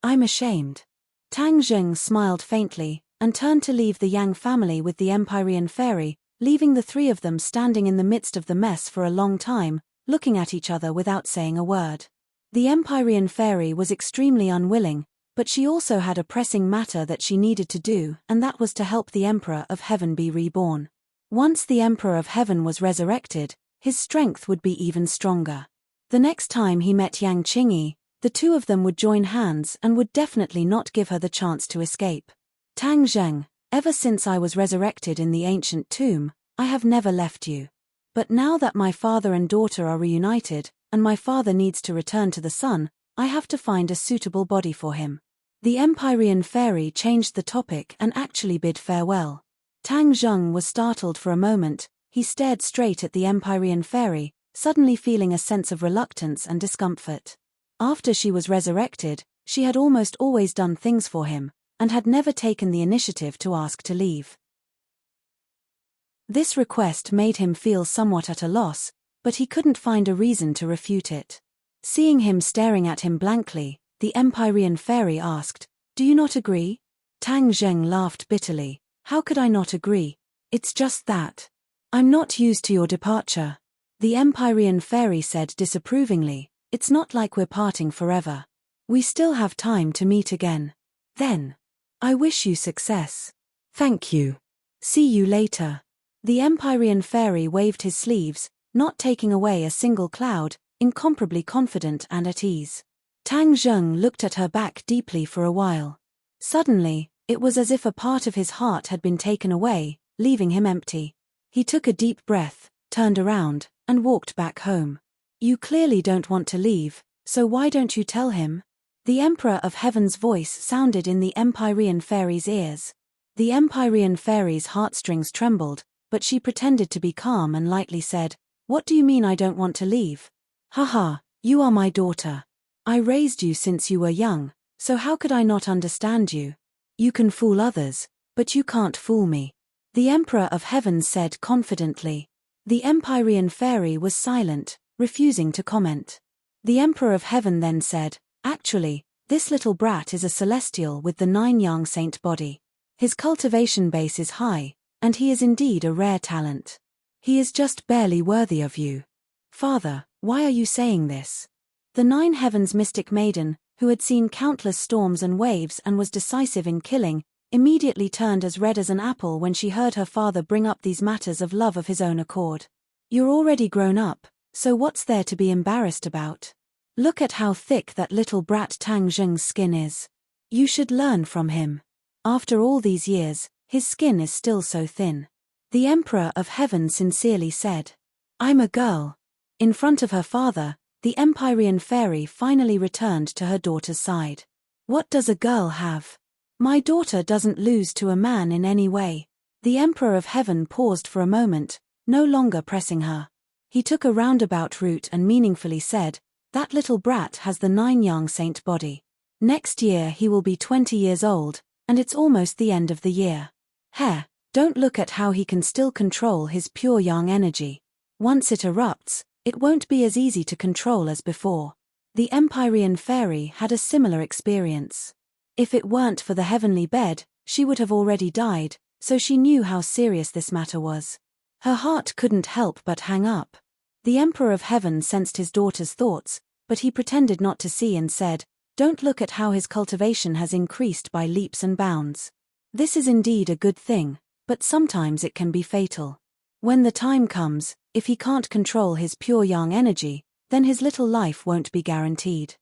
S1: I'm ashamed." Tang Zheng smiled faintly, and turned to leave the Yang family with the Empyrean fairy, leaving the three of them standing in the midst of the mess for a long time, looking at each other without saying a word. The Empyrean fairy was extremely unwilling, but she also had a pressing matter that she needed to do, and that was to help the Emperor of Heaven be reborn. Once the Emperor of Heaven was resurrected, his strength would be even stronger. The next time he met Yang Qingyi, the two of them would join hands and would definitely not give her the chance to escape. "Tang Zheng, ever since I was resurrected in the ancient tomb, I have never left you. But now that my father and daughter are reunited, and my father needs to return to the sun, I have to find a suitable body for him." The Empyrean fairy changed the topic and actually bid farewell. Tang Zheng was startled for a moment. He stared straight at the Empyrean fairy, suddenly feeling a sense of reluctance and discomfort. After she was resurrected, she had almost always done things for him, and had never taken the initiative to ask to leave. This request made him feel somewhat at a loss, but he couldn't find a reason to refute it. Seeing him staring at him blankly, the Empyrean fairy asked, "Do you not agree?" Tang Zheng laughed bitterly. "How could I not agree? It's just that I'm not used to your departure." The Empyrean fairy said disapprovingly, "It's not like we're parting forever. We still have time to meet again. Then, I wish you success. Thank you. See you later." The Empyrean fairy waved his sleeves, not taking away a single cloud, incomparably confident and at ease. Tang Zheng looked at her back deeply for a while. Suddenly, it was as if a part of his heart had been taken away, leaving him empty. He took a deep breath, turned around, and walked back home. "You clearly don't want to leave, so why don't you tell him?" The Emperor of Heaven's voice sounded in the Empyrean fairy's ears. The Empyrean fairy's heartstrings trembled, but she pretended to be calm and lightly said, "What do you mean I don't want to leave? Haha, you are my daughter. I raised you since you were young, so how could I not understand you? You can fool others, but you can't fool me." The Emperor of Heaven said confidently. The Empyrean fairy was silent, refusing to comment. The Emperor of Heaven then said, "Actually, this little brat is a celestial with the 9 yang saint body. His cultivation base is high, and he is indeed a rare talent. He is just barely worthy of you. Father, why are you saying this? The Nine Heavens mystic maiden, who had seen countless storms and waves and was decisive in killing, immediately turned as red as an apple when she heard her father bring up these matters of love of his own accord. You're already grown up, so what's there to be embarrassed about? Look at how thick that little brat Tang Zheng's skin is. You should learn from him. After all these years, his skin is still so thin. The Emperor of Heaven sincerely said. I'm a girl. In front of her father, the Empyrean fairy finally returned to her daughter's side. What does a girl have? My daughter doesn't lose to a man in any way. The Emperor of Heaven paused for a moment, no longer pressing her. He took a roundabout route and meaningfully said, that little brat has the 9-yang saint body. Next year he will be 20 years old, and it's almost the end of the year. Don't look at how he can still control his pure yang energy. Once it erupts, it won't be as easy to control as before. The Empyrean fairy had a similar experience. If it weren't for the heavenly bed, she would have already died, so she knew how serious this matter was. Her heart couldn't help but hang up. The Emperor of Heaven sensed his daughter's thoughts, but he pretended not to see and said, don't look at how his cultivation has increased by leaps and bounds. This is indeed a good thing, but sometimes it can be fatal. When the time comes, if he can't control his pure yang energy, then his little life won't be guaranteed.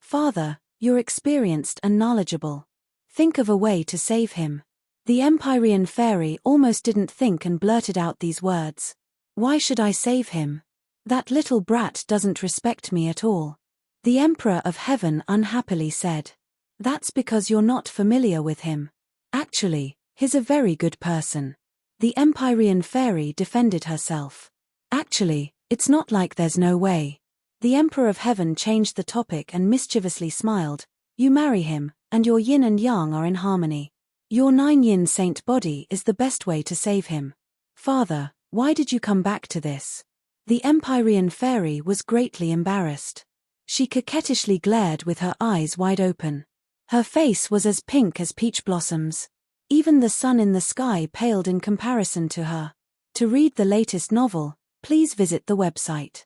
S1: Father, you're experienced and knowledgeable. Think of a way to save him. The Empyrean fairy almost didn't think and blurted out these words. Why should I save him? That little brat doesn't respect me at all. The Emperor of Heaven unhappily said. That's because you're not familiar with him. Actually, he's a very good person. The Empyrean fairy defended herself. Actually, it's not like there's no way. The Emperor of Heaven changed the topic and mischievously smiled. You marry him, and your yin and yang are in harmony. Your 9-yin saint body is the best way to save him. Father, why did you come back to this? The Empyrean fairy was greatly embarrassed. She coquettishly glared with her eyes wide open. Her face was as pink as peach blossoms. Even the sun in the sky paled in comparison to her. To read the latest novel, please visit the website.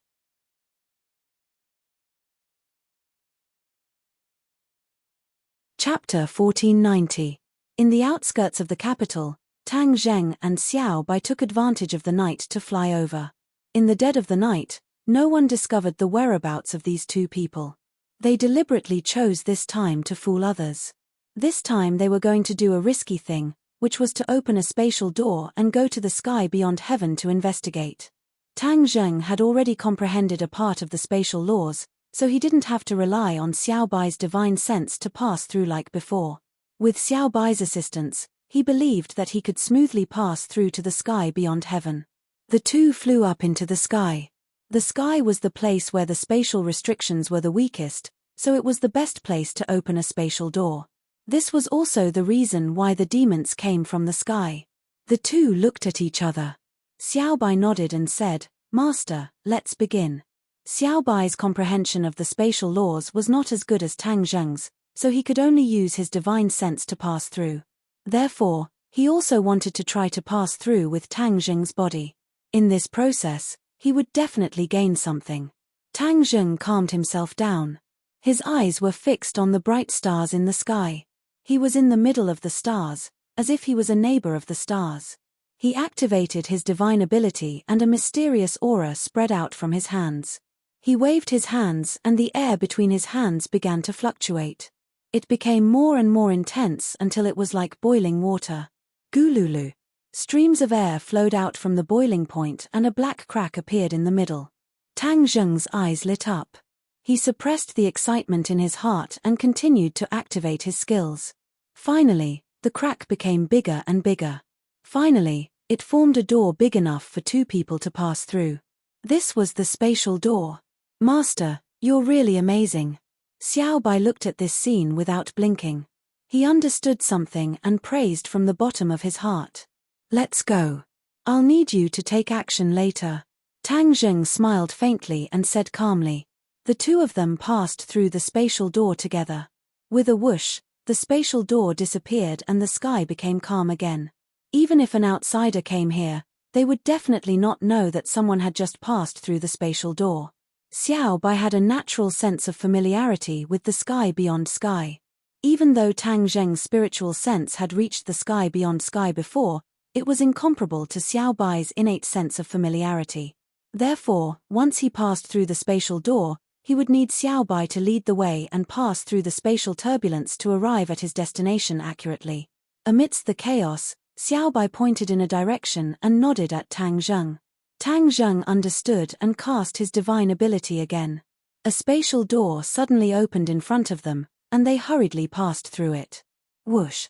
S1: Chapter 1490. In the outskirts of the capital, Tang Zheng and Xiao Bai took advantage of the night to fly over. In the dead of the night, no one discovered the whereabouts of these two people. They deliberately chose this time to fool others. This time they were going to do a risky thing, which was to open a spatial door and go to the sky beyond heaven to investigate. Tang Zheng had already comprehended a part of the spatial laws, so he didn't have to rely on Xiao Bai's divine sense to pass through like before. With Xiao Bai's assistance, he believed that he could smoothly pass through to the sky beyond heaven. The two flew up into the sky. The sky was the place where the spatial restrictions were the weakest, so it was the best place to open a spatial door. This was also the reason why the demons came from the sky. The two looked at each other. Xiao Bai nodded and said, Master, let's begin. Xiao Bai's comprehension of the spatial laws was not as good as Tang Zheng's, so he could only use his divine sense to pass through. Therefore, he also wanted to try to pass through with Tang Zheng's body. In this process, he would definitely gain something. Tang Zheng calmed himself down. His eyes were fixed on the bright stars in the sky. He was in the middle of the stars, as if he was a neighbor of the stars. He activated his divine ability and a mysterious aura spread out from his hands. He waved his hands and the air between his hands began to fluctuate. It became more and more intense until it was like boiling water. Gululu. Streams of air flowed out from the boiling point and a black crack appeared in the middle. Tang Zheng's eyes lit up. He suppressed the excitement in his heart and continued to activate his skills. Finally, the crack became bigger and bigger. Finally, it formed a door big enough for two people to pass through. This was the spatial door. Master, you're really amazing. Xiao Bai looked at this scene without blinking. He understood something and praised from the bottom of his heart. Let's go. I'll need you to take action later. Tang Zheng smiled faintly and said calmly. The two of them passed through the spatial door together. With a whoosh, The spatial door disappeared and the sky became calm again. Even if an outsider came here, they would definitely not know that someone had just passed through the spatial door. Xiao Bai had a natural sense of familiarity with the sky beyond sky. Even though Tang Zheng's spiritual sense had reached the sky beyond sky before, it was incomparable to Xiao Bai's innate sense of familiarity. Therefore, once he passed through the spatial door, he would need Xiao Bai to lead the way and pass through the spatial turbulence to arrive at his destination accurately. Amidst the chaos, Xiao Bai pointed in a direction and nodded at Tang Zheng. Tang Zheng understood and cast his divine ability again. A spatial door suddenly opened in front of them, and they hurriedly passed through it. Whoosh!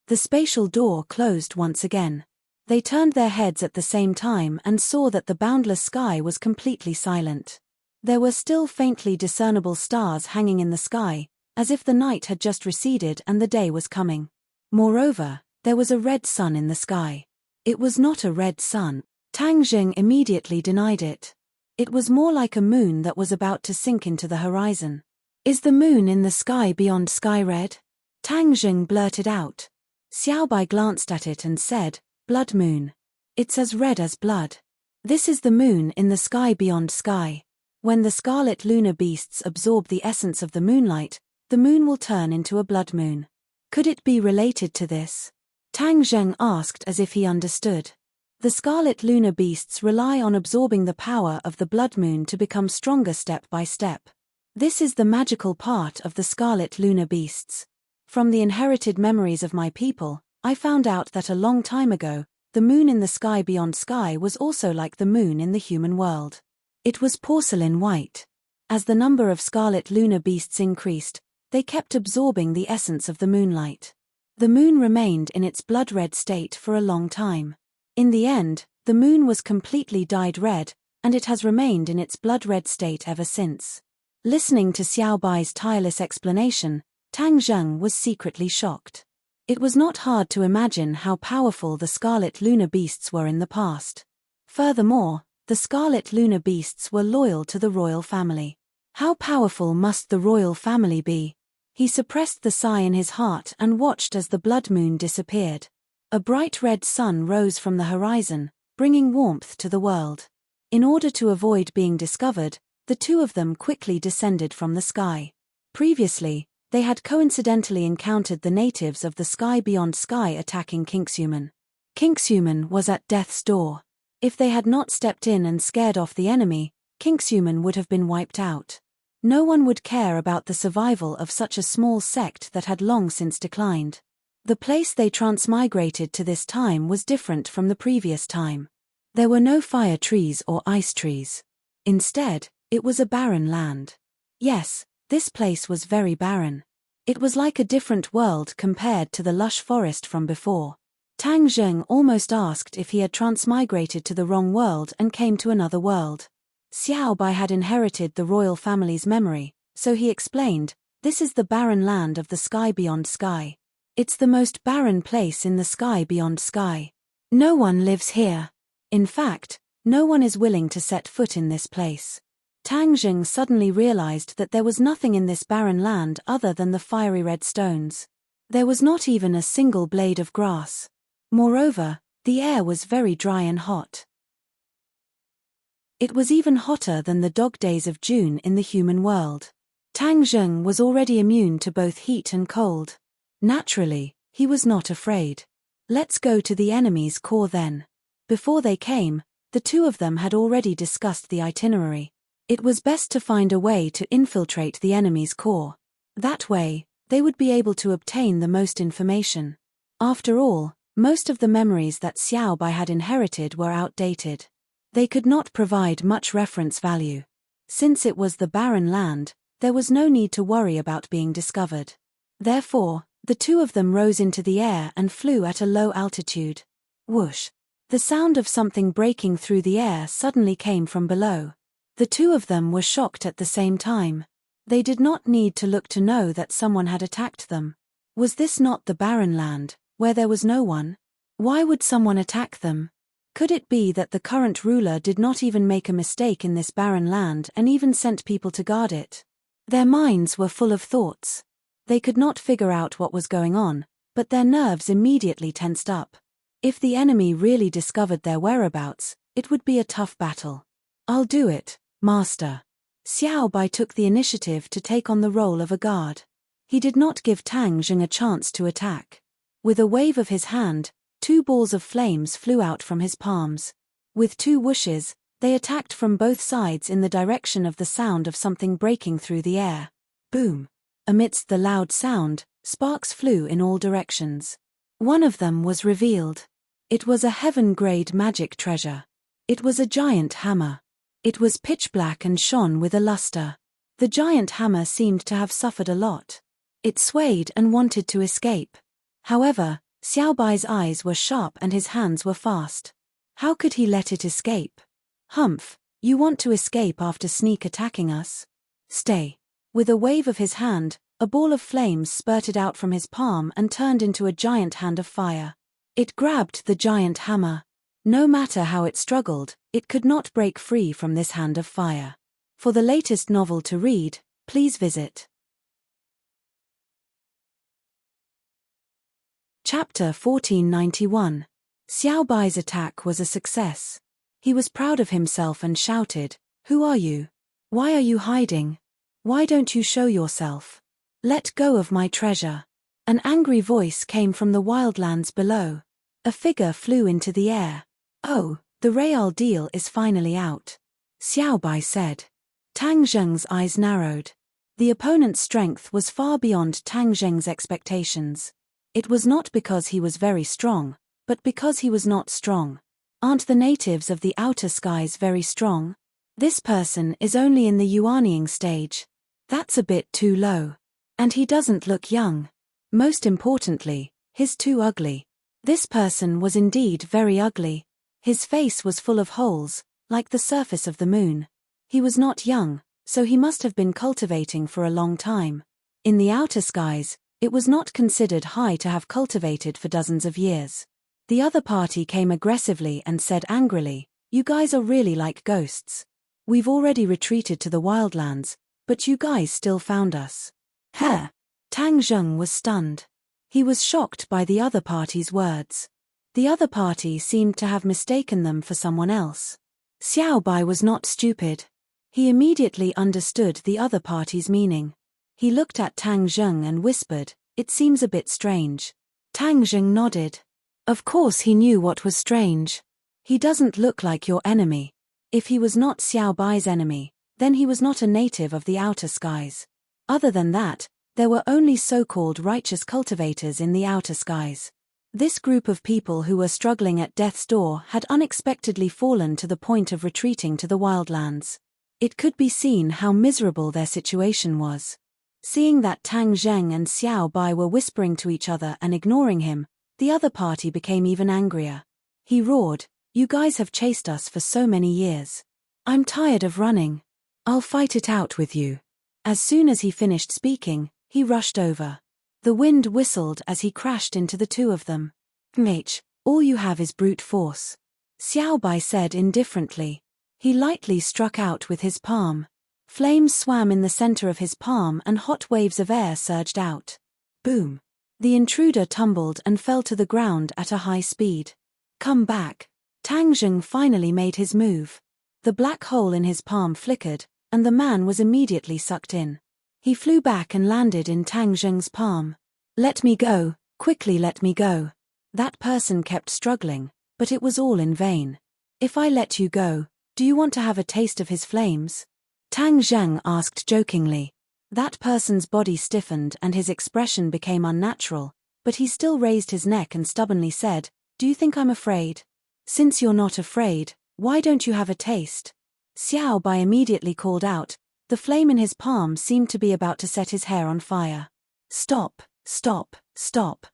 S1: The spatial door closed once again. They turned their heads at the same time and saw that the boundless sky was completely silent. There were still faintly discernible stars hanging in the sky, as if the night had just receded and the day was coming. Moreover, there was a red sun in the sky. It was not a red sun. Tang Zheng immediately denied it. It was more like a moon that was about to sink into the horizon. Is the moon in the sky beyond sky red? Tang Zheng blurted out. Xiao Bai glanced at it and said, "Blood moon. It's as red as blood. This is the moon in the sky beyond sky. When the scarlet lunar beasts absorb the essence of the moonlight, the moon will turn into a blood moon. Could it be related to this?" Tang Zheng asked as if he understood. The scarlet lunar beasts rely on absorbing the power of the blood moon to become stronger step by step. This is the magical part of the scarlet lunar beasts. From the inherited memories of my people, I found out that a long time ago, the moon in the sky beyond sky was also like the moon in the human world. It was porcelain white. As the number of scarlet lunar beasts increased, they kept absorbing the essence of the moonlight. The moon remained in its blood-red state for a long time. In the end, the moon was completely dyed red, and it has remained in its blood-red state ever since. Listening to Xiao Bai's tireless explanation, Tang Zheng was secretly shocked. It was not hard to imagine how powerful the scarlet lunar beasts were in the past. Furthermore, the scarlet lunar beasts were loyal to the royal family. How powerful must the royal family be? He suppressed the sigh in his heart and watched as the blood moon disappeared. A bright red sun rose from the horizon, bringing warmth to the world. In order to avoid being discovered, the two of them quickly descended from the sky. Previously, they had coincidentally encountered the natives of the sky beyond sky attacking Kingshuman. Kingshuman was at death's door. If they had not stepped in and scared off the enemy, Kingshuman would have been wiped out. No one would care about the survival of such a small sect that had long since declined. The place they transmigrated to this time was different from the previous time. There were no fire trees or ice trees. Instead, it was a barren land. Yes, this place was very barren. It was like a different world compared to the lush forest from before. Tang Zheng almost asked if he had transmigrated to the wrong world and came to another world. Xiao Bai had inherited the royal family's memory, so he explained, "This is the barren land of the sky beyond sky. It's the most barren place in the sky beyond sky. No one lives here. In fact, no one is willing to set foot in this place." Tang Zheng suddenly realized that there was nothing in this barren land other than the fiery red stones. There was not even a single blade of grass. Moreover, the air was very dry and hot. It was even hotter than the dog days of June in the human world. Tang Zheng was already immune to both heat and cold. Naturally, he was not afraid. Let's go to the enemy's core then. Before they came, the two of them had already discussed the itinerary. It was best to find a way to infiltrate the enemy's core. That way, they would be able to obtain the most information. After all, most of the memories that Xiao Bai had inherited were outdated. They could not provide much reference value. Since it was the barren land, there was no need to worry about being discovered. Therefore, the two of them rose into the air and flew at a low altitude. Whoosh! The sound of something breaking through the air suddenly came from below. The two of them were shocked at the same time. They did not need to look to know that someone had attacked them. Was this not the barren land, where there was no one? Why would someone attack them? Could it be that the current ruler did not even make a mistake in this barren land and even sent people to guard it? Their minds were full of thoughts. They could not figure out what was going on, but their nerves immediately tensed up. If the enemy really discovered their whereabouts, it would be a tough battle. "I'll do it, Master." Xiao Bai took the initiative to take on the role of a guard. He did not give Tang Zheng a chance to attack. With a wave of his hand, 2 balls of flames flew out from his palms. With 2 whooshes, they attacked from both sides in the direction of the sound of something breaking through the air. Boom! Amidst the loud sound, sparks flew in all directions. One of them was revealed. It was a heaven-grade magic treasure. It was a giant hammer. It was pitch black and shone with a luster. The giant hammer seemed to have suffered a lot. It swayed and wanted to escape. However, Xiao Bai's eyes were sharp and his hands were fast. How could he let it escape? "Humph, you want to escape after sneak attacking us? Stay." With a wave of his hand, a ball of flames spurted out from his palm and turned into a giant hand of fire. It grabbed the giant hammer. No matter how it struggled, it could not break free from this hand of fire. For the latest novel to read, please visit Chapter 1491. Xiao Bai's attack was a success. He was proud of himself and shouted, "Who are you? Why are you hiding? Why don't you show yourself? Let go of my treasure." An angry voice came from the wildlands below. A figure flew into the air. "Oh, the real deal is finally out," Xiao Bai said. Tang Zheng's eyes narrowed. The opponent's strength was far beyond Tang Zheng's expectations. It was not because he was very strong, but because he was not strong. Aren't the natives of the outer skies very strong? This person is only in the yuanying stage. That's a bit too low. And he doesn't look young. Most importantly, he's too ugly. This person was indeed very ugly. His face was full of holes, like the surface of the moon. He was not young, so he must have been cultivating for a long time. In the outer skies, it was not considered high to have cultivated for dozens of years. The other party came aggressively and said angrily, "You guys are really like ghosts. We've already retreated to the wildlands, but you guys still found us." Huh! Tang Zheng was stunned. He was shocked by the other party's words. The other party seemed to have mistaken them for someone else. Xiao Bai was not stupid. He immediately understood the other party's meaning. He looked at Tang Zheng and whispered, "It seems a bit strange." Tang Zheng nodded. Of course he knew what was strange. He doesn't look like your enemy. If he was not Xiao Bai's enemy, then he was not a native of the outer skies. Other than that, there were only so-called righteous cultivators in the outer skies. This group of people who were struggling at death's door had unexpectedly fallen to the point of retreating to the wildlands. It could be seen how miserable their situation was. Seeing that Tang Zheng and Xiao Bai were whispering to each other and ignoring him, the other party became even angrier. He roared, "You guys have chased us for so many years. I'm tired of running. I'll fight it out with you." As soon as he finished speaking, he rushed over. The wind whistled as he crashed into the 2 of them. "Mate, all you have is brute force," Xiao Bai said indifferently. He lightly struck out with his palm. Flames swam in the center of his palm and hot waves of air surged out. Boom! The intruder tumbled and fell to the ground at a high speed. "Come back." Tang Zheng finally made his move. The black hole in his palm flickered, and the man was immediately sucked in. He flew back and landed in Tang Zheng's palm. "Let me go, quickly let me go." That person kept struggling, but it was all in vain. "If I let you go, do you want to have a taste of his flames?" Tang Zheng asked jokingly. That person's body stiffened and his expression became unnatural, but he still raised his neck and stubbornly said, "Do you think I'm afraid? Since you're not afraid, why don't you have a taste?" Xiao Bai immediately called out. The flame in his palm seemed to be about to set his hair on fire. "Stop, stop, stop."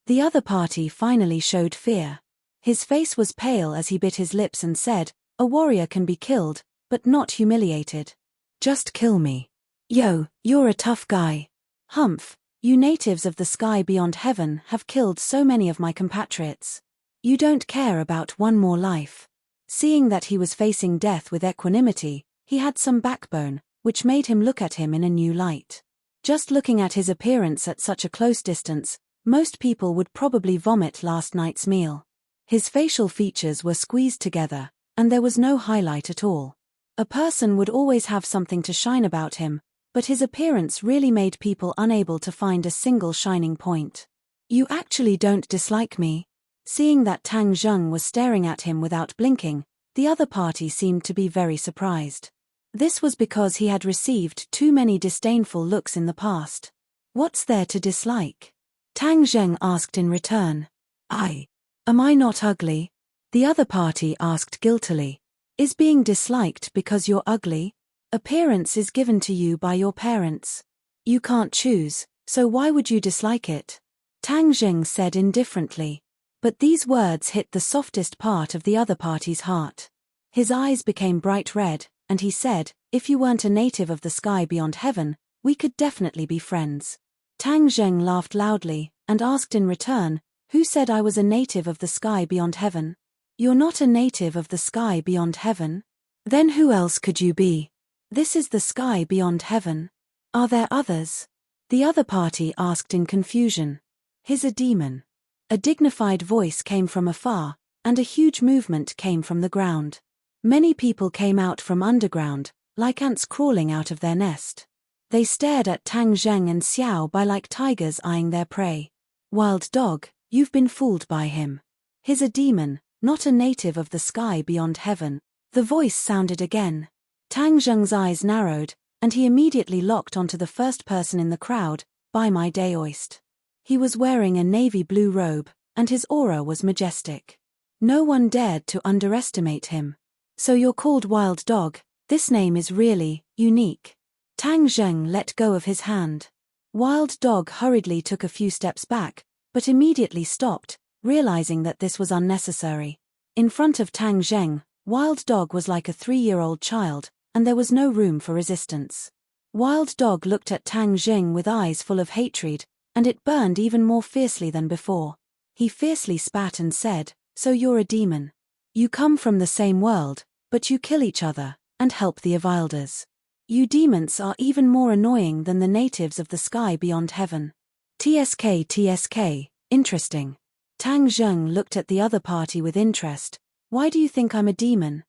S1: The other party finally showed fear. His face was pale as he bit his lips and said, "A warrior can be killed, but not humiliated. Just kill me. Yo, you're a tough guy. Humph, you natives of the sky beyond heaven have killed so many of my compatriots. You don't care about one more life." Seeing that he was facing death with equanimity, he had some backbone, which made him look at him in a new light. Just looking at his appearance at such a close distance, most people would probably vomit last night's meal. His facial features were squeezed together, and there was no highlight at all. A person would always have something to shine about him, but his appearance really made people unable to find a single shining point. You actually don't dislike me? Seeing that Tang Zheng was staring at him without blinking, the other party seemed to be very surprised. This was because he had received too many disdainful looks in the past. What's there to dislike? Tang Zheng asked in return. Am I not ugly? The other party asked guiltily. Is being disliked because you're ugly? Appearance is given to you by your parents. You can't choose, so why would you dislike it? Tang Zheng said indifferently. But these words hit the softest part of the other party's heart. His eyes became bright red, and he said, if you weren't a native of the sky beyond heaven, we could definitely be friends. Tang Zheng laughed loudly, and asked in return, who said I was a native of the sky beyond heaven? You're not a native of the sky beyond heaven? Then who else could you be? This is the sky beyond heaven. Are there others? The other party asked in confusion. He's a demon. A dignified voice came from afar, and a huge movement came from the ground. Many people came out from underground, like ants crawling out of their nest. They stared at Tang Zheng and Xiao Bai like tigers eyeing their prey. Wild dog, you've been fooled by him. He's a demon, not a native of the sky beyond heaven. The voice sounded again. Tang Zheng's eyes narrowed, and he immediately locked onto the first person in the crowd, Bai My Daoist. He was wearing a navy blue robe, and his aura was majestic. No one dared to underestimate him. So you're called Wild Dog, this name is really unique. Tang Zheng let go of his hand. Wild Dog hurriedly took a few steps back, but immediately stopped, realizing that this was unnecessary. In front of Tang Zheng, Wild Dog was like a 3-year-old child, and there was no room for resistance. Wild Dog looked at Tang Zheng with eyes full of hatred, and it burned even more fiercely than before. He fiercely spat and said, so you're a demon. You come from the same world, but you kill each other, and help the Avilders. You demons are even more annoying than the natives of the sky beyond heaven. TSK, interesting. Tang Zheng looked at the other party with interest. Why do you think I'm a demon?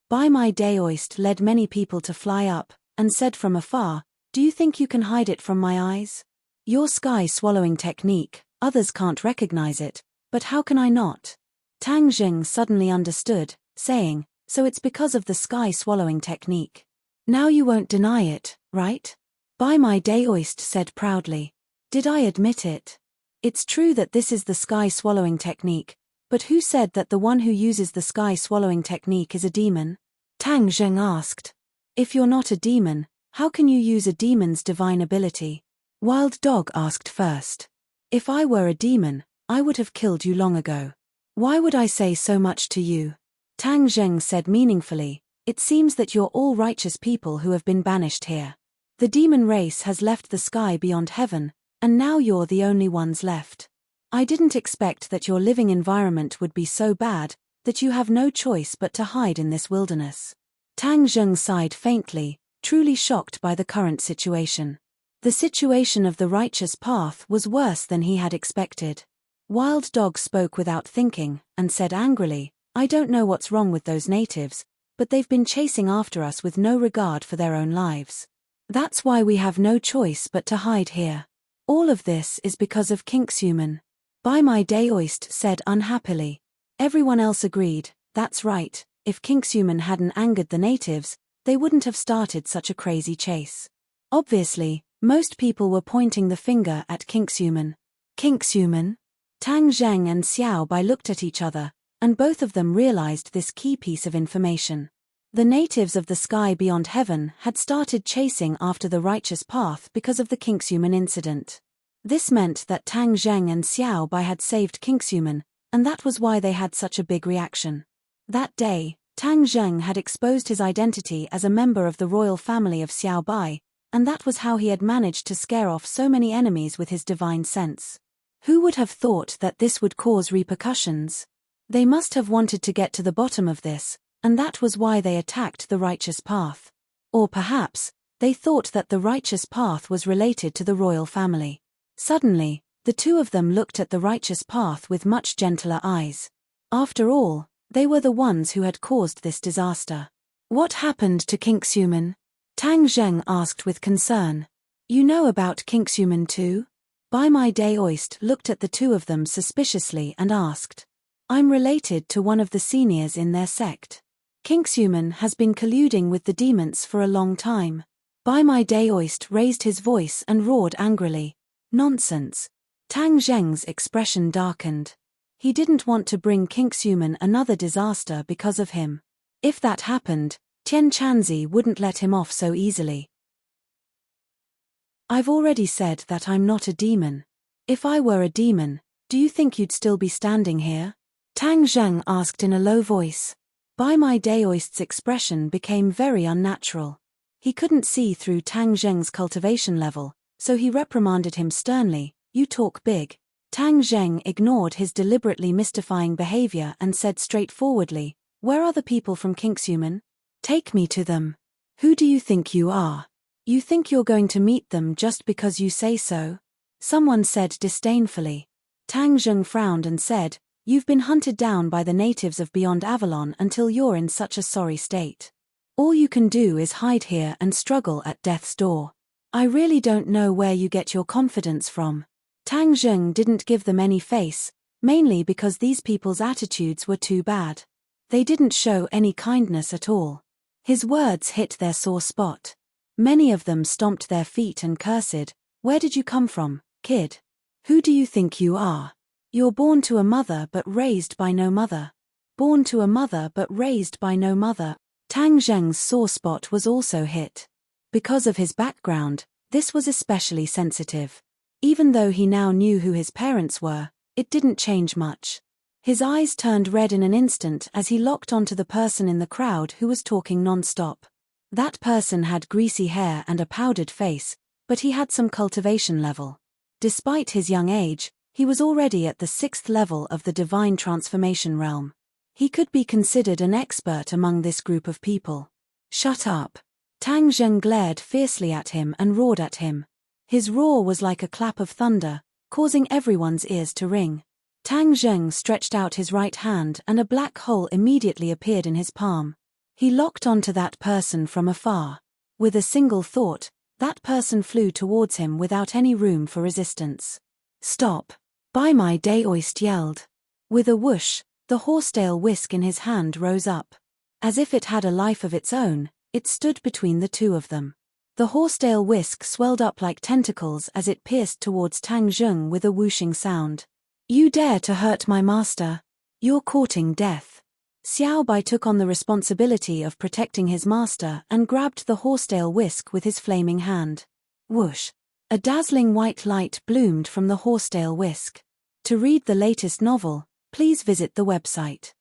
S1: Bai My Daoist led many people to fly up, and said from afar, do you think you can hide it from my eyes? Your sky-swallowing technique, others can't recognize it, but how can I not? Tang Zheng suddenly understood, saying, so it's because of the sky-swallowing technique. Now you won't deny it, right? Bai My Daoist said proudly. Did I admit it? It's true that this is the sky-swallowing technique, but who said that the one who uses the sky-swallowing technique is a demon? Tang Zheng asked. If you're not a demon, how can you use a demon's divine ability? Wild Dog asked first. If I were a demon, I would have killed you long ago. Why would I say so much to you? Tang Zheng said meaningfully, it seems that you're all righteous people who have been banished here. The demon race has left the sky beyond heaven, and now you're the only ones left. I didn't expect that your living environment would be so bad, that you have no choice but to hide in this wilderness. Tang Zheng sighed faintly, truly shocked by the current situation. The situation of the righteous path was worse than he had expected. Wild Dog spoke without thinking, and said angrily, I don't know what's wrong with those natives, but they've been chasing after us with no regard for their own lives. That's why we have no choice but to hide here. All of this is because of Kinxhuman. Bai My Daoist said unhappily. Everyone else agreed, that's right, if Kinxhuman hadn't angered the natives, they wouldn't have started such a crazy chase. Obviously, most people were pointing the finger at Kinxhuman. Kinxhuman? Tang Zheng and Xiao Bai looked at each other, and both of them realized this key piece of information. The natives of the sky beyond heaven had started chasing after the righteous path because of the Kinxhuman incident. This meant that Tang Zheng and Xiao Bai had saved Kinxhuman, and that was why they had such a big reaction. That day, Tang Zheng had exposed his identity as a member of the royal family of Xiao Bai, and that was how he had managed to scare off so many enemies with his divine sense. Who would have thought that this would cause repercussions? They must have wanted to get to the bottom of this, and that was why they attacked the righteous path. Or perhaps, They thought that the righteous path was related to the royal family. Suddenly, the two of them looked at the righteous path with much gentler eyes. After all, they were the ones who had caused this disaster. What happened to Kinksuman? Tang Zheng asked with concern. You know about Kinksuman too? Bai Mai Daoist looked at the two of them suspiciously and asked. I'm related to one of the seniors in their sect. Kinksuman has been colluding with the demons for a long time. Bai Mai Daoist raised his voice and roared angrily. Nonsense. Tang Zheng's expression darkened. He didn't want to bring Kinksuman another disaster because of him. If that happened, Tian Chanzi wouldn't let him off so easily. I've already said that I'm not a demon. If I were a demon, do you think you'd still be standing here? Tang Zheng asked in a low voice. Bai Mai Daoist's expression became very unnatural. He couldn't see through Tang Zheng's cultivation level, so he reprimanded him sternly. You talk big. Tang Zheng ignored his deliberately mystifying behavior and said straightforwardly, where are the people from Kinksuman? Take me to them. Who do you think you are? You think you're going to meet them just because you say so? Someone said disdainfully. Tang Zheng frowned and said, you've been hunted down by the natives of Beyond Avalon until you're in such a sorry state. All you can do is hide here and struggle at death's door. I really don't know where you get your confidence from. Tang Zheng didn't give them any face, mainly because these people's attitudes were too bad. They didn't show any kindness at all. His words hit their sore spot. Many of them stomped their feet and cursed, where did you come from, kid? Who do you think you are? You're born to a mother but raised by no mother. Born to a mother but raised by no mother. Tang Zheng's sore spot was also hit. Because of his background, this was especially sensitive. Even though he now knew who his parents were, it didn't change much. His eyes turned red in an instant as he locked onto the person in the crowd who was talking non-stop. That person had greasy hair and a powdered face, but he had some cultivation level. Despite his young age, he was already at the 6th level of the divine transformation realm. He could be considered an expert among this group of people. Shut up. Tang Zheng glared fiercely at him and roared at him. His roar was like a clap of thunder, causing everyone's ears to ring. Tang Zheng stretched out his right hand and a black hole immediately appeared in his palm. He locked onto that person from afar. With a single thought, that person flew towards him without any room for resistance. Stop! Bai Mai Daoist yelled. With a whoosh, the horsetail whisk in his hand rose up. As if it had a life of its own, it stood between the two of them. The horsetail whisk swelled up like tentacles as it pierced towards Tang Zheng with a whooshing sound. You dare to hurt my master? You're courting death. Xiao Bai took on the responsibility of protecting his master and grabbed the horsetail whisk with his flaming hand. Whoosh! A dazzling white light bloomed from the horsetail whisk. To read the latest novel, please visit the website.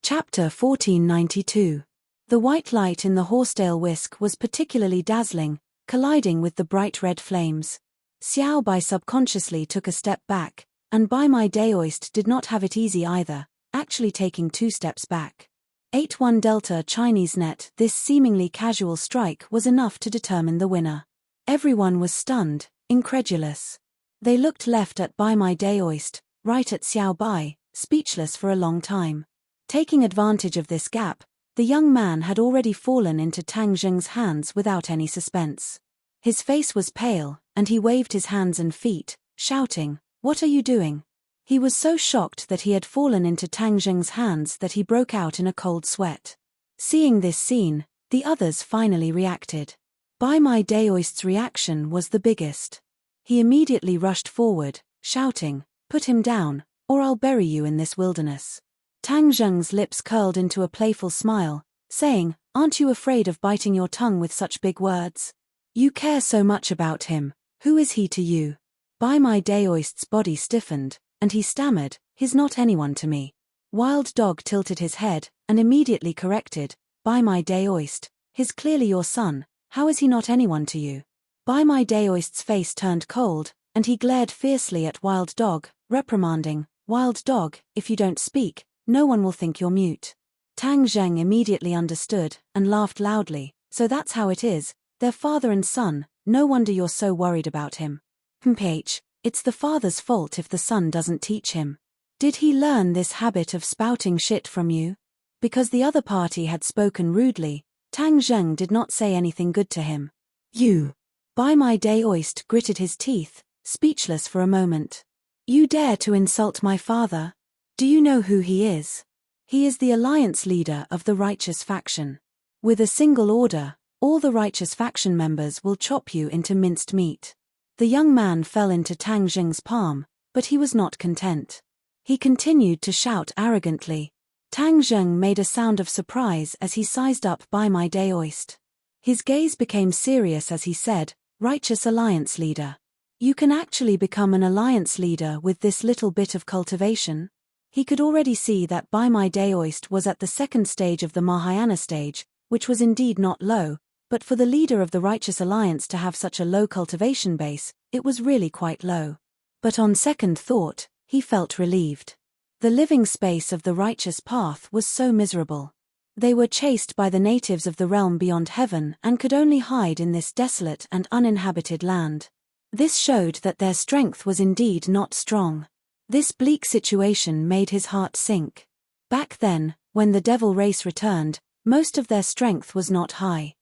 S1: Chapter 1492. The white light in the horsetail whisk was particularly dazzling, colliding with the bright red flames. Xiao Bai subconsciously took a step back, and Bai Mai Daoist did not have it easy either, actually taking 2 steps back. 8-1 Delta Chinese net. This seemingly casual strike was enough to determine the winner. Everyone was stunned, incredulous. They looked left at Bai Mai Daoist, right at Xiao Bai, speechless for a long time. Taking advantage of this gap, the young man had already fallen into Tang Zheng's hands without any suspense. His face was pale, and he waved his hands and feet, shouting, "What are you doing?" He was so shocked that he had fallen into Tang Zheng's hands that he broke out in a cold sweat. Seeing this scene, the others finally reacted. Bai Mai Daoist's reaction was the biggest. He immediately rushed forward, shouting, "Put him down, or I'll bury you in this wilderness." Tang Zheng's lips curled into a playful smile, saying, "Aren't you afraid of biting your tongue with such big words? You care so much about him, who is he to you?" Bai Mai Daoist's body stiffened, and he stammered, "He's not anyone to me." Wild Dog tilted his head, and immediately corrected, "Bai Mai Daoist, he's clearly your son, how is he not anyone to you?" Bai Mai Daoist's face turned cold, and he glared fiercely at Wild Dog, reprimanding, "Wild Dog, if you don't speak, no one will think you're mute." Tang Zheng immediately understood, and laughed loudly. So that's how it is, they're father and son, no wonder you're so worried about him. It's the father's fault if the son doesn't teach him. Did he learn this habit of spouting shit from you? Because the other party had spoken rudely, Tang Zheng did not say anything good to him. You. By my day Oist gritted his teeth, speechless for a moment. You dare to insult my father? Do you know who he is? He is the alliance leader of the righteous faction. With a single order, all the righteous faction members will chop you into minced meat. The young man fell into Tang Zheng's palm, but he was not content. He continued to shout arrogantly. Tang Zheng made a sound of surprise as he sized up by my day Oist. His gaze became serious as he said, Righteous alliance leader. You can actually become an alliance leader with this little bit of cultivation? He could already see that by my day Oist was at the second stage of the Mahayana stage, which was indeed not low, but for the leader of the Righteous Alliance to have such a low cultivation base, it was really quite low. But on second thought, he felt relieved. The living space of the righteous path was so miserable. They were chased by the natives of the realm beyond heaven and could only hide in this desolate and uninhabited land. This showed that their strength was indeed not strong. This bleak situation made his heart sink. Back then, when the devil race returned, most of their strength was not high.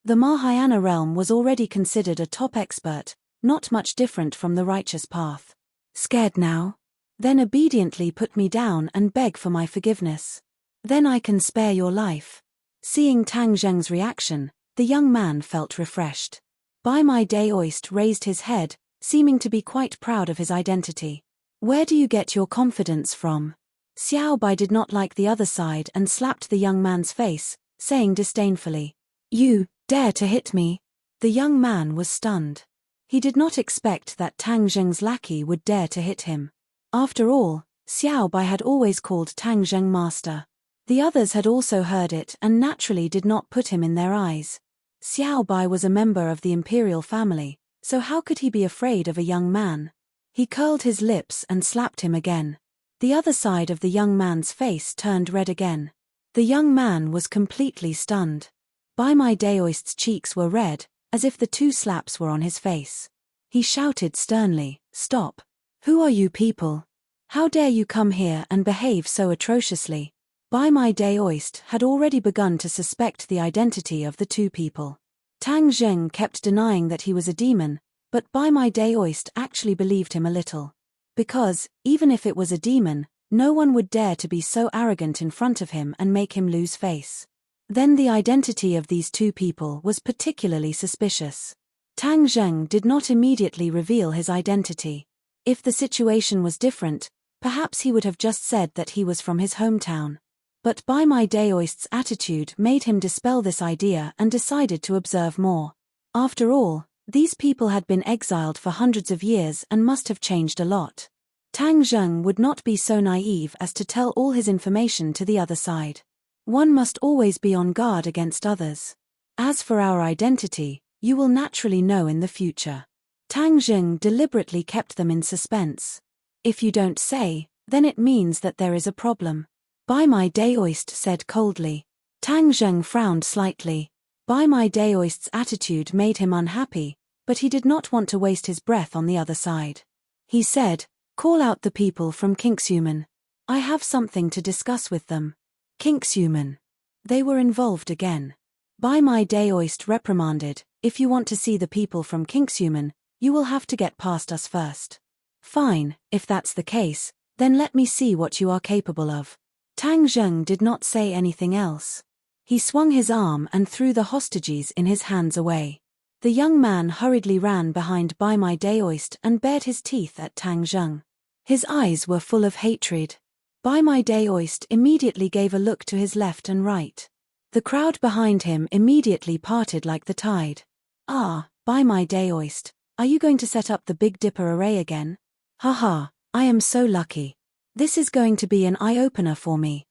S1: The Mahayana realm was already considered a top expert, not much different from the righteous path. Scared now? Then obediently put me down and beg for my forgiveness. Then I can spare your life. Seeing Tang Zheng's reaction, the young man felt refreshed. By my day Oist raised his head, seeming to be quite proud of his identity. Where do you get your confidence from? Xiao Bai did not like the other side and slapped the young man's face, saying disdainfully, You dare to hit me? The young man was stunned. He did not expect that Tang Zheng's lackey would dare to hit him. After all, Xiao Bai had always called Tang Zheng master. The others had also heard it and naturally did not put him in their eyes. Xiao Bai was a member of the imperial family, so how could he be afraid of a young man? He curled his lips and slapped him again. The other side of the young man's face turned red again. The young man was completely stunned. By my day Oist's cheeks were red, as if the two slaps were on his face. He shouted sternly, Stop. Who are you people? How dare you come here and behave so atrociously? By my day Oist had already begun to suspect the identity of the two people. Tang Zheng kept denying that he was a demon, but by my day Oist actually believed him a little. Because, even if it was a demon, no one would dare to be so arrogant in front of him and make him lose face. Then the identity of these two people was particularly suspicious. Tang Zheng did not immediately reveal his identity. If the situation was different, perhaps he would have just said that he was from his hometown. But by my day Oist's attitude made him dispel this idea and decided to observe more. After all, these people had been exiled for hundreds of years and must have changed a lot. Tang Zheng would not be so naive as to tell all his information to the other side. One must always be on guard against others. As for our identity, you will naturally know in the future. Tang Zheng deliberately kept them in suspense. If you don't say, then it means that there is a problem. By my day Oist said coldly. Tang Zheng frowned slightly. By my day Oist's attitude made him unhappy, but he did not want to waste his breath on the other side. He said, Call out the people from Kingshuman. I have something to discuss with them. Kingshuman. They were involved again. By my day Oist reprimanded, If you want to see the people from Kingshuman, you will have to get past us first. Fine, if that's the case, then let me see what you are capable of. Tang Zheng did not say anything else. He swung his arm and threw the hostages in his hands away. The young man hurriedly ran behind by my day Oist and bared his teeth at Tang Zheng. His eyes were full of hatred. By my day Oist immediately gave a look to his left and right. The crowd behind him immediately parted like the tide. Ah, by my day Oist, are you going to set up the Big Dipper array again? Haha, I am so lucky. This is going to be an eye-opener for me.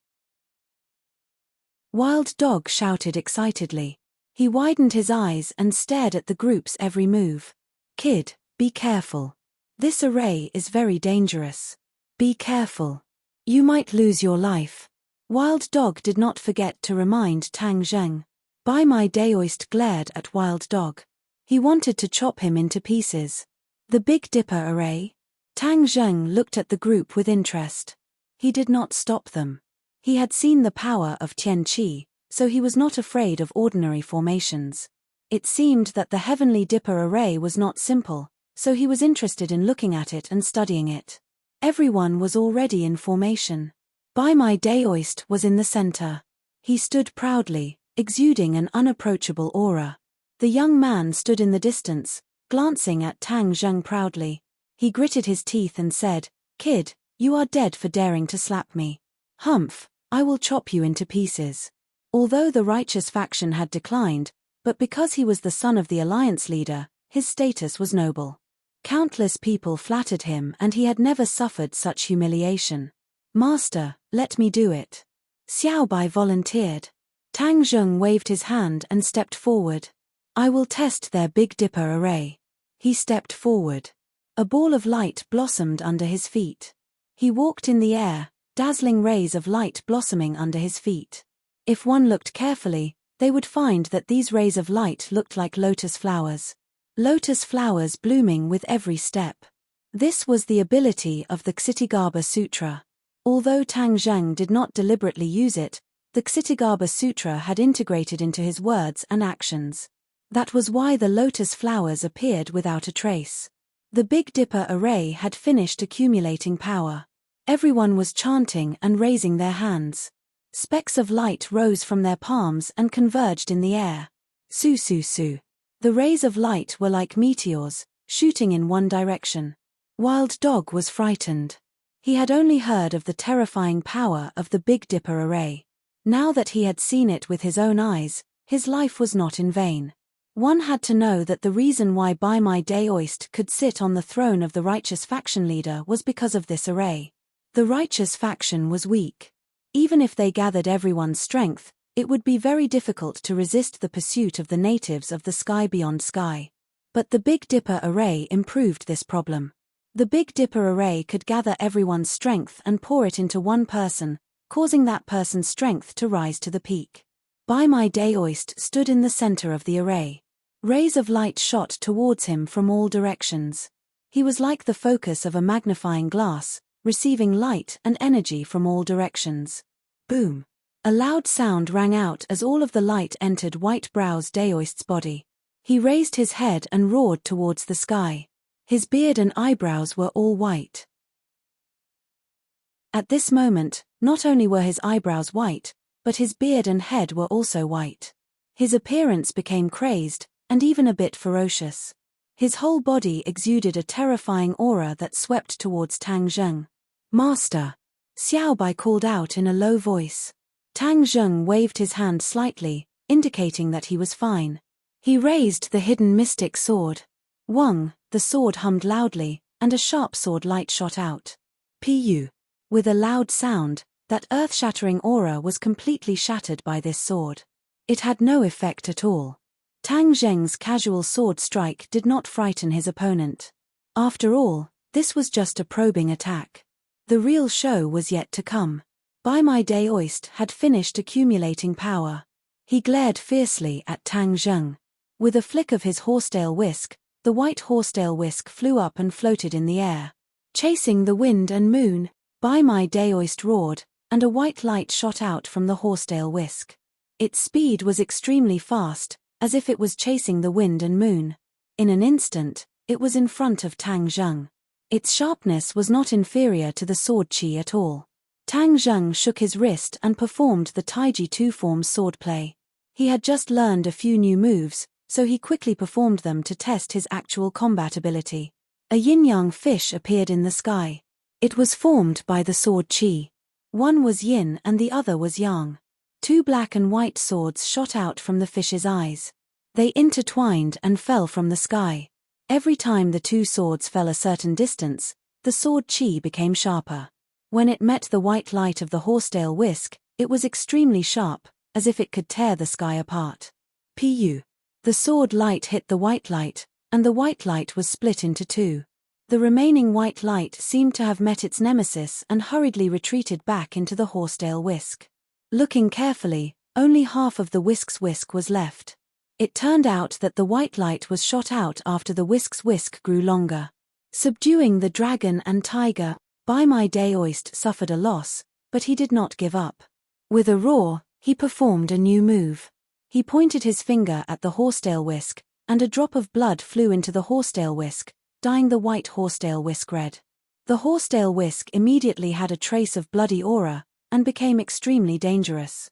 S1: Wild Dog shouted excitedly. He widened his eyes and stared at the group's every move. Kid, be careful. This array is very dangerous. Be careful. You might lose your life. Wild Dog did not forget to remind Tang Zheng. Bai Mai Daoist glared at Wild Dog. He wanted to chop him into pieces. The Big Dipper array? Tang Zheng looked at the group with interest. He did not stop them. He had seen the power of Tian Qi, so he was not afraid of ordinary formations. It seemed that the Heavenly Dipper array was not simple, so he was interested in looking at it and studying it. Everyone was already in formation. Bai Mai Daoist was in the center. He stood proudly, exuding an unapproachable aura. The young man stood in the distance, glancing at Tang Zheng proudly. He gritted his teeth and said, "Kid, you are dead for daring to slap me. Humph, I will chop you into pieces." Although the righteous faction had declined, but because he was the son of the alliance leader, his status was noble. Countless people flattered him and he had never suffered such humiliation. "Master, let me do it." Xiao Bai volunteered. Tang Zheng waved his hand and stepped forward. "I will test their Big Dipper array." He stepped forward. A ball of light blossomed under his feet. He walked in the air, dazzling rays of light blossoming under his feet. If one looked carefully, they would find that these rays of light looked like lotus flowers. Lotus flowers blooming with every step. This was the ability of the Ksitigarbha Sutra. Although Tang Zheng did not deliberately use it, the Ksitigarbha Sutra had integrated into his words and actions. That was why the lotus flowers appeared without a trace. The Big Dipper array had finished accumulating power. Everyone was chanting and raising their hands. Specks of light rose from their palms and converged in the air. Su su su. The rays of light were like meteors, shooting in one direction. Wild Dog was frightened. He had only heard of the terrifying power of the Big Dipper array. Now that he had seen it with his own eyes, his life was not in vain. One had to know that the reason why Bai Mai Daoist could sit on the throne of the righteous faction leader was because of this array. The righteous faction was weak. Even if they gathered everyone's strength, it would be very difficult to resist the pursuit of the natives of the sky beyond sky. But the Big Dipper array improved this problem. The Big Dipper array could gather everyone's strength and pour it into one person, causing that person's strength to rise to the peak. Bai Mai Daoist stood in the center of the array. Rays of light shot towards him from all directions. He was like the focus of a magnifying glass, receiving light and energy from all directions. Boom! A loud sound rang out as all of the light entered White Brow's Daoist's body. He raised his head and roared towards the sky. His beard and eyebrows were all white. At this moment, not only were his eyebrows white, but his beard and head were also white. His appearance became crazed, and even a bit ferocious. His whole body exuded a terrifying aura that swept towards Tang Zheng. "Master!" Xiao Bai called out in a low voice. Tang Zheng waved his hand slightly, indicating that he was fine. He raised the hidden mystic sword. Wang, the sword hummed loudly, and a sharp sword light shot out. Pu. With a loud sound, that earth-shattering aura was completely shattered by this sword. It had no effect at all. Tang Zheng's casual sword strike did not frighten his opponent. After all, this was just a probing attack. The real show was yet to come. Bai Mai Daoist had finished accumulating power. He glared fiercely at Tang Zheng. With a flick of his horsetail whisk, the white horsetail whisk flew up and floated in the air. Chasing the wind and moon, Bai Mai Daoist roared, and a white light shot out from the horsetail whisk. Its speed was extremely fast, as if it was chasing the wind and moon. In an instant, it was in front of Tang Zheng. Its sharpness was not inferior to the sword chi at all. Tang Zheng shook his wrist and performed the Taiji two-form swordplay. He had just learned a few new moves, so he quickly performed them to test his actual combat ability. A yin-yang fish appeared in the sky. It was formed by the sword chi. One was yin and the other was yang. Two black and white swords shot out from the fish's eyes. They intertwined and fell from the sky. Every time the two swords fell a certain distance, the sword chi became sharper. When it met the white light of the horsetail whisk, it was extremely sharp, as if it could tear the sky apart. Pu. The sword light hit the white light, and the white light was split into two. The remaining white light seemed to have met its nemesis and hurriedly retreated back into the horsetail whisk. Looking carefully, only half of the whisk's whisk was left. It turned out that the white light was shot out after the whisk's whisk grew longer. Subduing the dragon and tiger, By Day Oyster suffered a loss, but he did not give up. With a roar, he performed a new move. He pointed his finger at the horsetail whisk, and a drop of blood flew into the horsetail whisk, dyeing the white horsetail whisk red. The horsetail whisk immediately had a trace of bloody aura, and became extremely dangerous.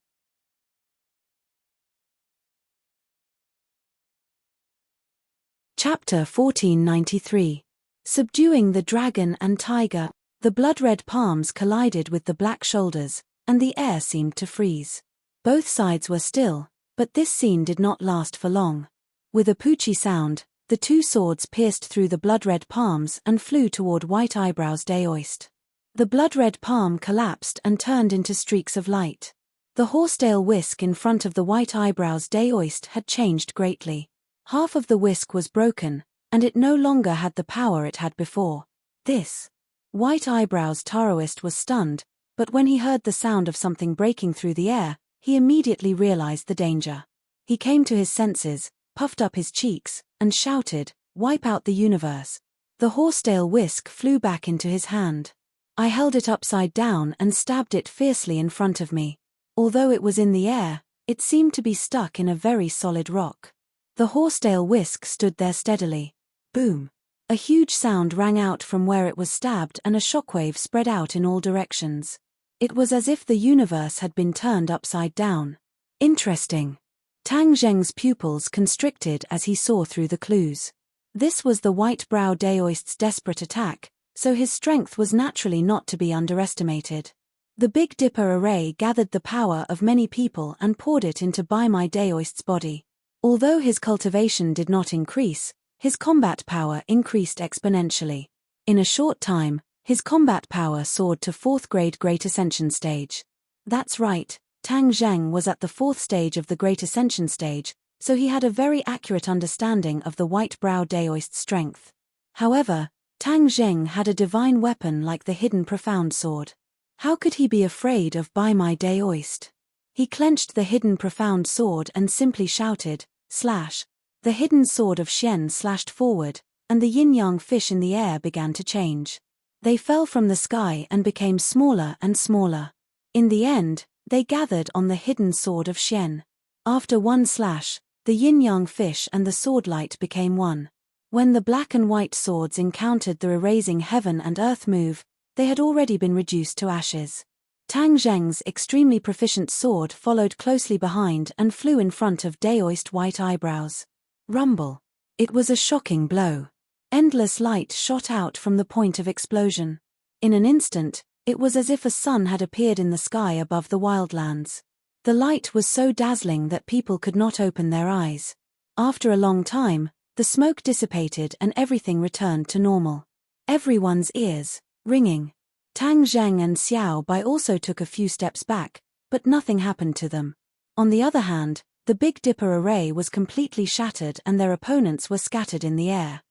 S1: Chapter 1493. Subduing the dragon and tiger, the blood-red palms collided with the black shoulders, and the air seemed to freeze. Both sides were still, but this scene did not last for long. With a poochy sound, the two swords pierced through the blood-red palms and flew toward White Eyebrows Day Oyster. The blood-red palm collapsed and turned into streaks of light. The horsetail whisk in front of the White Eyebrows Day Oyster had changed greatly. Half of the whisk was broken, and it no longer had the power it had before. This White Eyebrows Taoist was stunned, but when he heard the sound of something breaking through the air, he immediately realized the danger. He came to his senses, puffed up his cheeks, and shouted, "Wipe out the universe." The horsetail whisk flew back into his hand. I held it upside down and stabbed it fiercely in front of me. Although it was in the air, it seemed to be stuck in a very solid rock. The horsetail whisk stood there steadily. Boom! A huge sound rang out from where it was stabbed and a shockwave spread out in all directions. It was as if the universe had been turned upside down. Interesting. Tang Zheng's pupils constricted as he saw through the clues. This was the White Brow Day Oyster's desperate attack, so his strength was naturally not to be underestimated. The Big Dipper array gathered the power of many people and poured it into By Day Oyster's body. Although his cultivation did not increase, his combat power increased exponentially. In a short time, his combat power soared to 4th grade Great Ascension stage. That's right, Tang Zheng was at the 4th stage of the Great Ascension stage, so he had a very accurate understanding of the White Brow Day Oyster's strength. However, Tang Zheng had a divine weapon like the hidden profound sword. How could he be afraid of By Day Oyster? He clenched the hidden profound sword and simply shouted, "Slash!" The hidden sword of Xian slashed forward, and the yin-yang fish in the air began to change. They fell from the sky and became smaller and smaller. In the end, they gathered on the hidden sword of Xian. After one slash, the yin-yang fish and the sword light became one. When the black and white swords encountered the erasing heaven and earth move, they had already been reduced to ashes. Tang Zheng's extremely proficient sword followed closely behind and flew in front of Day Oyster White Eyebrows. Rumble. It was a shocking blow. Endless light shot out from the point of explosion. In an instant, it was as if a sun had appeared in the sky above the wildlands. The light was so dazzling that people could not open their eyes. After a long time, the smoke dissipated and everything returned to normal. Everyone's ears ringing. Tang Zheng and Xiao Bai also took a few steps back, but nothing happened to them. On the other hand, the Big Dipper array was completely shattered and their opponents were scattered in the air.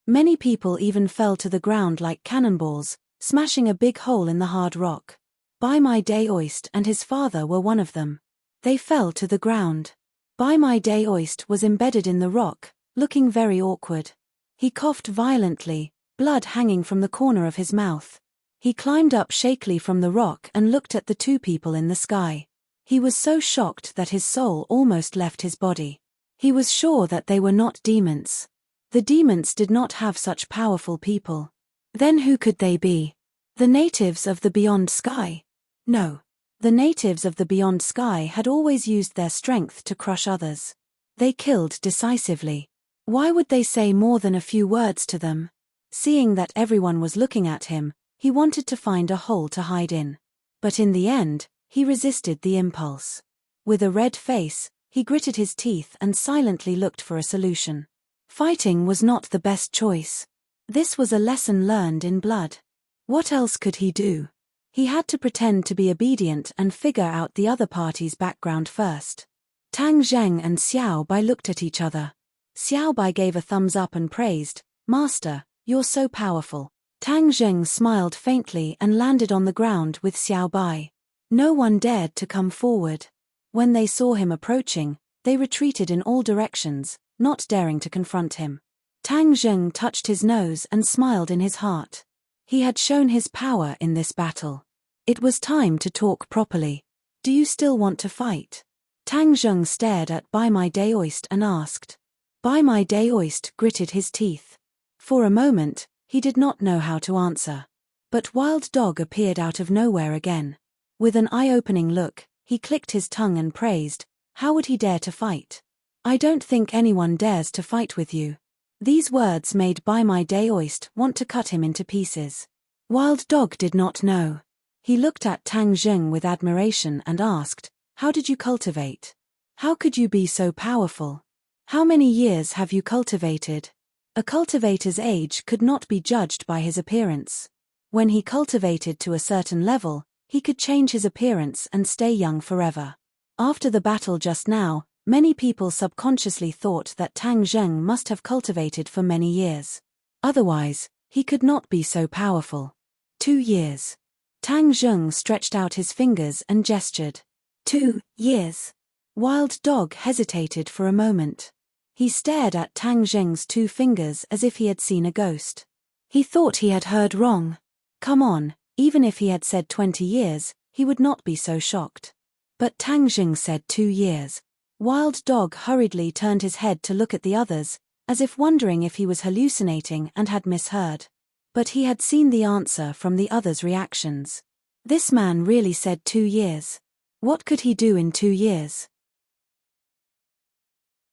S1: Many people even fell to the ground like cannonballs, smashing a big hole in the hard rock. By Day Oyster and his father were one of them. They fell to the ground. By Day Oyster was embedded in the rock, looking very awkward. He coughed violently, blood hanging from the corner of his mouth. He climbed up shakily from the rock and looked at the two people in the sky. He was so shocked that his soul almost left his body. He was sure that they were not demons. The demons did not have such powerful people. Then who could they be? The natives of the Beyond Sky? No. The natives of the Beyond Sky had always used their strength to crush others. They killed decisively. Why would they say more than a few words to them? Seeing that everyone was looking at him, he wanted to find a hole to hide in. But in the end, he resisted the impulse. With a red face, he gritted his teeth and silently looked for a solution. Fighting was not the best choice. This was a lesson learned in blood. What else could he do? He had to pretend to be obedient and figure out the other party's background first. Tang Zheng and Xiao Bai looked at each other. Xiao Bai gave a thumbs up and praised, "Master, you're so powerful." Tang Zheng smiled faintly and landed on the ground with Xiao Bai. No one dared to come forward. When they saw him approaching, they retreated in all directions, not daring to confront him. Tang Zheng touched his nose and smiled in his heart. He had shown his power in this battle. It was time to talk properly. Do you still want to fight? Tang Zheng stared at Bai My Daoist and asked. Bai My Daoist gritted his teeth. For a moment, he did not know how to answer. But Wild Dog appeared out of nowhere again. With an eye-opening look, he clicked his tongue and praised, how would he dare to fight? I don't think anyone dares to fight with you. These words made Bai My Daoist want to cut him into pieces. Wild Dog did not know. He looked at Tang Zheng with admiration and asked, how did you cultivate? How could you be so powerful? How many years have you cultivated? A cultivator's age could not be judged by his appearance. When he cultivated to a certain level, he could change his appearance and stay young forever. After the battle just now, many people subconsciously thought that Tang Zheng must have cultivated for many years. Otherwise, he could not be so powerful. 2 years. Tang Zheng stretched out his fingers and gestured. 2 years. Wild Dog hesitated for a moment. He stared at Tang Zheng's 2 fingers as if he had seen a ghost. He thought he had heard wrong. Come on, even if he had said 20 years, he would not be so shocked. But Tang Zheng said 2 years. Wild Dog hurriedly turned his head to look at the others, as if wondering if he was hallucinating and had misheard. But he had seen the answer from the others' reactions. This man really said 2 years. What could he do in 2 years?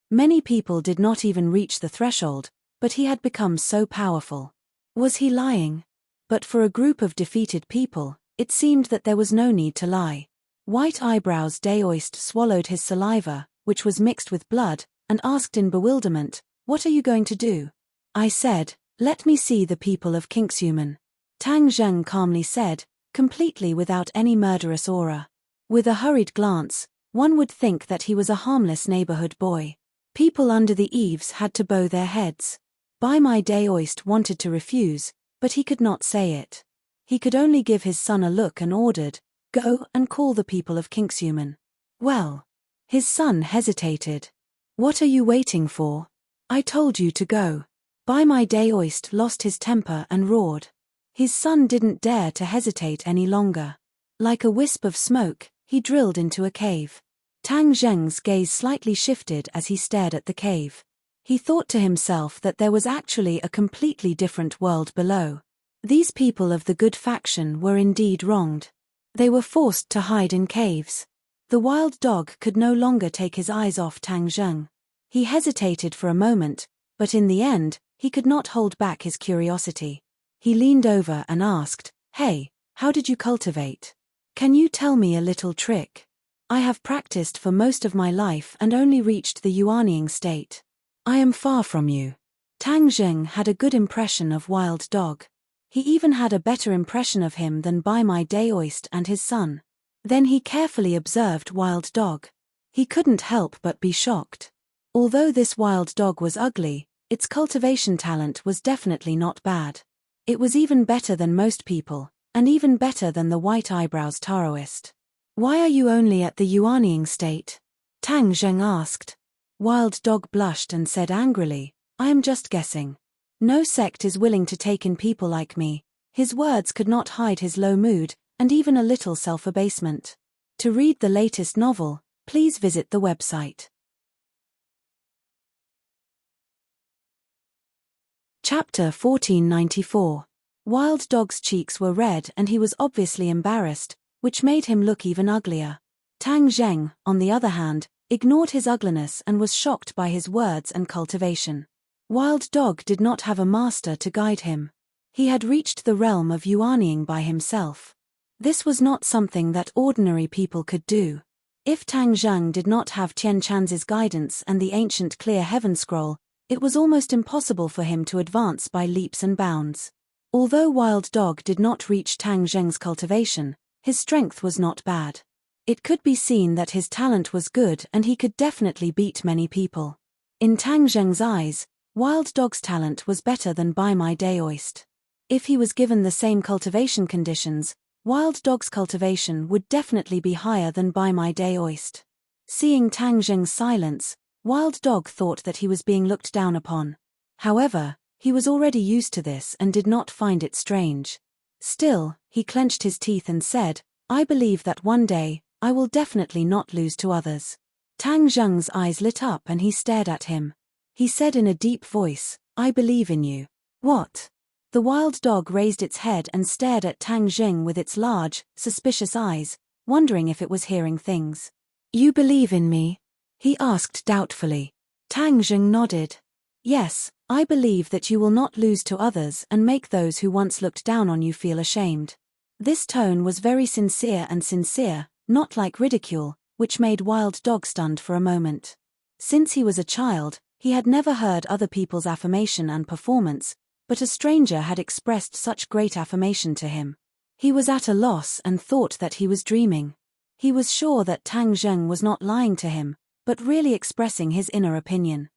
S1: Many people did not even reach the threshold, but he had become so powerful. Was he lying? But for a group of defeated people, it seemed that there was no need to lie. White Eyebrows Daoist swallowed his saliva, which was mixed with blood, and asked in bewilderment, what are you going to do? I said, let me see the people of Kingshuman. Tang Zheng calmly said, completely without any murderous aura. With a hurried glance, one would think that he was a harmless neighborhood boy. People under the eaves had to bow their heads. Bai My Daoist wanted to refuse, but he could not say it. He could only give his son a look and ordered, go and call the people of Kingshuman. Well. His son hesitated. What are you waiting for? I told you to go. Bai My Daoist lost his temper and roared. His son didn't dare to hesitate any longer. Like a wisp of smoke, he drilled into a cave. Tang Zheng's gaze slightly shifted as he stared at the cave. He thought to himself that there was actually a completely different world below. These people of the good faction were indeed wronged. They were forced to hide in caves. The Wild Dog could no longer take his eyes off Tang Zheng. He hesitated for a moment, but in the end, he could not hold back his curiosity. He leaned over and asked, hey, how did you cultivate? Can you tell me a little trick? I have practiced for most of my life and only reached the Yuanying state. I am far from you. Tang Zheng had a good impression of Wild Dog. He even had a better impression of him than Bai My Daoist and his son. Then he carefully observed Wild Dog. He couldn't help but be shocked. Although this Wild Dog was ugly, its cultivation talent was definitely not bad. It was even better than most people, and even better than the White Eyebrows Taoist. Why are you only at the Yuanying state? Tang Zheng asked. Wild Dog blushed and said angrily, I am just guessing. No sect is willing to take in people like me. His words could not hide his low mood, and even a little self-abasement. To read the latest novel, please visit the website. Chapter 1494. Wild Dog's cheeks were red and he was obviously embarrassed, which made him look even uglier. Tang Zheng, on the other hand, ignored his ugliness and was shocked by his words and cultivation. Wild Dog did not have a master to guide him. He had reached the realm of Yuanying by himself. This was not something that ordinary people could do. If Tang Zheng did not have Tian Chan's guidance and the ancient clear heaven scroll, it was almost impossible for him to advance by leaps and bounds. Although Wild Dog did not reach Tang Zheng's cultivation, his strength was not bad. It could be seen that his talent was good and he could definitely beat many people. In Tang Zheng's eyes, Wild Dog's talent was better than Bai My Daoist. If he was given the same cultivation conditions, Wild Dog's cultivation would definitely be higher than By My Day Oyst. Seeing Tang Zheng's silence, Wild Dog thought that he was being looked down upon. However, he was already used to this and did not find it strange. Still, he clenched his teeth and said, I believe that one day, I will definitely not lose to others. Tang Zheng's eyes lit up and he stared at him. He said in a deep voice, I believe in you. What? The Wild Dog raised its head and stared at Tang Zheng with its large, suspicious eyes, wondering if it was hearing things. You believe in me? He asked doubtfully. Tang Zheng nodded. Yes, I believe that you will not lose to others and make those who once looked down on you feel ashamed. This tone was very sincere and sincere, not like ridicule, which made Wild Dog stunned for a moment. Since he was a child, he had never heard other people's affirmation and performance, but a stranger had expressed such great affirmation to him. He was at a loss and thought that he was dreaming. He was sure that Tang Zheng was not lying to him, but really expressing his inner opinion.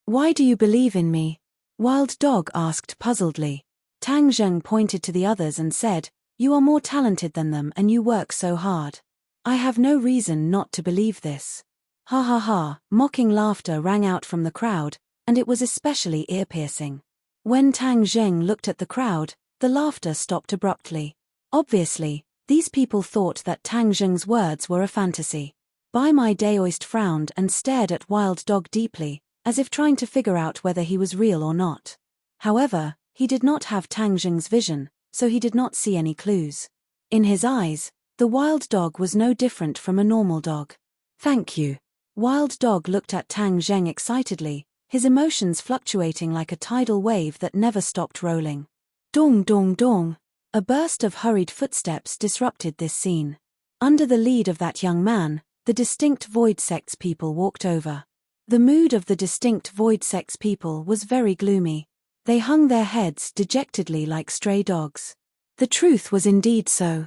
S1: Why do you believe in me? Wild Dog asked puzzledly. Tang Zheng pointed to the others and said, You are more talented than them and you work so hard. I have no reason not to believe this. Ha ha ha, mocking laughter rang out from the crowd, and it was especially ear-piercing. When Tang Zheng looked at the crowd, the laughter stopped abruptly. Obviously, these people thought that Tang Zheng's words were a fantasy. By My Day Oyst frowned and stared at Wild Dog deeply, as if trying to figure out whether he was real or not. However, he did not have Tang Zheng's vision, so he did not see any clues. In his eyes, the Wild Dog was no different from a normal dog. Thank you. Wild Dog looked at Tang Zheng excitedly, his emotions fluctuating like a tidal wave that never stopped rolling. Dong dong dong. A burst of hurried footsteps disrupted this scene. Under the lead of that young man, the distinct Void Sect's people walked over. The mood of the distinct Void Sect's people was very gloomy. They hung their heads dejectedly like stray dogs. The truth was indeed so.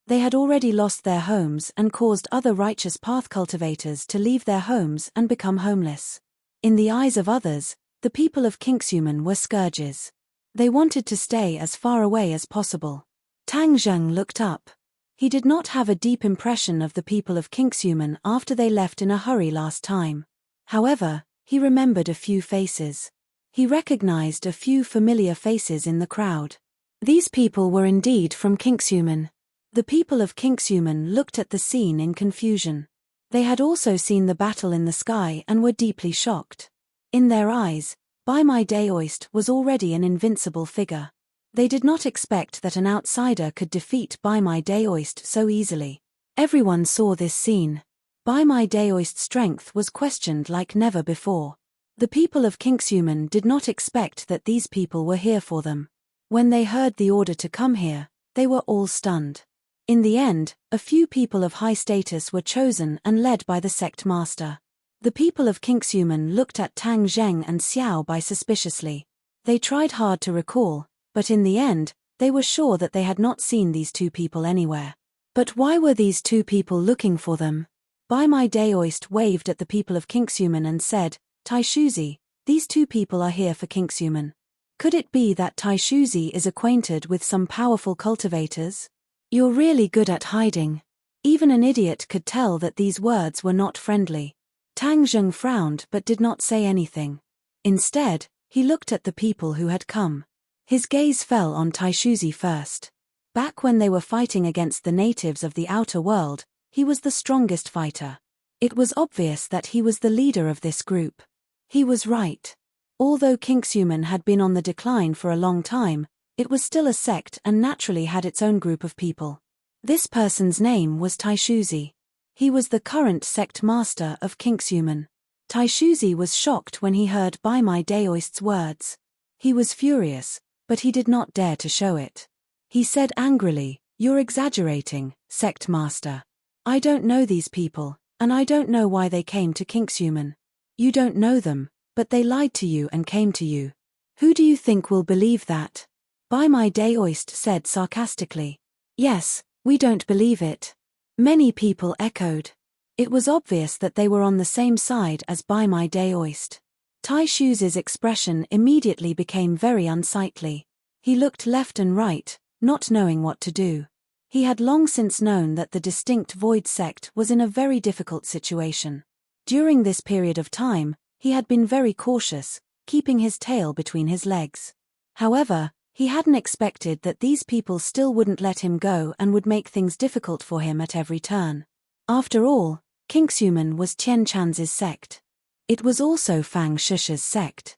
S1: They had already lost their homes and caused other righteous path cultivators to leave their homes and become homeless. In the eyes of others, the people of Kingshuman were scourges. They wanted to stay as far away as possible. Tang Zheng looked up. He did not have a deep impression of the people of Kingshuman after they left in a hurry last time. However, he remembered a few faces. He recognized a few familiar faces in the crowd. These people were indeed from Kingshuman. The people of Kingshuman looked at the scene in confusion. They had also seen the battle in the sky and were deeply shocked. In their eyes, By My Day Oyst was already an invincible figure. They did not expect that an outsider could defeat By My Day Oyst so easily. Everyone saw this scene. By My Day Oyst's strength was questioned like never before. The people of Kingshuman did not expect that these people were here for them. When they heard the order to come here, they were all stunned. In the end, a few people of high status were chosen and led by the sect master. The people of Kingshuman looked at Tang Zheng and Xiao Bai suspiciously. They tried hard to recall, but in the end, they were sure that they had not seen these two people anywhere. But why were these two people looking for them? By My Day Oyst waved at the people of Kingshuman and said, Taishuzi, these two people are here for Kingshuman. Could it be that Taishuzi is acquainted with some powerful cultivators? You're really good at hiding. Even an idiot could tell that these words were not friendly. Tang Zheng frowned but did not say anything. Instead, he looked at the people who had come. His gaze fell on Taishuzi first. Back when they were fighting against the natives of the outer world, he was the strongest fighter. It was obvious that he was the leader of this group. He was right. Although Kingshuman had been on the decline for a long time, it was still a sect and naturally had its own group of people. This person's name was Taishuzi. He was the current sect master of Kingshuman. Taishuzi was shocked when he heard By My Day Oyst's words. He was furious, but he did not dare to show it. He said angrily, You're exaggerating, sect master. I don't know these people, and I don't know why they came to Kingshuman. You don't know them, but they lied to you and came to you. Who do you think will believe that? By My Day Oyst said sarcastically. Yes, we don't believe it. Many people echoed. It was obvious that they were on the same side as By My Day Oyst. Taishuzi's expression immediately became very unsightly. He looked left and right, not knowing what to do. He had long since known that the distinct void sect was in a very difficult situation. During this period of time, he had been very cautious, keeping his tail between his legs. However, he hadn't expected that these people still wouldn't let him go and would make things difficult for him at every turn. After all, Kingshuman was Tian Chan's sect. It was also Fang Shusha's sect.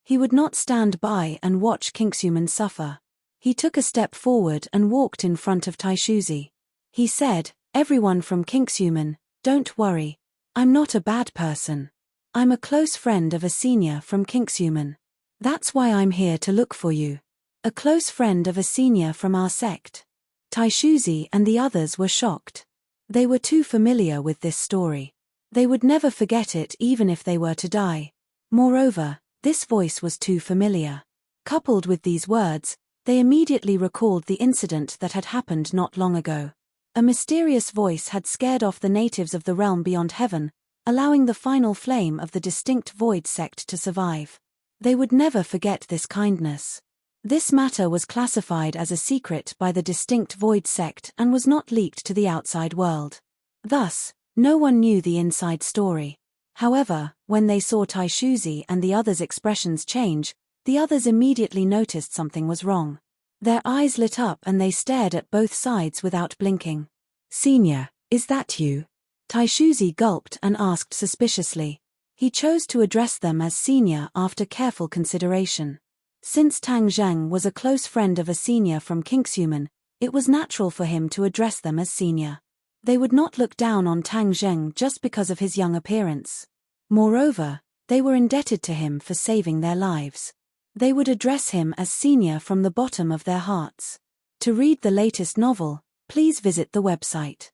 S1: He would not stand by and watch Kingshuman suffer. He took a step forward and walked in front of Taishuzi. He said, "Everyone from Kingshuman, don't worry. I'm not a bad person. I'm a close friend of a senior from Kingshuman. That's why I'm here to look for you. A close friend of a senior from our sect." Taishuzi and the others were shocked. They were too familiar with this story. They would never forget it even if they were to die. Moreover, this voice was too familiar. Coupled with these words, they immediately recalled the incident that had happened not long ago. A mysterious voice had scared off the natives of the realm beyond heaven, allowing the final flame of the distinct void sect to survive. They would never forget this kindness. This matter was classified as a secret by the distinct void sect and was not leaked to the outside world. Thus, no one knew the inside story. However, when they saw Taishuzi and the others' expressions change, the others immediately noticed something was wrong. Their eyes lit up and they stared at both sides without blinking. "Senior, is that you?" Taishuzi gulped and asked suspiciously. He chose to address them as senior after careful consideration. Since Tang Zheng was a close friend of a senior from Kingshuman, it was natural for him to address them as senior. They would not look down on Tang Zheng just because of his young appearance. Moreover, they were indebted to him for saving their lives. They would address him as senior from the bottom of their hearts. To read the latest novel, please visit the website.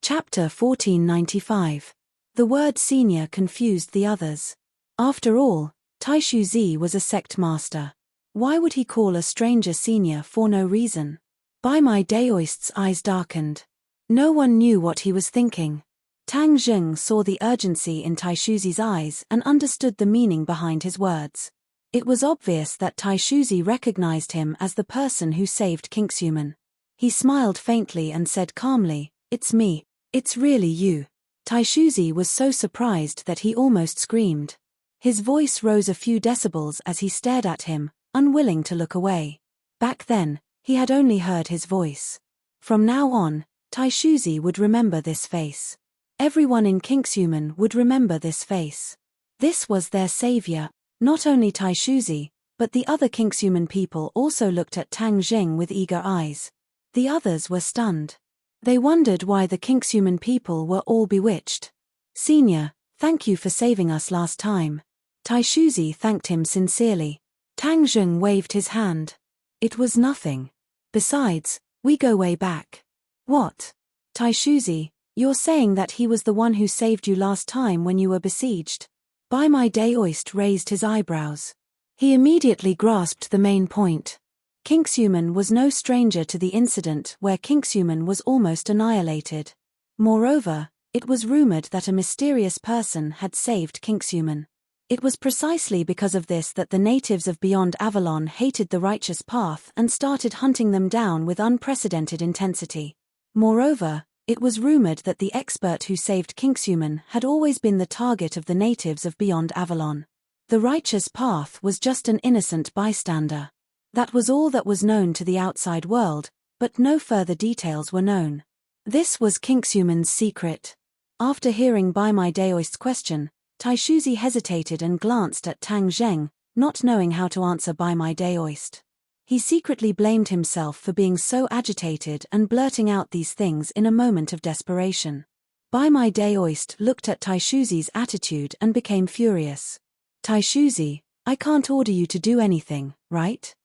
S1: Chapter 1495. The word senior confused the others. After all, Taishuzi was a sect master. Why would he call a stranger senior for no reason? Bai Mai Daoist's eyes darkened. No one knew what he was thinking. Tang Zheng saw the urgency in Taishuzi's eyes and understood the meaning behind his words. It was obvious that Taishuzi recognized him as the person who saved Kingshuman. He smiled faintly and said calmly, "It's me. It's really you." Taishuzi was so surprised that he almost screamed. His voice rose a few decibels as he stared at him, unwilling to look away. Back then, he had only heard his voice. From now on, Taishuzi would remember this face. Everyone in Kingshuman would remember this face. This was their savior. Not only Taishuzi, but the other Kingshuman people also looked at Tang Zheng with eager eyes. The others were stunned. They wondered why the Kingshuman people were all bewitched. "Senior, thank you for saving us last time." Taishuzi thanked him sincerely. Tang Zheng waved his hand. "It was nothing. Besides, we go way back." "What? Taishuzi, you're saying that he was the one who saved you last time when you were besieged?" Bai Mai Daoist raised his eyebrows. He immediately grasped the main point. Kingshuman was no stranger to the incident where Kingshuman was almost annihilated. Moreover, it was rumored that a mysterious person had saved Kingshuman. It was precisely because of this that the natives of Beyond Avalon hated the righteous path and started hunting them down with unprecedented intensity. Moreover, it was rumored that the expert who saved Kingshuman had always been the target of the natives of Beyond Avalon. The righteous path was just an innocent bystander. That was all that was known to the outside world, but no further details were known. This was Kingshuman's secret. After hearing Bai Mai Daoist's question, Taishuzi hesitated and glanced at Tang Zheng, not knowing how to answer Bai Mai Daoist. He secretly blamed himself for being so agitated and blurting out these things in a moment of desperation. Bai Mai Daoist looked at Taishuzi's attitude and became furious. "Taishuzi, I can't order you to do anything, right?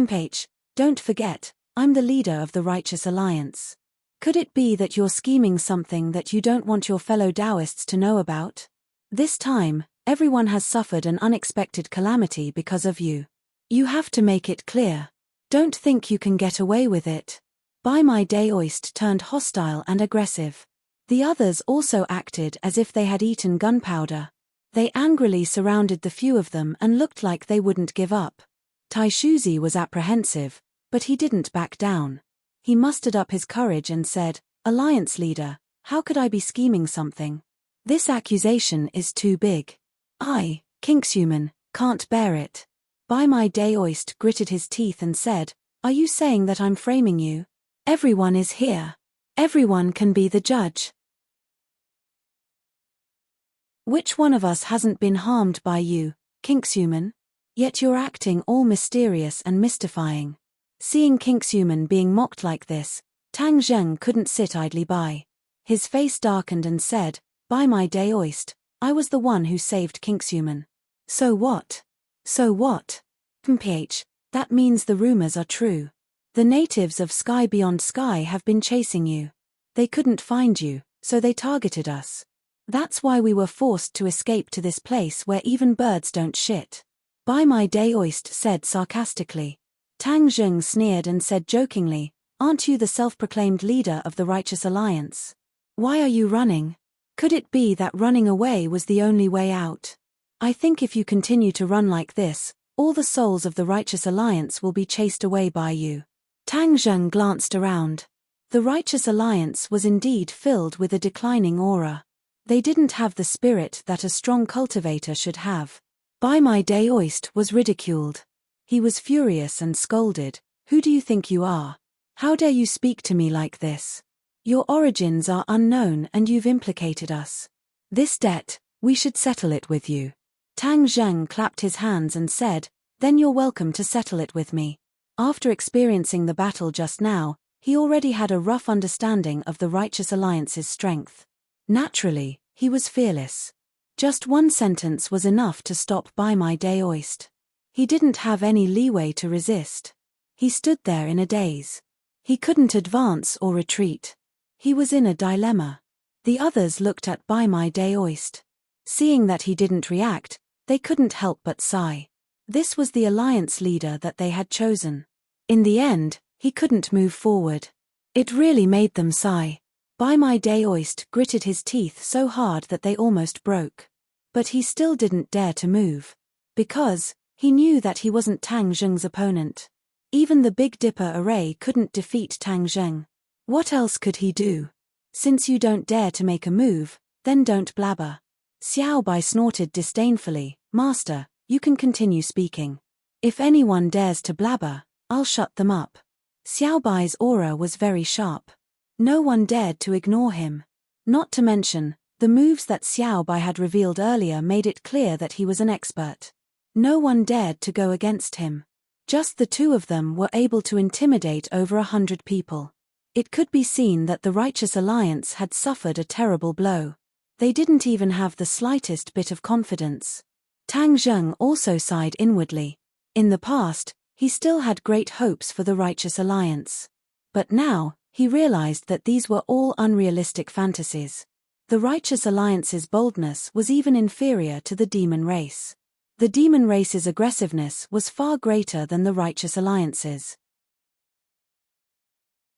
S1: Page, don't forget, I'm the leader of the Righteous Alliance. Could it be that you're scheming something that you don't want your fellow Taoists to know about? This time, everyone has suffered an unexpected calamity because of you. You have to make it clear. Don't think you can get away with it." Bai Mai Daoist turned hostile and aggressive. The others also acted as if they had eaten gunpowder. They angrily surrounded the few of them and looked like they wouldn't give up. Taishuzi was apprehensive, but he didn't back down. He mustered up his courage and said, "Alliance leader, how could I be scheming something? This accusation is too big. I, Kinxhuman, can't bear it." By my day Oist gritted his teeth and said, "Are you saying that I'm framing you? Everyone is here. Everyone can be the judge. Which one of us hasn't been harmed by you, Kinxhuman? Yet you're acting all mysterious and mystifying." Seeing Kinxhuman being mocked like this, Tang Zheng couldn't sit idly by. His face darkened and said, "By my day Oist, I was the one who saved Kinxhuman. So what? So what? Mph, that means the rumors are true. The natives of Sky Beyond Sky have been chasing you. They couldn't find you, so they targeted us. That's why we were forced to escape to this place where even birds don't shit." By my day Oist said sarcastically. Tang Zheng sneered and said jokingly, "Aren't you the self-proclaimed leader of the Righteous Alliance? Why are you running? Could it be that running away was the only way out? I think if you continue to run like this, all the souls of the Righteous Alliance will be chased away by you." Tang Zheng glanced around. The Righteous Alliance was indeed filled with a declining aura. They didn't have the spirit that a strong cultivator should have. By my day Oist was ridiculed. He was furious and scolded, "Who do you think you are? How dare you speak to me like this? Your origins are unknown and you've implicated us. This debt, we should settle it with you." Tang Zheng clapped his hands and said, "Then you're welcome to settle it with me." After experiencing the battle just now, he already had a rough understanding of the Righteous Alliance's strength. Naturally, he was fearless. Just one sentence was enough to stop By my day Oist. He didn't have any leeway to resist. He stood there in a daze. He couldn't advance or retreat. He was in a dilemma. The others looked at By my day Oist. Seeing that he didn't react, they couldn't help but sigh. This was the alliance leader that they had chosen. In the end, he couldn't move forward. It really made them sigh. By my day Oist gritted his teeth so hard that they almost broke. But he still didn't dare to move. Because he knew that he wasn't Tang Zheng's opponent. Even the Big Dipper array couldn't defeat Tang Zheng. What else could he do? Since you don't dare to make a move, then don't blabber. Xiao Bai snorted disdainfully, "Master, you can continue speaking. If anyone dares to blabber, I'll shut them up." Xiao Bai's aura was very sharp. No one dared to ignore him. Not to mention, the moves that Xiao Bai had revealed earlier made it clear that he was an expert. No one dared to go against him. Just the two of them were able to intimidate over 100 people. It could be seen that the Righteous Alliance had suffered a terrible blow. They didn't even have the slightest bit of confidence. Tang Zheng also sighed inwardly. In the past, he still had great hopes for the Righteous Alliance. But now, he realized that these were all unrealistic fantasies. The Righteous Alliance's boldness was even inferior to the demon race. The demon race's aggressiveness was far greater than the Righteous Alliance's.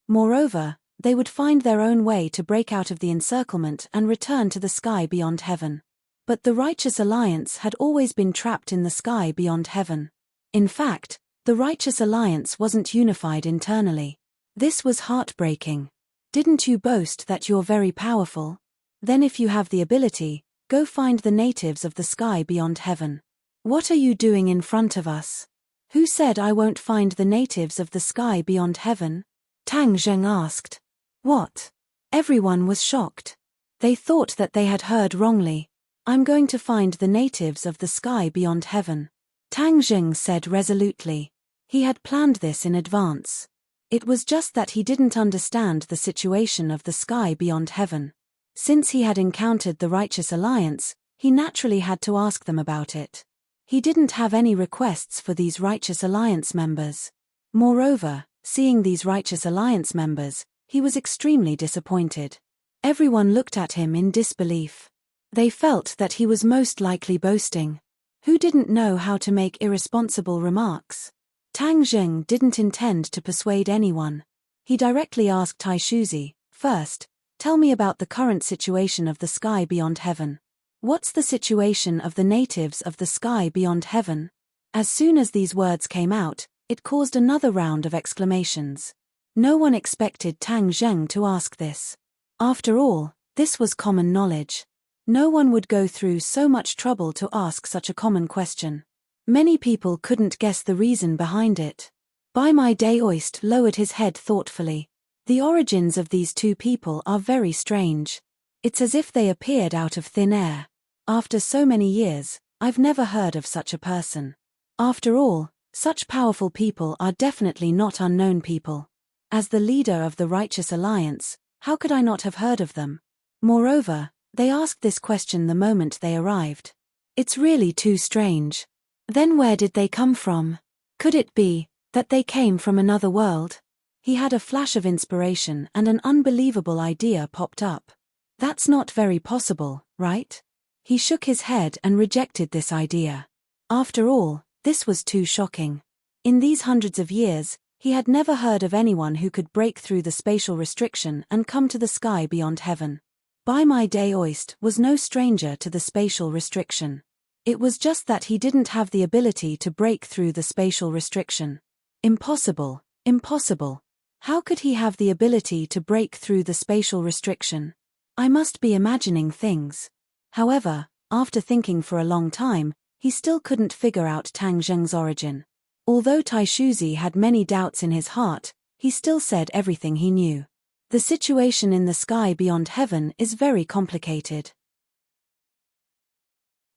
S1: Moreover, they would find their own way to break out of the encirclement and return to the sky beyond heaven. But the Righteous Alliance had always been trapped in the sky beyond heaven. In fact, the Righteous Alliance wasn't unified internally. This was heartbreaking. Didn't you boast that you're very powerful? Then if you have the ability, go find the natives of the sky beyond heaven. What are you doing in front of us? Who said I won't find the natives of the sky beyond heaven? Tang Zheng asked. What? Everyone was shocked. They thought that they had heard wrongly. I'm going to find the natives of the sky beyond heaven. Tang Zheng said resolutely. He had planned this in advance. It was just that he didn't understand the situation of the sky beyond heaven. Since he had encountered the Righteous Alliance, he naturally had to ask them about it. He didn't have any requests for these Righteous Alliance members. Moreover, seeing these Righteous Alliance members, he was extremely disappointed. Everyone looked at him in disbelief. They felt that he was most likely boasting. Who didn't know how to make irresponsible remarks? Tang Zheng didn't intend to persuade anyone. He directly asked Taishuzi, "First, tell me about the current situation of the sky beyond heaven." What's the situation of the natives of the sky beyond heaven? As soon as these words came out, it caused another round of exclamations. No one expected Tang Zheng to ask this. After all, this was common knowledge. No one would go through so much trouble to ask such a common question. Many people couldn't guess the reason behind it. Bai Mai Daoist lowered his head thoughtfully. The origins of these two people are very strange. It's as if they appeared out of thin air. After so many years, I've never heard of such a person. After all, such powerful people are definitely not unknown people. As the leader of the Righteous Alliance, how could I not have heard of them? Moreover, they asked this question the moment they arrived. It's really too strange. Then where did they come from? Could it be that they came from another world? He had a flash of inspiration and an unbelievable idea popped up. That's not very possible, right? He shook his head and rejected this idea. After all, this was too shocking. In these hundreds of years, he had never heard of anyone who could break through the spatial restriction and come to the sky beyond heaven. Bai Mai Daoist was no stranger to the spatial restriction. It was just that he didn't have the ability to break through the spatial restriction. Impossible, impossible. How could he have the ability to break through the spatial restriction? I must be imagining things. However, after thinking for a long time, he still couldn't figure out Tang Zheng's origin. Although Taishuzi had many doubts in his heart, he still said everything he knew. The situation in the sky beyond heaven is very complicated.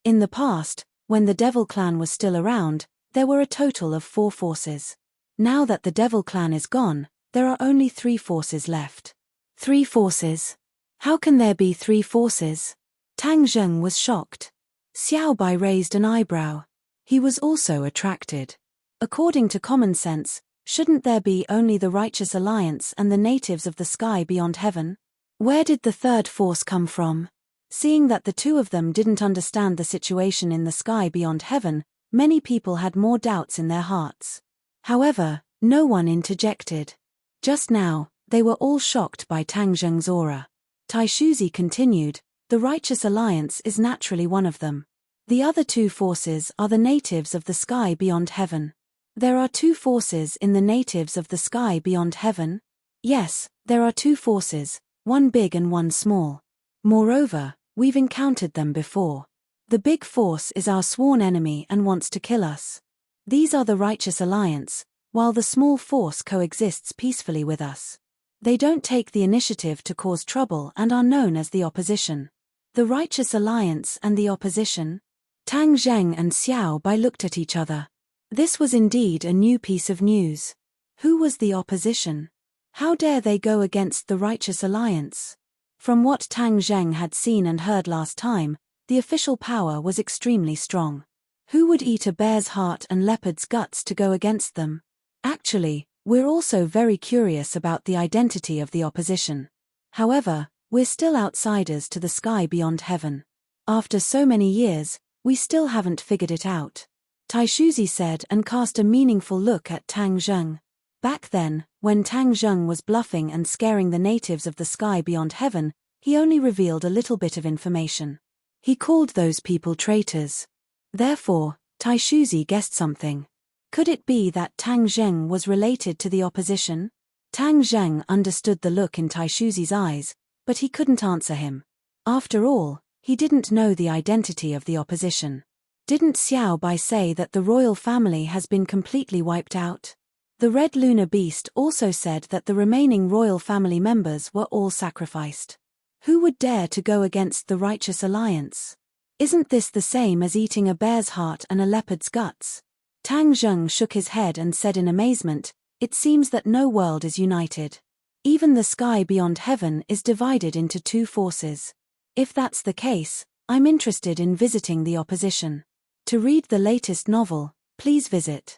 S1: In the past, when the Devil Clan was still around, there were a total of 4 forces. Now that the Devil Clan is gone, there are only 3 forces left. 3 forces? How can there be 3 forces? Tang Zheng was shocked. Xiao Bai raised an eyebrow. He was also attracted. According to common sense, shouldn't there be only the Righteous Alliance and the natives of the sky beyond heaven? Where did the 3rd force come from? Seeing that the 2 of them didn't understand the situation in the sky beyond heaven, many people had more doubts in their hearts. However, no one interjected. Just now, they were all shocked by Tang Zheng's aura. Taishuzi continued, the Righteous Alliance is naturally one of them. The other 2 forces are the natives of the sky beyond heaven. There are 2 forces in the natives of the sky beyond heaven? Yes, there are 2 forces, one big and one small. Moreover, we've encountered them before. The big force is our sworn enemy and wants to kill us. These are the Righteous Alliance, while the small force coexists peacefully with us. They don't take the initiative to cause trouble and are known as the opposition. The Righteous Alliance and the opposition? Tang Zheng and Xiao Bai looked at each other. This was indeed a new piece of news. Who was the opposition? How dare they go against the Righteous Alliance? From what Tang Zheng had seen and heard last time, the official power was extremely strong. Who would eat a bear's heart and leopard's guts to go against them? Actually, we're also very curious about the identity of the opposition. However, we're still outsiders to the sky beyond heaven. After so many years, we still haven't figured it out. Taishuzi said and cast a meaningful look at Tang Zheng. Back then, when Tang Zheng was bluffing and scaring the natives of the sky beyond heaven, he only revealed a little bit of information. He called those people traitors. Therefore, Taishuzi guessed something. Could it be that Tang Zheng was related to the opposition? Tang Zheng understood the look in Taishuzi's eyes, but he couldn't answer him. After all, he didn't know the identity of the opposition. Didn't Xiao Bai say that the royal family has been completely wiped out? The Red Lunar Beast also said that the remaining royal family members were all sacrificed. Who would dare to go against the Righteous Alliance? Isn't this the same as eating a bear's heart and a leopard's guts? Tang Zheng shook his head and said in amazement, it seems that no world is united. Even the sky beyond heaven is divided into 2 forces. If that's the case, I'm interested in visiting the opposition. To read the latest novel, please visit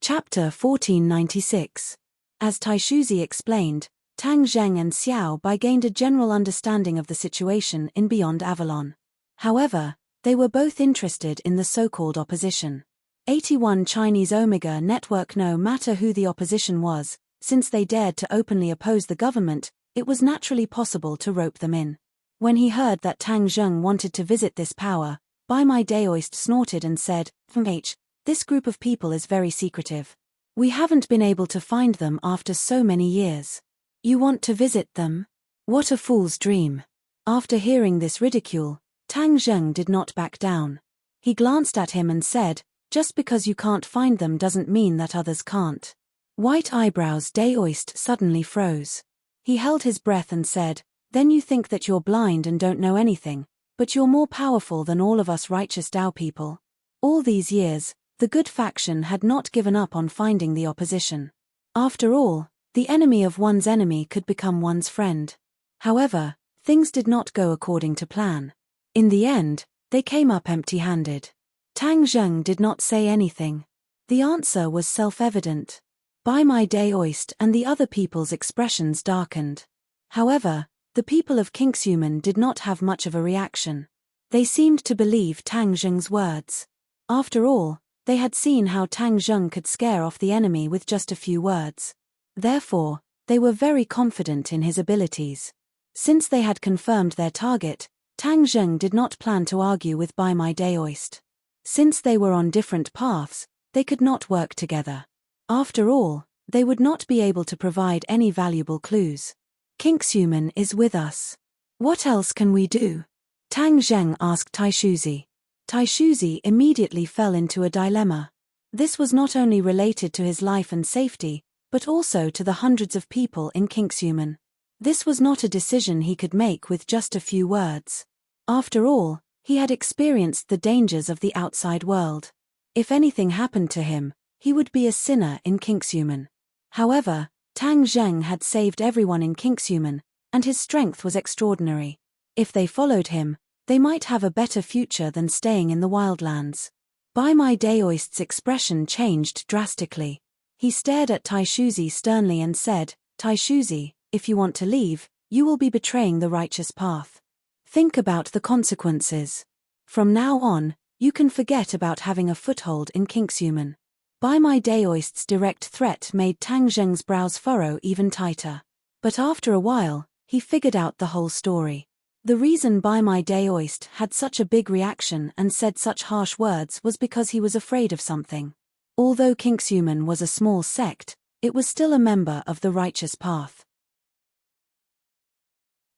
S1: Chapter 1496. As Taishuzi explained, Tang Zheng and Xiao Bai gained a general understanding of the situation in Beyond Avalon. However, they were both interested in the so-called opposition. 81 Chinese Omega Network. No matter who the opposition was, since they dared to openly oppose the government, it was naturally possible to rope them in. When he heard that Tang Zheng wanted to visit this power, Bai Mai Daoist snorted and said, this group of people is very secretive. We haven't been able to find them after so many years. You want to visit them? What a fool's dream. After hearing this ridicule, Tang Zheng did not back down. He glanced at him and said, just because you can't find them doesn't mean that others can't. White eyebrows Daoist suddenly froze. He held his breath and said, then you think that you're blind and don't know anything, but you're more powerful than all of us righteous Dao people. All these years, the good faction had not given up on finding the opposition. After all, the enemy of one's enemy could become one's friend. However, things did not go according to plan. In the end, they came up empty-handed. Tang Zheng did not say anything. The answer was self-evident. Bai Mai Daoist and the other people's expressions darkened. However, the people of Kingshuman did not have much of a reaction. They seemed to believe Tang Zheng's words. After all, they had seen how Tang Zheng could scare off the enemy with just a few words. Therefore, they were very confident in his abilities. Since they had confirmed their target, Tang Zheng did not plan to argue with Bai Mai Daoist. Since they were on different paths, they could not work together. After all, they would not be able to provide any valuable clues. Kingshuman is with us. What else can we do? Tang Zheng asked Taishuzi. Taishuzi immediately fell into a dilemma. This was not only related to his life and safety, but also to the hundreds of people in Kingshuman. This was not a decision he could make with just a few words. After all, he had experienced the dangers of the outside world. If anything happened to him, he would be a sinner in Kingshuman. However, Tang Zheng had saved everyone in Kingshuman, and his strength was extraordinary. If they followed him, they might have a better future than staying in the wildlands. Bai Mai Daoist's expression changed drastically. He stared at Taishuzi sternly and said, Taishuzi, if you want to leave, you will be betraying the righteous path. Think about the consequences. From now on, you can forget about having a foothold in Kingshuman. Bai Mai Daoist's direct threat made Tang Zheng's brows furrow even tighter. But after a while, he figured out the whole story. The reason Bai Mai Daoist had such a big reaction and said such harsh words was because he was afraid of something. Although Kingshuman was a small sect, it was still a member of the righteous path.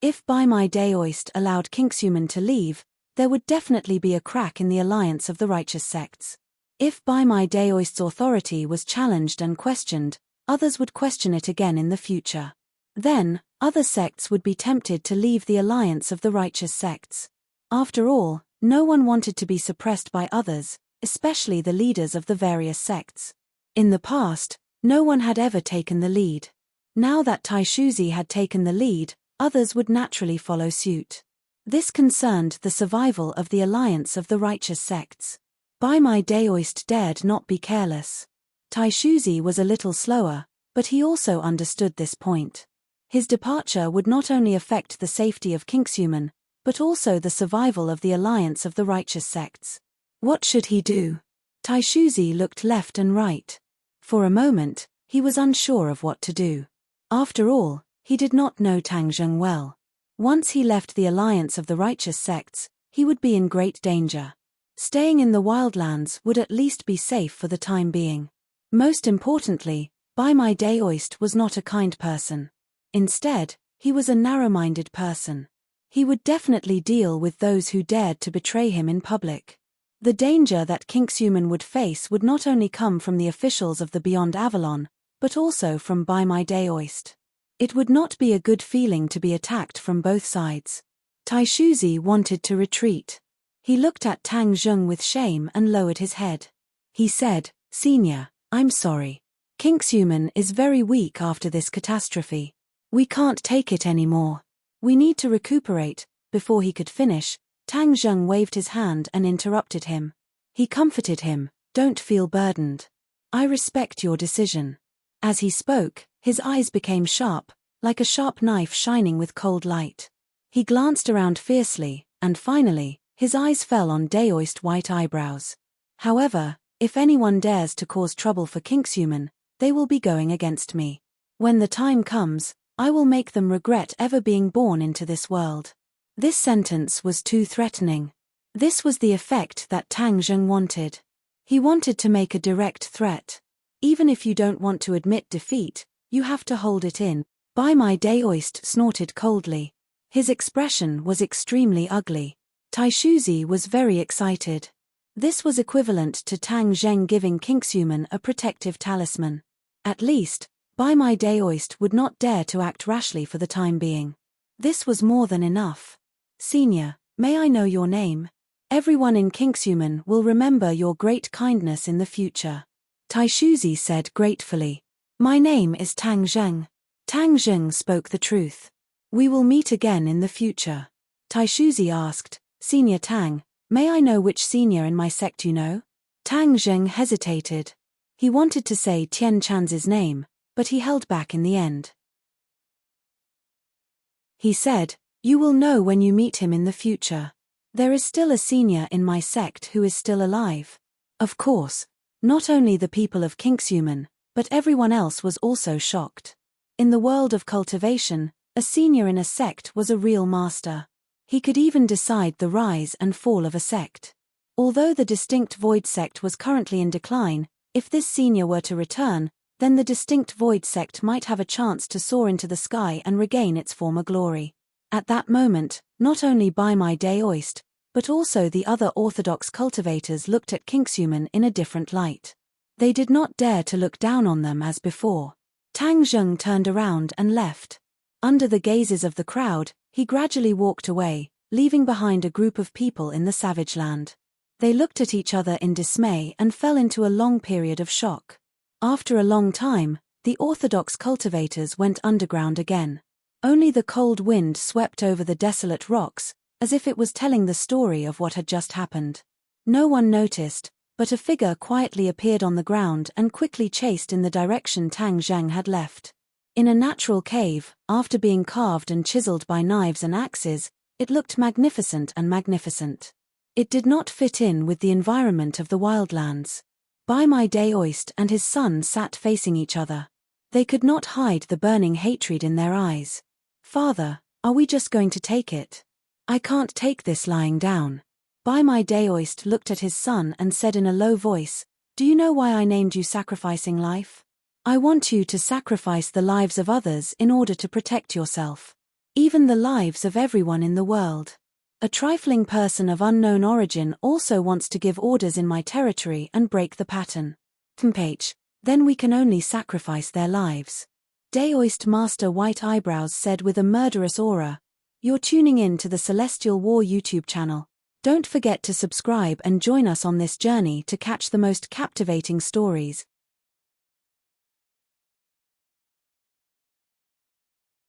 S1: If Bai Mai Daoist allowed Kingshuman to leave, there would definitely be a crack in the alliance of the righteous sects. If Bai Mai Daoist's authority was challenged and questioned, others would question it again in the future. Then, other sects would be tempted to leave the alliance of the righteous sects. After all, no one wanted to be suppressed by others, especially the leaders of the various sects. In the past, no one had ever taken the lead. Now that Taishuzi had taken the lead, others would naturally follow suit. This concerned the survival of the alliance of the righteous sects. Bai Mai Daoist dared not be careless. Taishuzi was a little slower, but he also understood this point. His departure would not only affect the safety of Kingshuman, but also the survival of the alliance of the righteous sects. What should he do? Taishuzi looked left and right. For a moment, he was unsure of what to do. After all, he did not know Tang Zheng well. Once he left the alliance of the righteous sects, he would be in great danger. Staying in the wildlands would at least be safe for the time being. Most importantly, Bai Mai Daoist was not a kind person. Instead, he was a narrow-minded person. He would definitely deal with those who dared to betray him in public. The danger that Kingshuman would face would not only come from the officials of the Beyond Avalon, but also from Bai Mai Daoist. It would not be a good feeling to be attacked from both sides. Taishuzi wanted to retreat. He looked at Tang Zheng with shame and lowered his head. He said, Senior, I'm sorry. Kingshuman is very weak after this catastrophe. We can't take it anymore. We need to recuperate. Before he could finish, Tang Zheng waved his hand and interrupted him. He comforted him, Don't feel burdened. I respect your decision. As he spoke, his eyes became sharp, like a sharp knife shining with cold light. He glanced around fiercely, and finally, his eyes fell on Daoist white eyebrows. However, if anyone dares to cause trouble for Kingshuman, they will be going against me. When the time comes, I will make them regret ever being born into this world. This sentence was too threatening. This was the effect that Tang Zheng wanted. He wanted to make a direct threat. Even if you don't want to admit defeat, you have to hold it in. Bai Mai Daoist snorted coldly. His expression was extremely ugly. Taishuzi was very excited. This was equivalent to Tang Zheng giving Qingxumen a protective talisman. At least, Bai Mai Daoist would not dare to act rashly for the time being. This was more than enough. Senior, may I know your name? Everyone in Qingxumen will remember your great kindness in the future. Taishuzi said gratefully. My name is Tang Zheng. Tang Zheng spoke the truth. We will meet again in the future. Taishuzi asked, Senior Tang, may I know which senior in my sect you know? Tang Zheng hesitated. He wanted to say Tian Chan's name, but he held back in the end. He said, you will know when you meet him in the future. There is still a senior in my sect who is still alive. Of course, not only the people of Qingxumen, but everyone else was also shocked. In the world of cultivation, a senior in a sect was a real master. He could even decide the rise and fall of a sect. Although the distinct void sect was currently in decline, if this senior were to return, then the distinct void sect might have a chance to soar into the sky and regain its former glory. At that moment, not only Bai Mai Daoist, but also the other orthodox cultivators looked at Qingxumen in a different light. They did not dare to look down on them as before. Tang Zheng turned around and left. Under the gazes of the crowd, he gradually walked away, leaving behind a group of people in the savage land. They looked at each other in dismay and fell into a long period of shock. After a long time, the orthodox cultivators went underground again. Only the cold wind swept over the desolate rocks, as if it was telling the story of what had just happened. No one noticed, but a figure quietly appeared on the ground and quickly chased in the direction Tang Zheng had left. In a natural cave, after being carved and chiseled by knives and axes, it looked magnificent and magnificent. It did not fit in with the environment of the wildlands. Bai Mai Daoist and his son sat facing each other. They could not hide the burning hatred in their eyes. Father, are we just going to take it? I can't take this lying down. Bai Mai Daoist looked at his son and said in a low voice, do you know why I named you Sacrificing Life? I want you to sacrifice the lives of others in order to protect yourself. Even the lives of everyone in the world. A trifling person of unknown origin also wants to give orders in my territory and break the pattern. Tempage, then we can only sacrifice their lives. Daoist Master White Eyebrows said with a murderous aura, you're tuning in to the Celestial War YouTube channel. Don't forget to subscribe and join us on this journey to catch the most captivating stories.